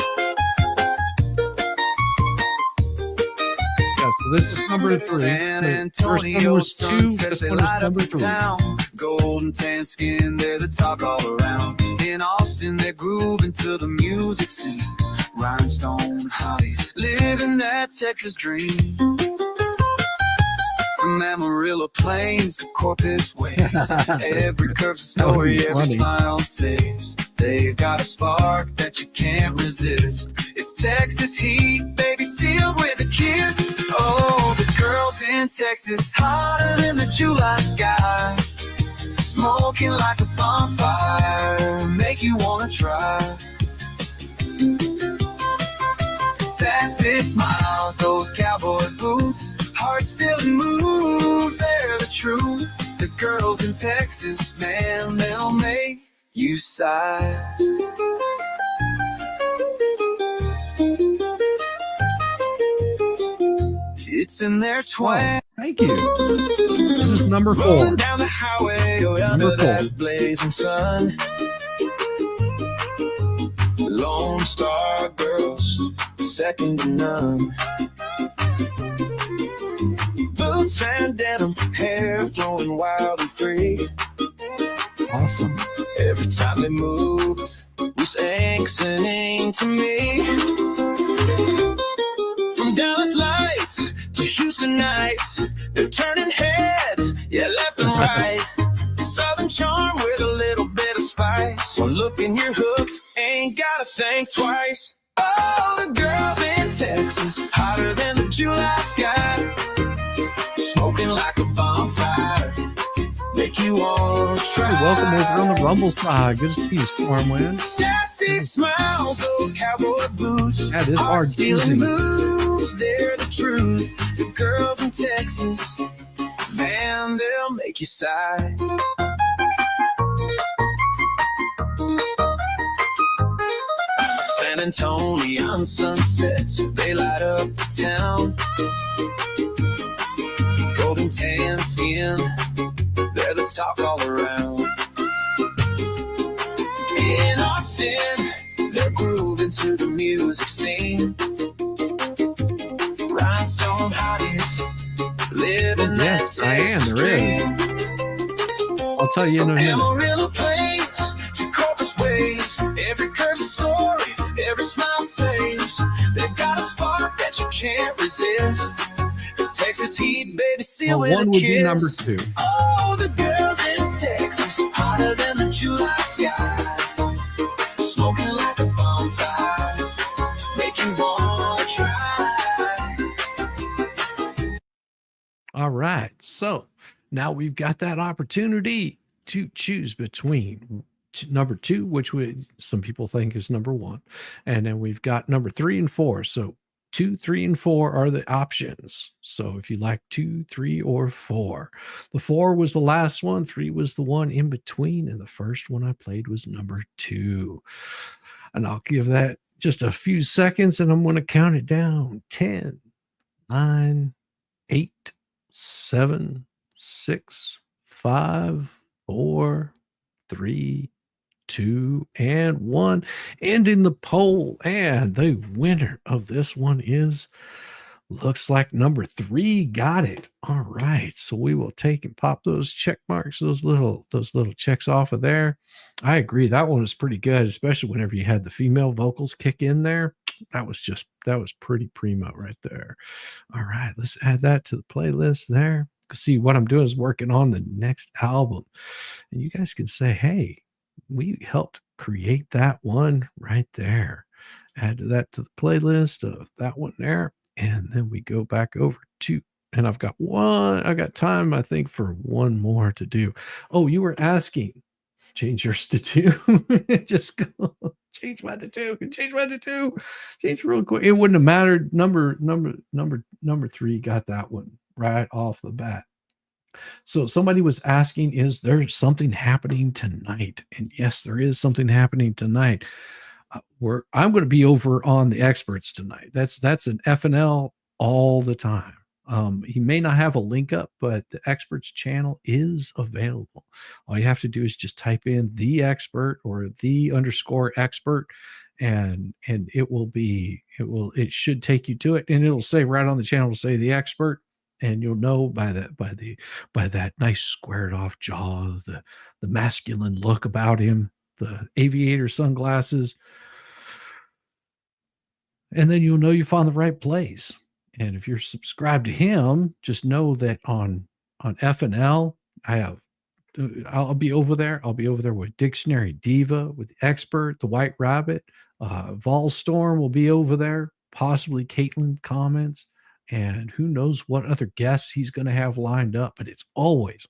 Yeah, so this is number 3. San So first one Antonio was 2. sunsets, This they one is light up number the 3. town. Golden tan skin, they're the talk all around. In Austin, they're grooving to the music scene. Rhinestone hotties, living that Texas dream. From Amarillo Plains to Corpus waves, every curve's a story, That would be every funny. smile saves. They've got a spark that you can't resist. It's Texas heat, baby, sealed with a kiss. Oh, the girls in Texas, hotter than the July sky, smoking like a bonfire, make you wanna try. Sassy smiles, those cowboy boots, heart still moves, they're the truth. The girls in Texas, man, they'll make you sigh. It's in their twang. Thank you. This is number 4. Rolling down the highway under Number 4. that blazing sun. Lone Star girls, second to none. Boots and denim, hair flowing wild and free. Awesome. Every time they move was anxious to me. From Dallas lights to Houston nights, they're turning heads, yeah, left and right. Southern charm with a little bit of spice. One look and you're hooked, ain't gotta think twice. Oh, the girls in Texas, hotter than the July sky, smoking like a bonfire, make you wanna try. Hey, welcome over on the Rumble side. Good to see you, Stormwind. Sassy smiles, those cowboy boots. That is our heart-stealing doozy. moves, they're the truth. The girls in Texas, man, they'll make you sigh. San Antonio sunsets, they light up the town. Golden tan skin, they're the talk all around. In Austin, they're grooving to the music scene. Rhinestone hotties, living Yes, that I am. Texas There is. dream. I'll tell you in a From minute. Amarillo Plains to Corpus waves, every curve's a story, every smile saves. They've got a spark that you can't resist. It's Texas heat, baby, seal Well, with one a would be kiss. number 2. Oh, the girls in Texas, hotter than the July sky, smoking like a bonfire, make you wanna try. All right. So now we've got that opportunity to choose between number 2, which some people think is number 1. And then we've got number 3 and 4. So 2, 3, and 4 are the options. So if you like 2, 3, or 4, the 4 was the last one. 3 was the one in between. And the first one I played was number 2. And I'll give that just a few seconds and I'm going to count it down. 10, 9, 8, 7, 6, 5, 4, 3, 2, and 1, ending the poll. And the winner of this one is, looks like number 3 got it. All right. So we will take and pop those check marks, those little checks off of there. I agree. That one was pretty good, especially whenever you had the female vocals kick in there. That was pretty primo right there. All right. Let's add that to the playlist there. See, what I'm doing is working on the next album. And you guys can say, hey, we helped create that one right there. Add that to the playlist of that one there. And then we go back over to, and I've got time, I think, for one more to do. Oh, you were asking, change yours to 2. Just go change mine to 2. Change real quick. It wouldn't have mattered. Number 3 got that one right off the bat. So somebody was asking, is there something happening tonight? And yes, there is something happening tonight. I'm going to be over on the experts tonight. That's an FNL all the time. He may not have a link up, but the experts channel is available. All you have to do is just type in the expert or _expert, and it should take you to it, and it'll say right on the channel, it'll say the expert, and you'll know by that nice squared off jaw, the masculine look about him, the aviator sunglasses, and then you'll know you found the right place. And if you're subscribed to him, just know that on FNL, I'll be over there. I'll be over there with Dictionary Diva, with the expert, the White Rabbit, Volstorm will be over there, possibly Caitlin comments, and who knows what other guests he's going to have lined up. But it's always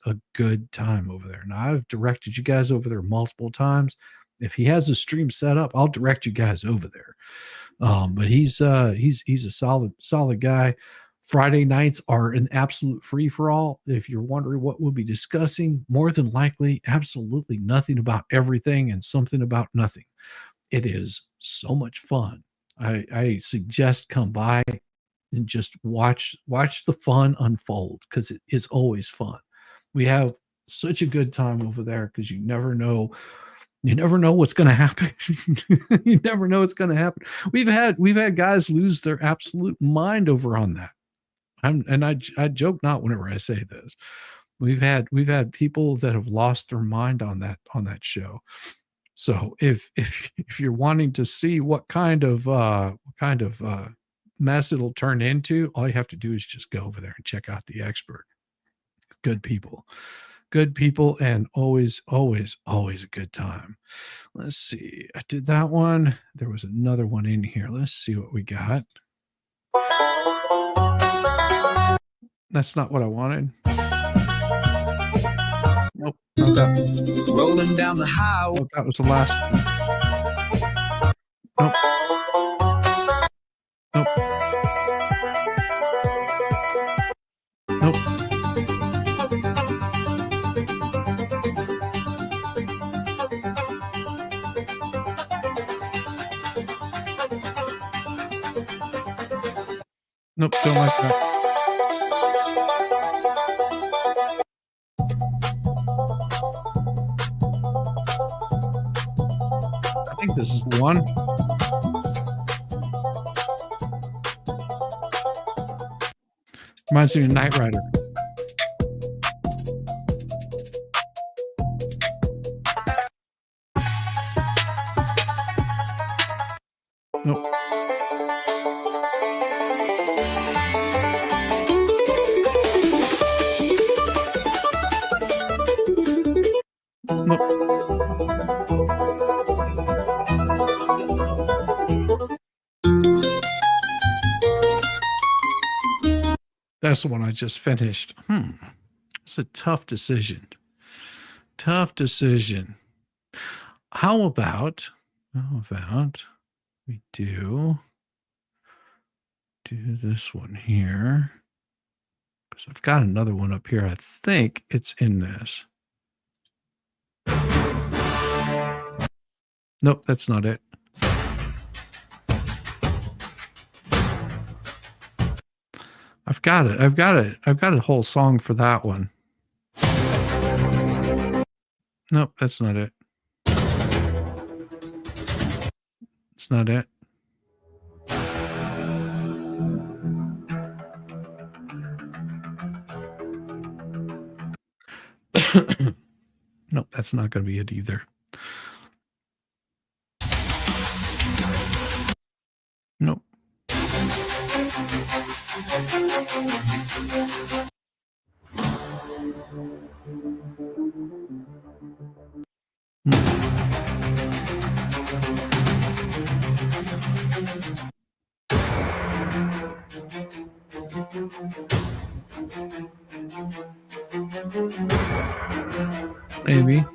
a good time over there. Now, I've directed you guys over there multiple times. If he has a stream set up, I'll direct you guys over there. But he's a solid guy. Friday nights are an absolute free for all. If you're wondering what we'll be discussing, more than likely, absolutely nothing about everything and something about nothing. It is so much fun. I suggest come by and just watch the fun unfold, because it is always fun. We have such a good time over there because you never know what's going to happen. You never know what's going to happen. We've had guys lose their absolute mind over on that. I joke not whenever I say this. We've had people that have lost their mind on that show. So if you're wanting to see what kind of mess it'll turn into, all you have to do is just go over there and check out the expert. Good people, and always a good time. Let's see. I did that one. There was another one in here. Let's see what we got. That's not what I wanted. Nope, not that. Rolling down the highway. Oh, that was the last one. Nope. Nope, don't like that. I think this is the one. Reminds me of Knight Rider. Nope. That's the one I just finished. It's a tough decision. How about we do this one here? Because I've got another one up here. I think it's in this. Nope, that's not it. I've got a whole song for that one. Nope, that's not it. That's not it. Nope, that's not going to be it either. Nope. Maybe.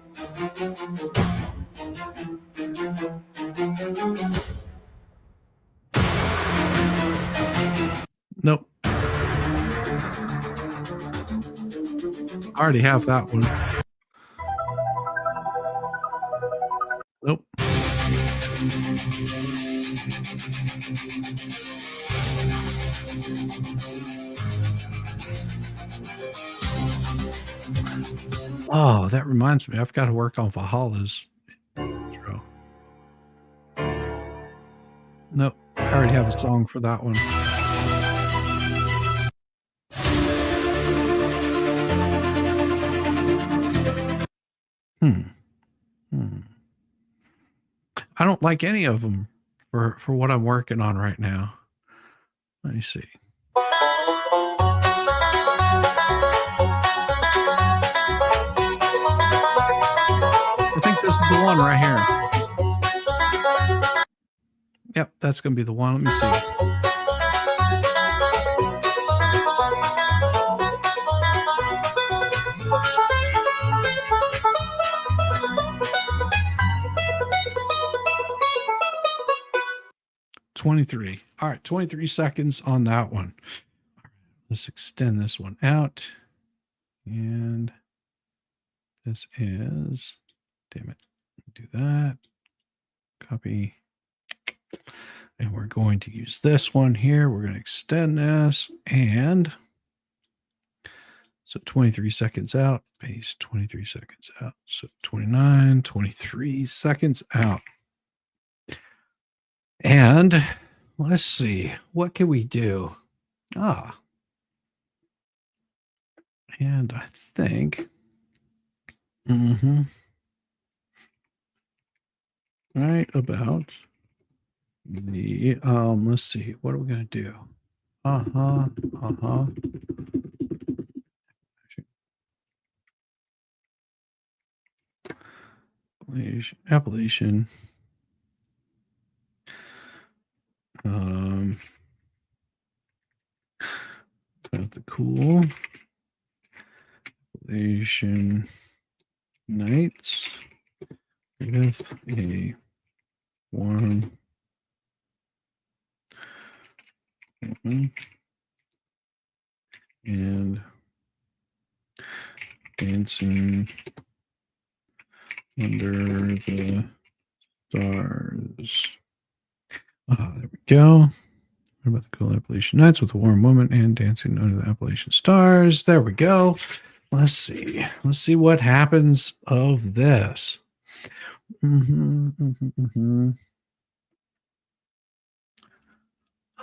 Nope. I already have that one. Nope. Oh, that reminds me. I've got to work on Valhalla's intro. Nope. I already have a song for that one. I don't like any of them for what I'm working on right now. Let me see. I think this is the one right here. Yep, that's going to be the one. Let me see. $23. All right, 23 seconds on that one. Let's extend this one out. And this is, damn it, do that. Copy. And we're going to use this one here. We're going to extend this. And so 23 seconds out, paste 23 seconds out. So 29, 23 seconds out. And let's see, what can we do? And I think, right about the, let's see, what are we going to do? Appellation. Got the cool Appellation nights with a warm and dancing under the stars. There we go. What about the cool Appalachian nights with a warm woman and dancing under the Appalachian stars? There we go. Let's see. Let's see what happens of this.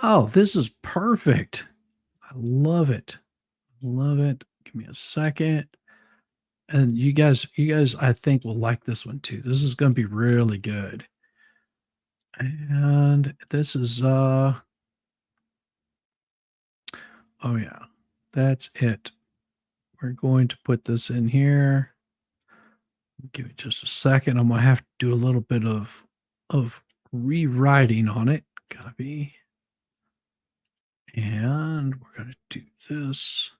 Oh, this is perfect. I love it. Love it. Give me a second. And you guys, I think will like this one too. This is going to be really good. And this is, oh yeah, that's it. We're going to put this in here. Give it just a second. I'm going to have to do a little bit of rewriting on it. Copy. And we're going to do this.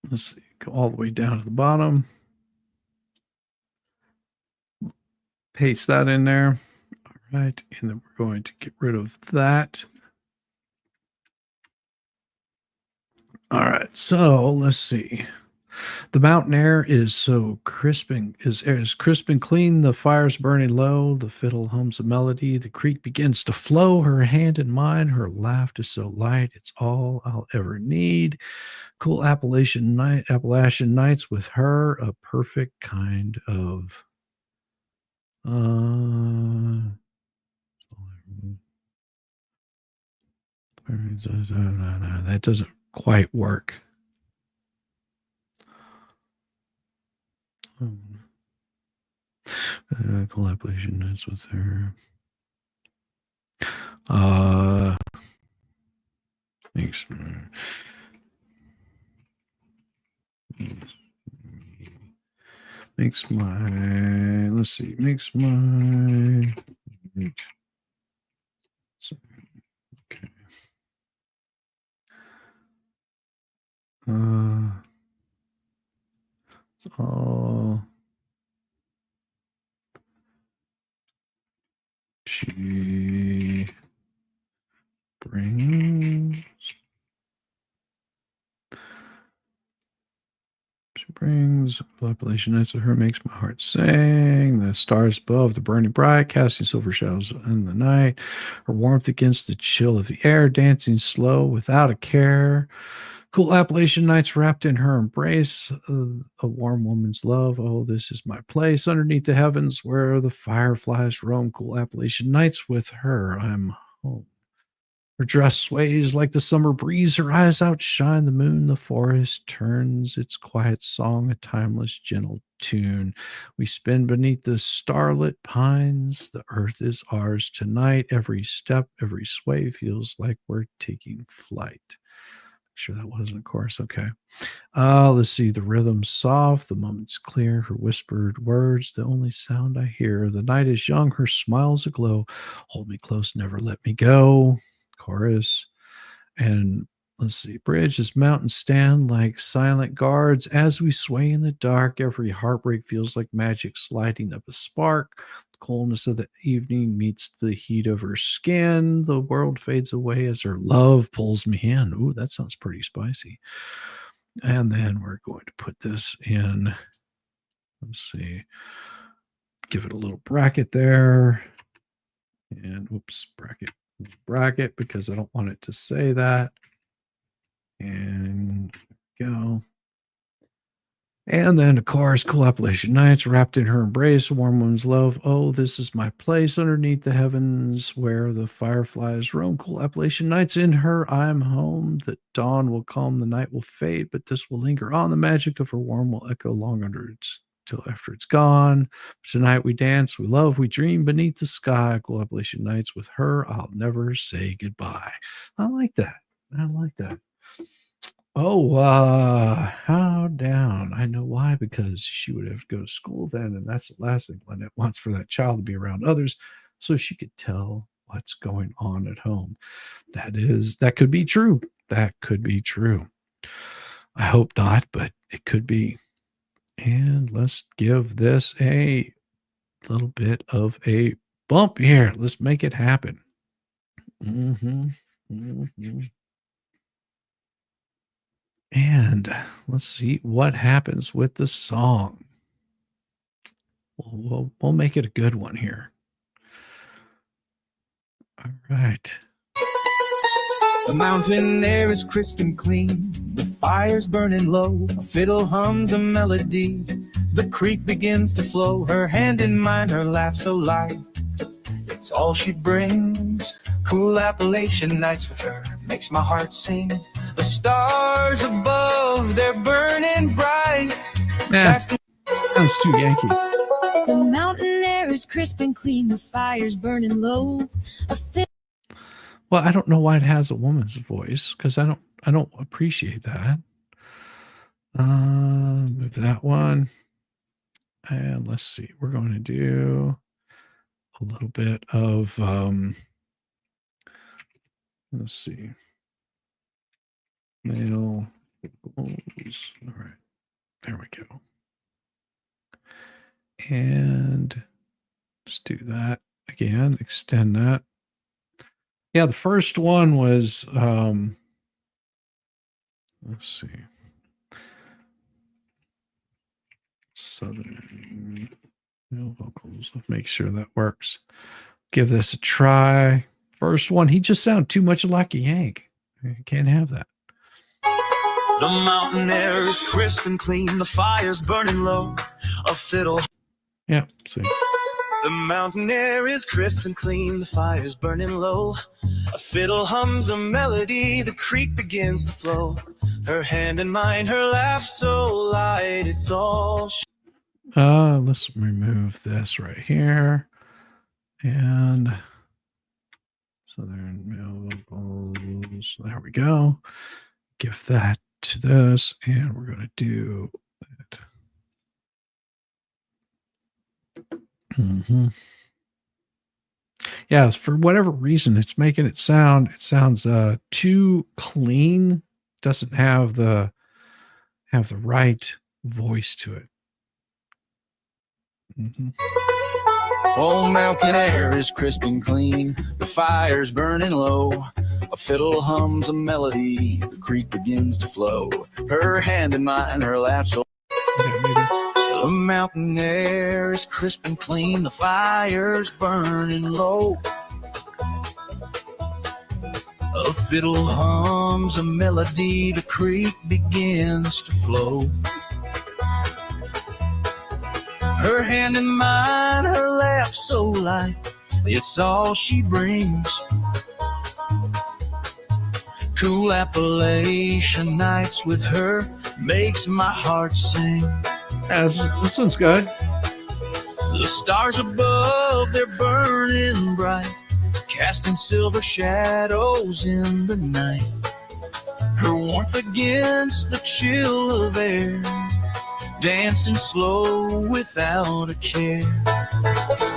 Let's see, go all the way down to the bottom. Paste that in there. All right. And then we're going to get rid of that. All right. So let's see. The mountain air is so crisp and is crisp and clean. The fire's burning low. The fiddle hums a melody. The creek begins to flow. Her hand in mine. Her laugh is so light. It's all I'll ever need. Cool Appalachian nights with her. A perfect kind of That doesn't quite work. Collaboration is with her. Makes my, let's see, makes my, okay. So she brings population nights of her, makes my heart sing. The stars above, the burning bright, casting silver shadows in the night. Her warmth against the chill of the air, dancing slow without a care. Cool Appalachian nights wrapped in her embrace, a warm woman's love. Oh, this is my place underneath the heavens where the fireflies roam. Cool Appalachian nights with her, I'm home. Her dress sways like the summer breeze. Her eyes outshine the moon. The forest turns its quiet song, a timeless, gentle tune. We spin beneath the starlit pines. The earth is ours tonight. Every step, every sway feels like we're taking flight. Sure that wasn't a chorus. Okay. Let's see. The rhythm's soft. The moment's clear. Her whispered words, the only sound I hear. The night is young. Her smile's aglow. Hold me close. Never let me go. Chorus. And let's see. Bridge as mountains stand like silent guards. As we sway in the dark, every heartbreak feels like magic sliding up a spark. The coolness of the evening meets the heat of her skin. The world fades away as her love pulls me in. Ooh, that sounds pretty spicy. And then we're going to put this in. Let's see. Give it a little bracket there. And whoops, bracket because I don't want it to say that. And go. And then, of course, cool Appalachian nights wrapped in her embrace, a warm woman's love. Oh, this is my place underneath the heavens where the fireflies roam. Cool Appalachian nights in her, I'm home. The dawn will come, the night will fade, but this will linger on. The magic of her warm will echo long under its till after it's gone. Tonight we dance, we love, we dream beneath the sky. Cool Appalachian nights with her, I'll never say goodbye. I like that. I like that. Oh, how down. I know why, because she would have to go to school then, and that's the last thing Lynette wants, for that child to be around others so she could tell what's going on at home. That could be true. That could be true. I hope not, but it could be. And let's give this a little bit of a bump here. Let's make it happen. And let's see what happens with the song. We'll make it a good one here. All right. The mountain air is crisp and clean. The fire's burning low. A fiddle hums a melody. The creek begins to flow. Her hand in mine, her laugh so light. It's all she brings. Cool Appalachian nights with her makes my heart sing. The stars above, they're burning bright. Sounds too Yankee. The mountain air is crisp and clean. The fire's burning low. Well, I don't know why it has a woman's voice, because I don't appreciate that. Move that one. And let's see. We're going to do a little bit of let's see. Male vocals. All right. There we go. And let's do that again. Extend that. Yeah, the first one was let's see. Southern male vocals. Let's make sure that works. Give this a try. First one, he just sounded too much like a Yank. You can't have that. The mountain air is crisp and clean. The fire's burning low. A fiddle. Yeah, see. The mountain air is crisp and clean, the fire's burning low. A fiddle hums a melody, the creek begins to flow. Her hand in mine, her laugh so light, it's all let's remove this right here. And Southern vocals. There we go. Give that to this, and we're going to do that. Yeah, for whatever reason, it's making it sounds too clean. Doesn't have the right voice to it. Old mountain air is crisp and clean, the fire's burning low. A fiddle hums a melody, the creek begins to flow. Her hand in mine, her laugh so. The mountain air is crisp and clean, the fire's burning low. A fiddle hums a melody, the creek begins to flow. Her hand in mine, her laugh so light, it's all she brings. Cool Appalachian nights with her makes my heart sing. Yeah, this one's good. The stars above, they're burning bright, casting silver shadows in the night. Her warmth against the chill of air, dancing slow without a care.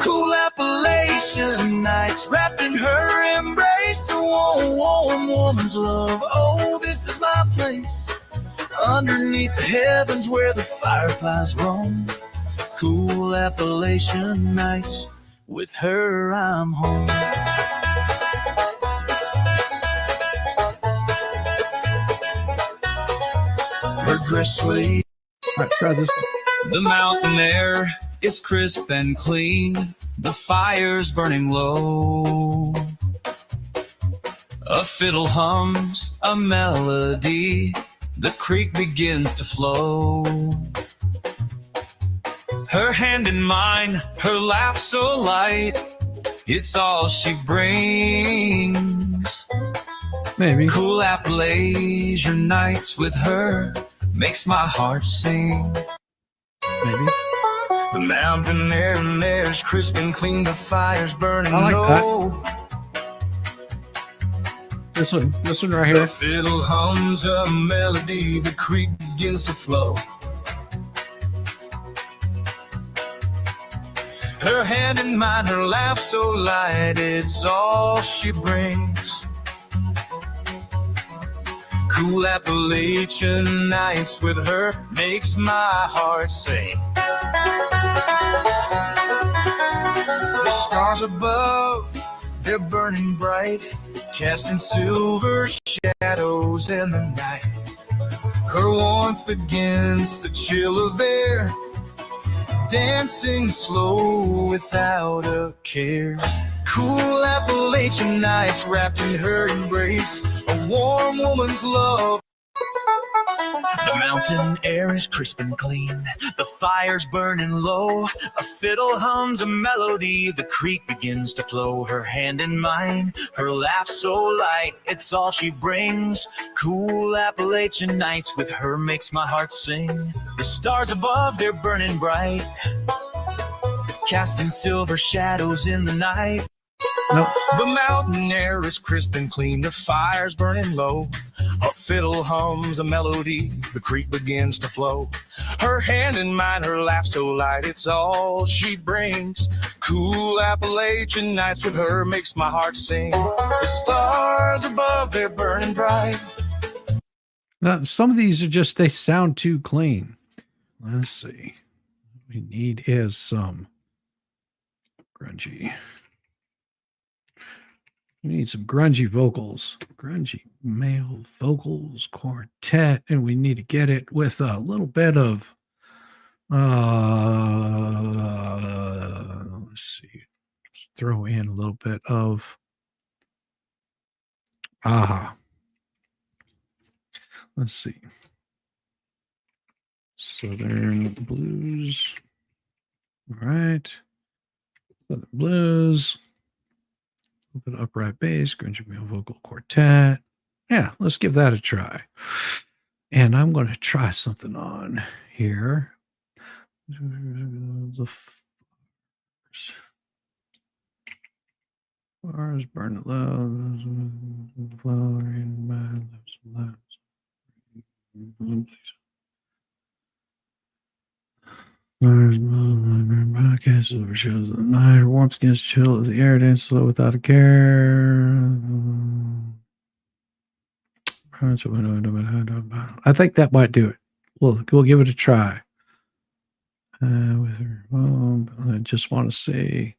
Cool Appalachian nights wrapped in her embrace, a warm, warm woman's love. Oh, this is my place, underneath the heavens where the fireflies roam. Cool Appalachian nights, with her I'm home. Her dress sways. All right, try this. The mountain air is crisp and clean, the fire's burning low. A fiddle hums a melody, the creek begins to flow. Her hand in mine, her laugh so light, it's all she brings. Maybe. Cool Appalachian nights with her makes my heart sing. Maybe. The mountain air is crisp and clean, the fire's burning I like low. This one right The here. fiddle hums a melody, the creek begins to flow. Her hand in mine, her laugh so light, it's all she brings. Cool Appalachian nights with her makes my heart sing. The stars above, they're burning bright, casting silver shadows in the night. Her warmth against the chill of air, dancing slow without a care. Cool Appalachian nights wrapped in her embrace, a warm woman's love. The mountain air is crisp and clean, the fire's burning low. A fiddle hums a melody, the creek begins to flow. Her hand in mine, her laugh so light, it's all she brings. Cool Appalachian nights with her makes my heart sing. The stars above, they're burning bright, casting silver shadows in the night. Nope. The mountain air is crisp and clean, the fire's burning low. A fiddle hums a melody, the creek begins to flow. Her hand in mine, her laugh so light, it's all she brings. Cool Appalachian nights with her makes my heart sing. The stars above, they're burning bright. Now, some of these are just, they sound too clean. Let's see. What we need is some grungy. We need some grungy vocals, grungy male vocals quartet, and we need to get it with a little bit of, let's see, let's throw in a little bit of, let's see, Southern blues, all right, Southern blues, a little bit of upright bass, grungy male vocal quartet. Yeah, let's give that a try. And I'm going to try something on here. The fires burn low. Flowering my lips. Broadcast over shows of the night. Warmth against chill as the air dances slow without a care. I think that might do it. We'll give it a try. With her, I just want to see.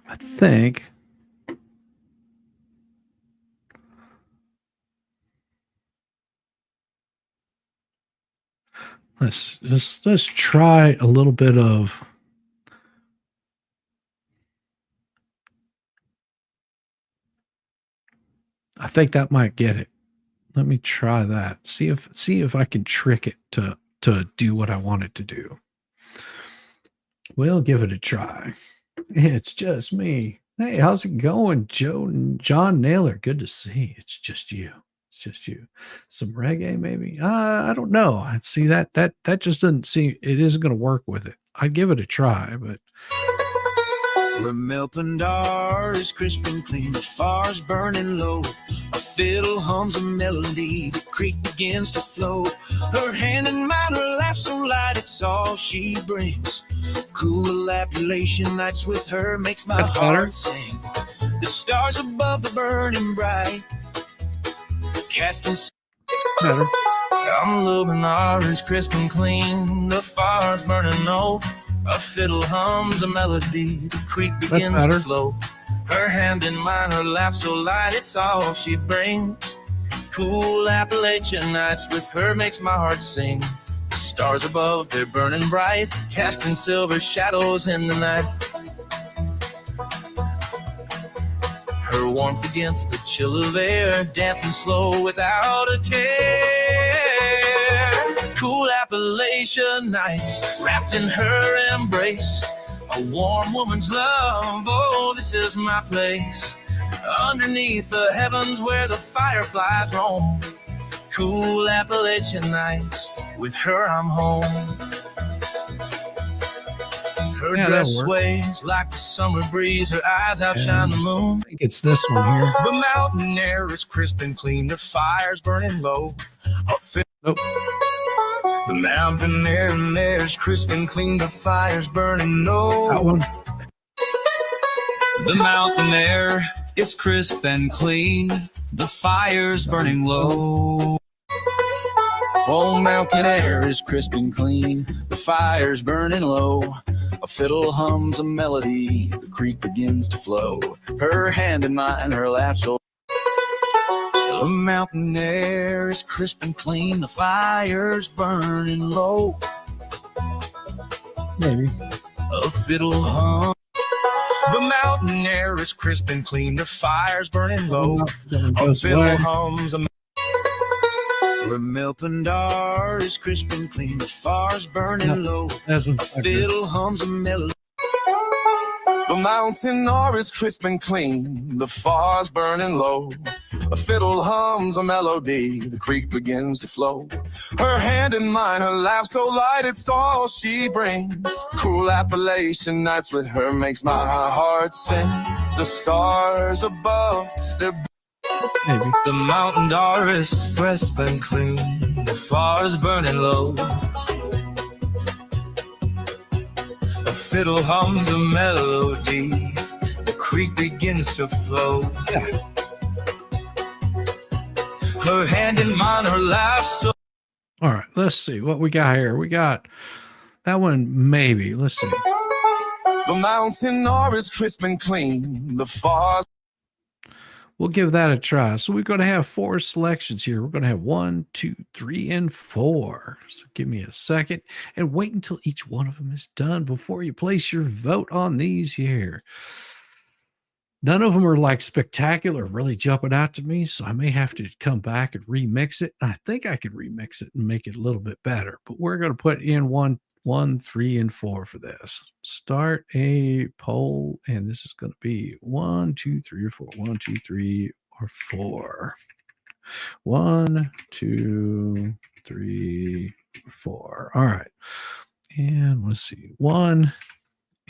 I think. Let's try a little bit of. I think that might get it. Let me try that. See if I can trick it to do what I want it to do. We'll give it a try. It's just me. Hey, how's it going, John Naylor? Good to see. It's just you. It's just you. Some reggae, maybe. I don't know. I see that just doesn't seem. It isn't going to work with it. I'd give it a try, but. Her milk and dar is crisp and clean, the fire's burning low. A fiddle hums a melody, the creek begins to flow. Her hand in mine, her laugh so light, it's all she brings. Cool Appalachian nights with her makes my heart sing. The stars above the burning bright, casting Better. I'm Luminar is crisp and clean, the fire's burning low. A fiddle hums a melody, the creek begins to flow. Her hand in mine, her laugh so light, it's all she brings. Cool Appalachian nights with her makes my heart sing. The stars above, they're burning bright, casting silver shadows in the night. Her warmth against the chill of air, dancing slow without a care. Cool Appalachian nights, wrapped in her embrace. A warm woman's love, oh, this is my place. Underneath the heavens where the fireflies roam. Cool Appalachian nights, with her I'm home. Her dress sways like the summer breeze, her eyes outshine the moon. I think it's this one here. The mountain air is crisp and clean, the fire's burning low. The mountain air is crisp and clean, the fire's burning low. That one. The mountain air is crisp and clean, the fire's burning low. Oh, mountain air is crisp and clean, the fire's burning low. A fiddle hums a melody, the creek begins to flow. Her hand in mine, her laugh so. The mountain air is crisp and clean, the fire's burning low. Maybe. A fiddle hum. The mountain air is crisp and clean, the fire's burning low. A fiddle hums a Her milk and dar is crisp and clean, the fire's burning low. A fiddle hums a melody. The mountain air is crisp and clean, the fire's burning low. A fiddle hums a melody, the creek begins to flow. Her hand in mine, her laugh so light, it's all she brings. Cool Appalachian nights with her makes my heart sing. The stars above, they're Maybe. The mountain door is crisp and clean, the fire's burning low. A fiddle hums a melody, the creek begins to flow. Yeah. Her hand in mine, her laugh so. All right, let's see what we got here. We got that one, maybe. Let's see. the mountain air is crisp and clean, the fire. We'll give that a try. So we're going to have 4 selections here. We're going to have 1, 2, 3, and 4. So give me a second and wait until each one of them is done before you place your vote on these here. None of them are like spectacular, really jumping out to me. So I may have to come back and remix it. I think I could remix it and make it a little bit better, but we're going to put in one 1, 3, and 4 for this. Start a poll, and this is going to be 1, 2, 3, or 4. 1, 2, 3, or 4. 1, 2, 3, 4. All right. And let's see. 1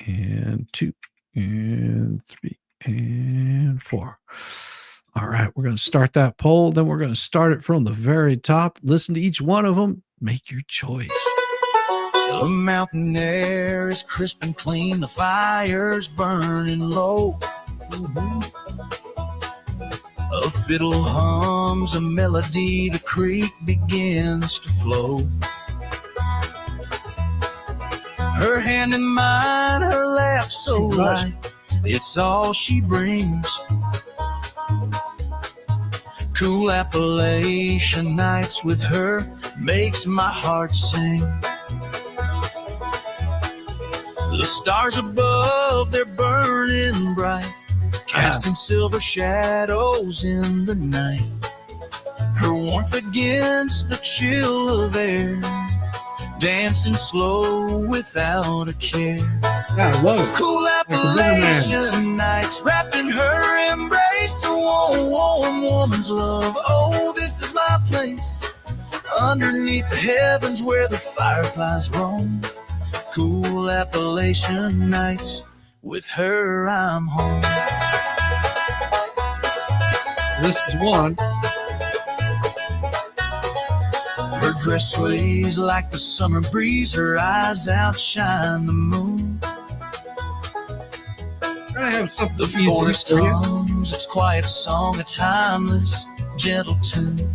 and 2 and 3 and 4. All right. We're going to start that poll. Then we're going to start it from the very top. Listen to each one of them. Make your choice. The mountain air is crisp and clean. The fire's burning low. A fiddle hums a melody. The creek begins to flow. Her hand in mine, her laugh so light. It's all she brings. Cool Appalachian nights with her makes my heart sing. The stars above, they're burning bright, casting silver shadows in the night. Her warmth against the chill of air, dancing slow without a care. Yeah, I love it. Cool Appalachian nights wrapped in her embrace. A warm, warm woman's love. Oh, this is my place. Underneath the heavens where the fireflies roam. Cool Appalachian nights, with her I'm home. This is one. Her dress sways like the summer breeze. Her eyes outshine the moon. I have something The easy forest for you. hums its quiet song, a timeless, gentle tune.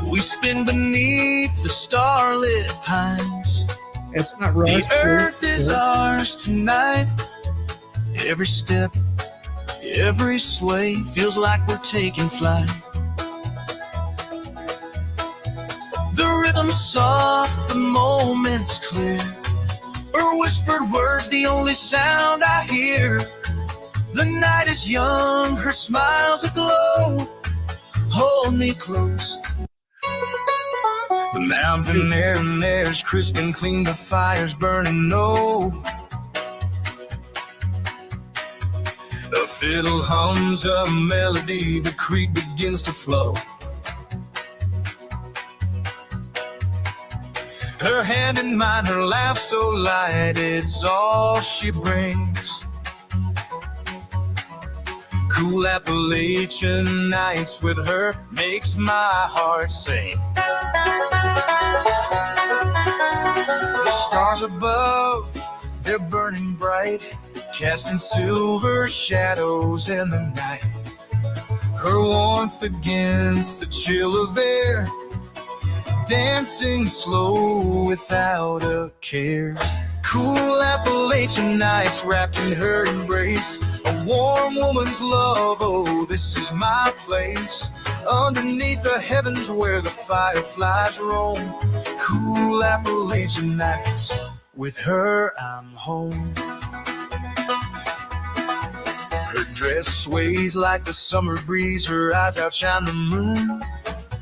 We spin beneath the starlit pines. It's not right. The earth is ours tonight. Every step, every sway feels like we're taking flight. The rhythm's soft, the moment's clear. Her whispered words, the only sound I hear. The night is young, her smile's aglow. Hold me close. The mountain air's crisp and clean, the fire's burning low. The fiddle hums a melody, the creek begins to flow. Her hand in mine, her laugh so light, it's all she brings. Cool Appalachian nights with her makes my heart sing. The stars above, they're burning bright, casting silver shadows in the night. Her warmth against the chill of air, dancing slow without a care. Cool Appalachian nights wrapped in her embrace. A warm woman's love, oh, this is my place. Underneath the heavens where the fireflies roam. Cool Appalachian nights, with her I'm home. Her dress sways like the summer breeze. Her eyes outshine the moon.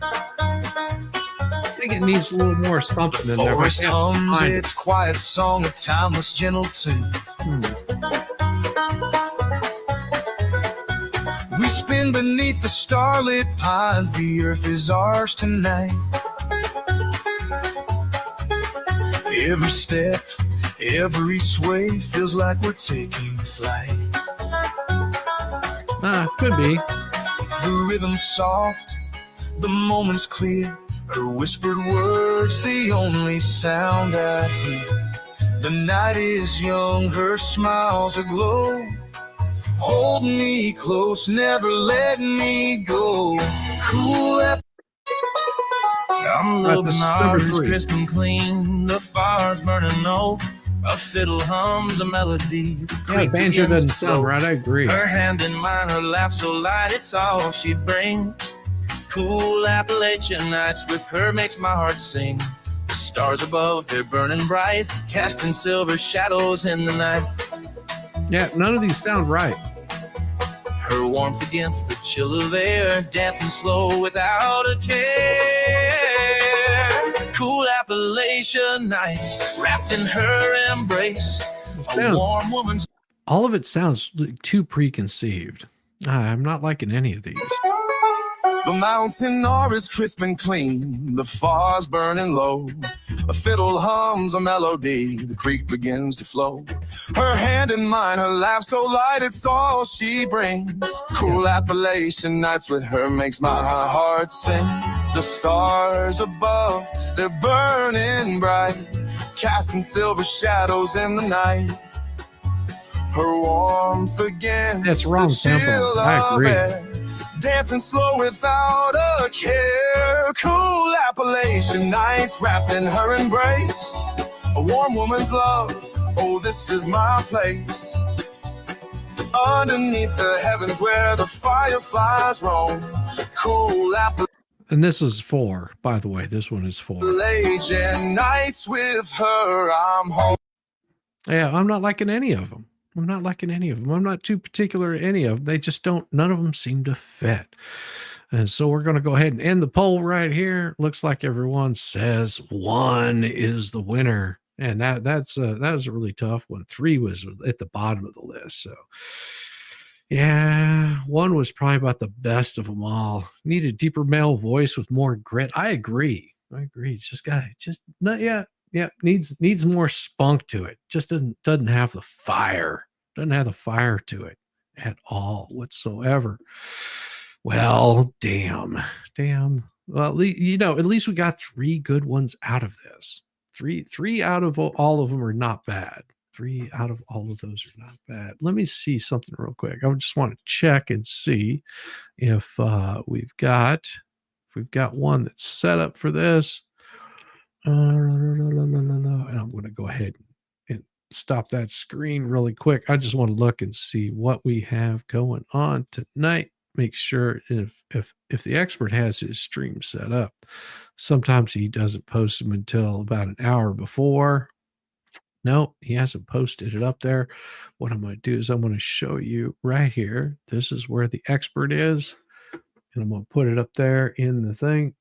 I think it needs a little more something The in there. forest hums its quiet song, a timeless, gentle tune. We spin beneath the starlit pines. The earth is ours tonight. Every step, every sway feels like we're taking flight. Could be. The rhythm's soft, the moment's clear. Her whispered words, the only sound I hear. The night is young, her smile's aglow. Hold me close, never let me go. Cool up. I'm Right, this is number 3. crisp and clean. The fire's burning low. A fiddle hums a melody. The Yeah, creek banjo begins doesn't to sound flow. right. I agree. Her hand in mine, her laugh so light, it's all she brings. Cool Appalachian nights with her makes my heart sing. The stars above, they're burning bright, casting silver shadows in the night. Yeah, none of these sound right. Her warmth against the chill of air, dancing slow without a care. Cool Appalachian nights wrapped in her embrace. A Sounds- warm woman's all of it sounds too preconceived. I'm not liking any of these. The mountain air is crisp and clean, the fire's burning low. A fiddle hums a melody, the creek begins to flow. Her hand in mine, her laugh so light, it's all she brings. Cool Appalachian nights with her makes my heart sing. The stars above, they're burning bright, casting silver shadows in the night. Her warmth against That's wrong the tempo. chill I of agree. air. Dancing slow without a care. Cool Appalachian nights wrapped in her embrace. A warm woman's love, oh, this is my place. Underneath the heavens where the fireflies roam. Cool And this is 4, by the way. This one is 4. Appalachian nights with her, I'm home. Yeah, I'm not liking any of them. I'm not liking any of them. I'm not too particular to any of them. They just don't, none of them seem to fit. And so we're going to go ahead and end the poll right here. Looks like everyone says 1 is the winner. And that was a really tough one. 3 was at the bottom of the list. So yeah, 1 was probably about the best of them all. Need a deeper male voice with more grit. I agree. It's just not yet. Yeah, needs more spunk to it. Just doesn't have the fire. Doesn't have the fire to it at all whatsoever. Well, damn. Well, at least we got 3 good ones out of this. Three out of all of them are not bad. 3 out of all of those are not bad. Let me see something real quick. I just want to check and see if we've got one that's set up for this. And I'm going to go ahead and stop that screen really quick. I just want to look and see what we have going on tonight. Make sure if the expert has his stream set up. Sometimes he doesn't post them until about an hour before. No, he hasn't posted it up there. What I'm going to do is I'm going to show you right here. This is where the expert is. And I'm going to put it up there in the thing.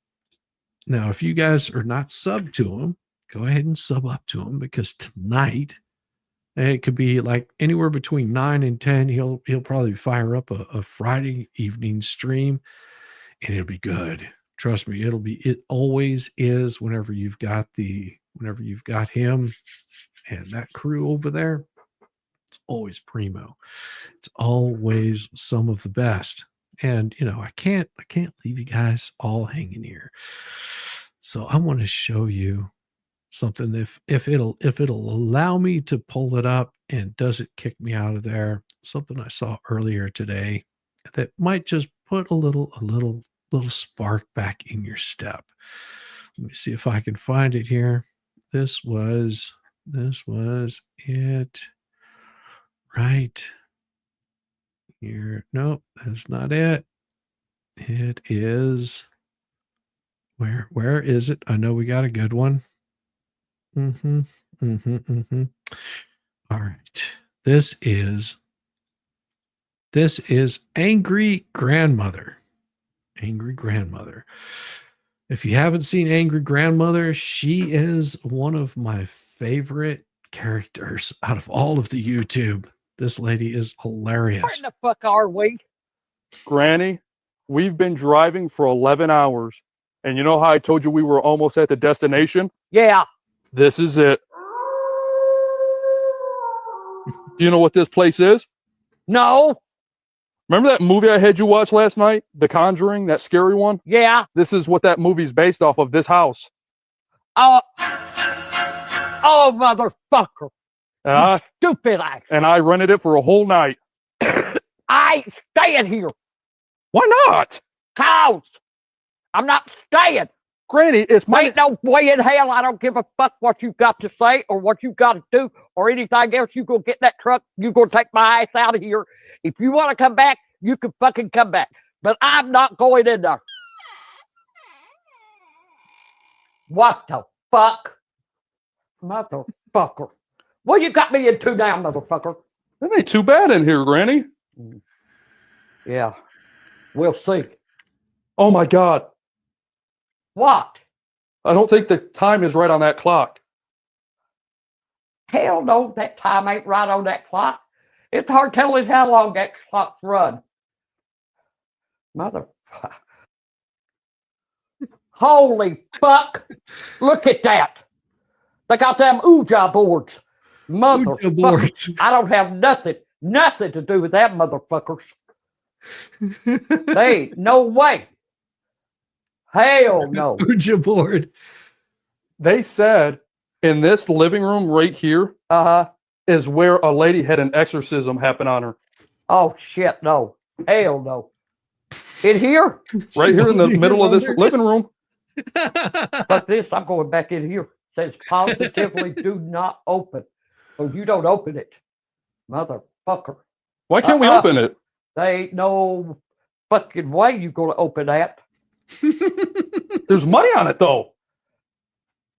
Now, if you guys are not subbed to him, go ahead and sub up to him, because tonight, it could be like anywhere between 9 and 10. He'll probably fire up a Friday evening stream, and it'll be good. Trust me, it always is whenever you've got him and that crew over there. It's always primo. It's always some of the best. And I can't leave you guys all hanging here. So I want to show you something. If it'll allow me to pull it up and does it kick me out of there, something I saw earlier today that might just put a little spark back in your step. Let me see if I can find it here. This was it right here. Nope, that's not it. It is where is it? I know we got a good one. All right. This is Angry Grandmother. Angry Grandmother. If you haven't seen Angry Grandmother, she is one of my favorite characters out of all of the YouTube. This lady is hilarious. Where the fuck are we? Granny, we've been driving for 11 hours. And you know how I told you we were almost at the destination? Yeah. This is it. Do you know what this place is? No. Remember that movie I had you watch last night? The Conjuring, that scary one? Yeah. This is what that movie's based off of, this house. Oh, motherfucker. Stupid ass. And I rented it for a whole night. I ain't staying here. Why not? Cause I'm not staying. Granny, it's my... Ain't no way in hell I don't give a fuck what you got to say or what you got to do or anything else. You go get that truck. You go take my ass out of here. If you want to come back, you can fucking come back. But I'm not going in there. What the fuck? Motherfucker. What you got me into now, motherfucker? It ain't too bad in here, Granny. Yeah. We'll see. Oh, my God. What? I don't think the time is right on that clock. Hell no, that time ain't right on that clock. It's hard telling how long that clock's run. Motherfucker. Holy fuck. Look at that. They got them Ouija boards. Ouija boards. Motherfucker. I don't have nothing to do with that, motherfuckers. They ain't no way. Hell no. Ouija board. They said in this living room right here is where a lady had an exorcism happen on her. Oh shit, no. Hell no. In here? Right here in the middle of this living room. Fuck this, I'm going back in here. Says positively do not open. So you don't open it. Motherfucker. Why can't we open it? There ain't no fucking way you gonna open that. There's money on it though.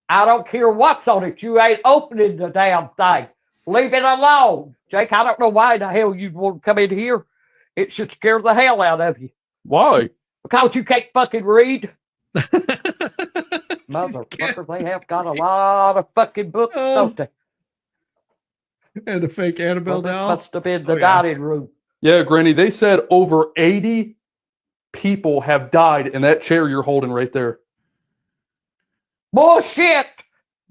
I don't care what's on it. You ain't opening the damn thing. Leave it alone. Jake, I don't know why the hell you'd want to come in here. It should scare the hell out of you. Why? Because you can't fucking read. Motherfucker, they have got a lot of fucking books, don't they? And a fake Annabelle doll. Must have been the dining room. Yeah, Granny, they said over 80 people have died in that chair you're holding right there. Bullshit!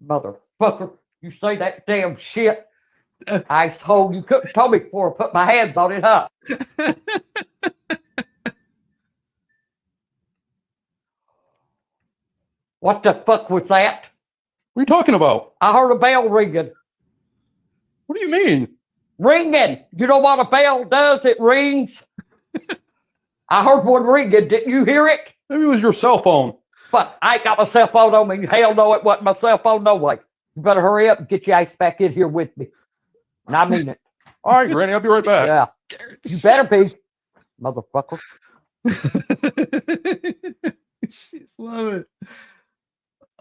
Motherfucker, you say that damn shit. I told you couldn't tell me before I put my hands on it, huh? What the fuck was that? What are you talking about? I heard a bell ringing. What do you mean? Ringing. You know what a bell does? It rings. I heard one ringing. Didn't you hear it? Maybe it was your cell phone. But I ain't got my cell phone on me. Hell no, it wasn't my cell phone, no way. You better hurry up and get your ass back in here with me. And I mean it. All right, Granny, I'll be right back. Yeah. You better be, motherfucker. Love it.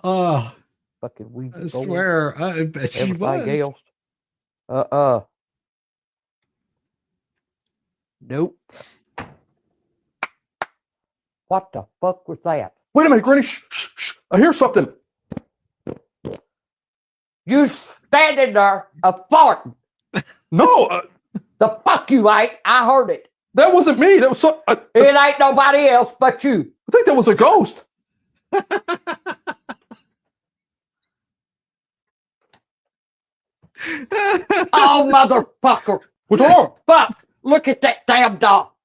Oh, fucking weed. I swear, I bet she Everybody was. else. Nope. What the fuck was that? Wait a minute, Granny. Shh, shh, shh. I hear something. You standing there farting. No. The fuck you ain't. I heard it. That wasn't me. That was some. It ain't nobody else but you. I think that was a ghost. Oh, motherfucker. What's wrong? Fuck. Look at that damn doll.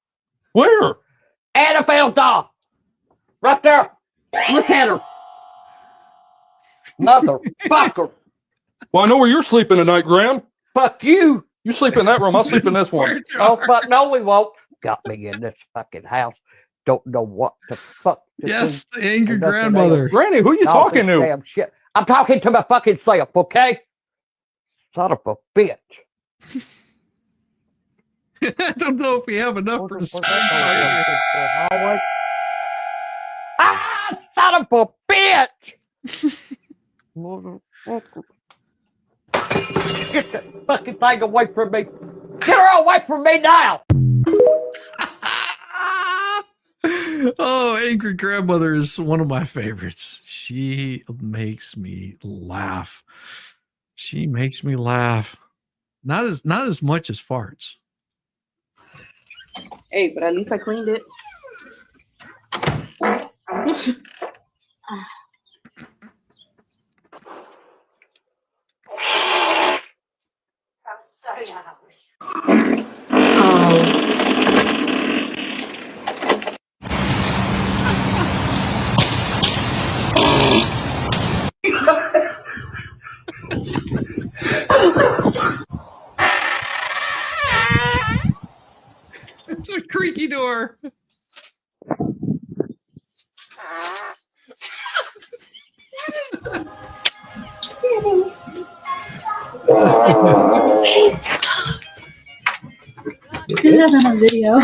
Where? Annabelle doll. Right there. Look at her. Motherfucker. Well, I know where you're sleeping tonight, Gran. Fuck you. You sleep in that room. I'll sleep in this one. Oh, fuck no, we won't. Got me in this fucking house. Don't know what the fuck to Yes, do. the angry And that's grandmother. Granny, who you All talking this to? damn shit. I'm talking to my fucking self, okay? Son of a bitch. I don't know if we have enough for the Hallway. Ah, son of a bitch! Motherfucker. Get that fucking thing away from me. Get her away from me now! Oh, angry grandmother is one of my favorites. She makes me laugh. She makes me laugh. Not as much as farts. Hey, but at least I cleaned it. It's a creaky door. Could have done a video.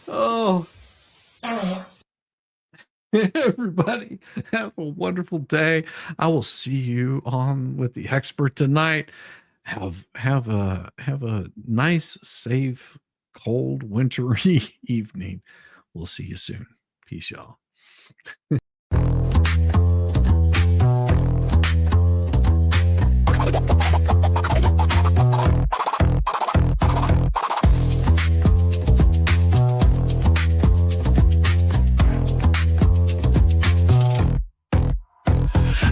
Oh. Everybody, have a wonderful day. I will see you on with the expert tonight. Have a nice, safe, cold, wintry evening. We'll see you soon. Peace, y'all.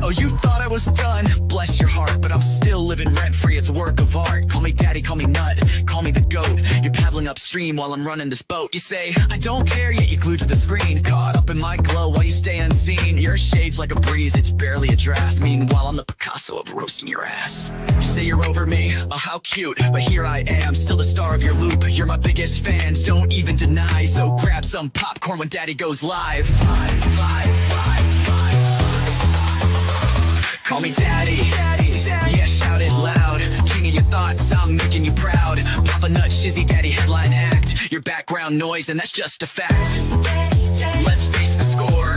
Oh, you thought I was done, bless your heart, but I'm still living rent-free, it's a work of art. Call me daddy, call me nut, call me the goat. You're paddling upstream while I'm running this boat. You say, I don't care, yet you're glued to the screen. Caught up in my glow while you stay unseen. Your shade's like a breeze, it's barely a draft. Meanwhile, I'm the Picasso of roasting your ass. You say you're over me, oh how cute, but here I am, still the star of your loop. You're my biggest fans, don't even deny. So grab some popcorn when daddy goes live. Call me daddy, yeah, shout it loud. King of your thoughts, I'm making you proud. Papa Nut, Shizzy Daddy, headline act. Your background noise, and that's just a fact. Let's face the score.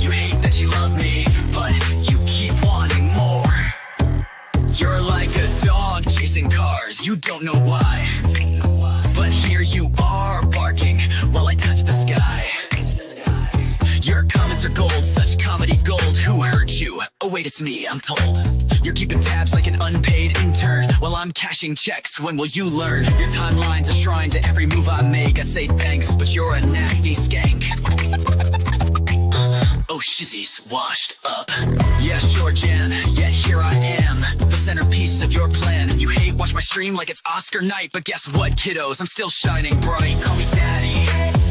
You hate that you love me, but you keep wanting more. You're like a dog chasing cars, you don't know why. But here you are, barking while I touch the sky. Your comments are gold, such comedy gold. Who hurt you? Oh wait, it's me, I'm told. You're keeping tabs like an unpaid intern while I'm cashing checks. When will you learn? Your timeline's a shrine to every move I make. I'd say thanks, but you're a nasty skank. Oh, Shizzy's washed up. Yeah, sure, Jan, yet here I am, the centerpiece of your plan. You hate watch my stream like it's Oscar night, but guess what, kiddos? I'm still shining bright. Call me daddy.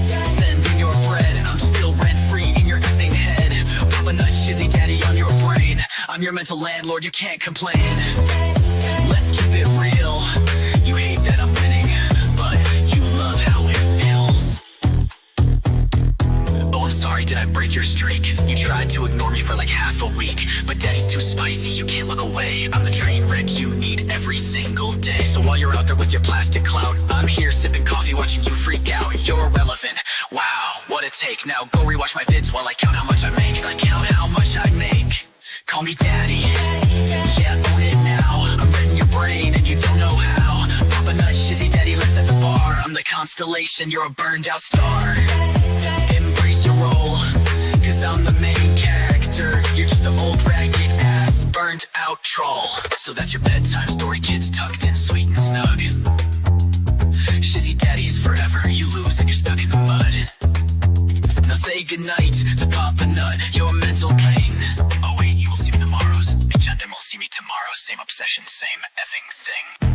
Send in your bread, I'm still rent-free in your effing head. Papa Nut, Shizzy Daddy on your brain. I'm your mental landlord, you can't complain. Let's keep it real. You hate that I'm winning, but you love how it feels. Oh, I'm sorry, did I break your streak? You tried to ignore me for like half a week, but daddy's too spicy, you can't look away. I'm the train wreck you need every single day. So while you're out there with your plastic clout, I'm here sipping coffee watching you freak out. You're irrelevant, wow, what a take. Now go rewatch my vids while I count how much I make. I count how much I make. Call me daddy, yeah, own it now. I'm reading your brain and you don't know how. Papa Nut, Shizzy Daddy, let's set the bar. I'm the constellation, you're a burned out star. Embrace your role, cause I'm the main character. You're just an old ragged ass, burned out troll. So that's your bedtime story, kids tucked in sweet and snug. Shizzy Daddy's forever, you lose and you're stuck in the mud. Now say goodnight to Papa Nut, your mental pain. Oh wait, you will see me tomorrow's agenda, will see me tomorrow. Same obsession, same effing thing.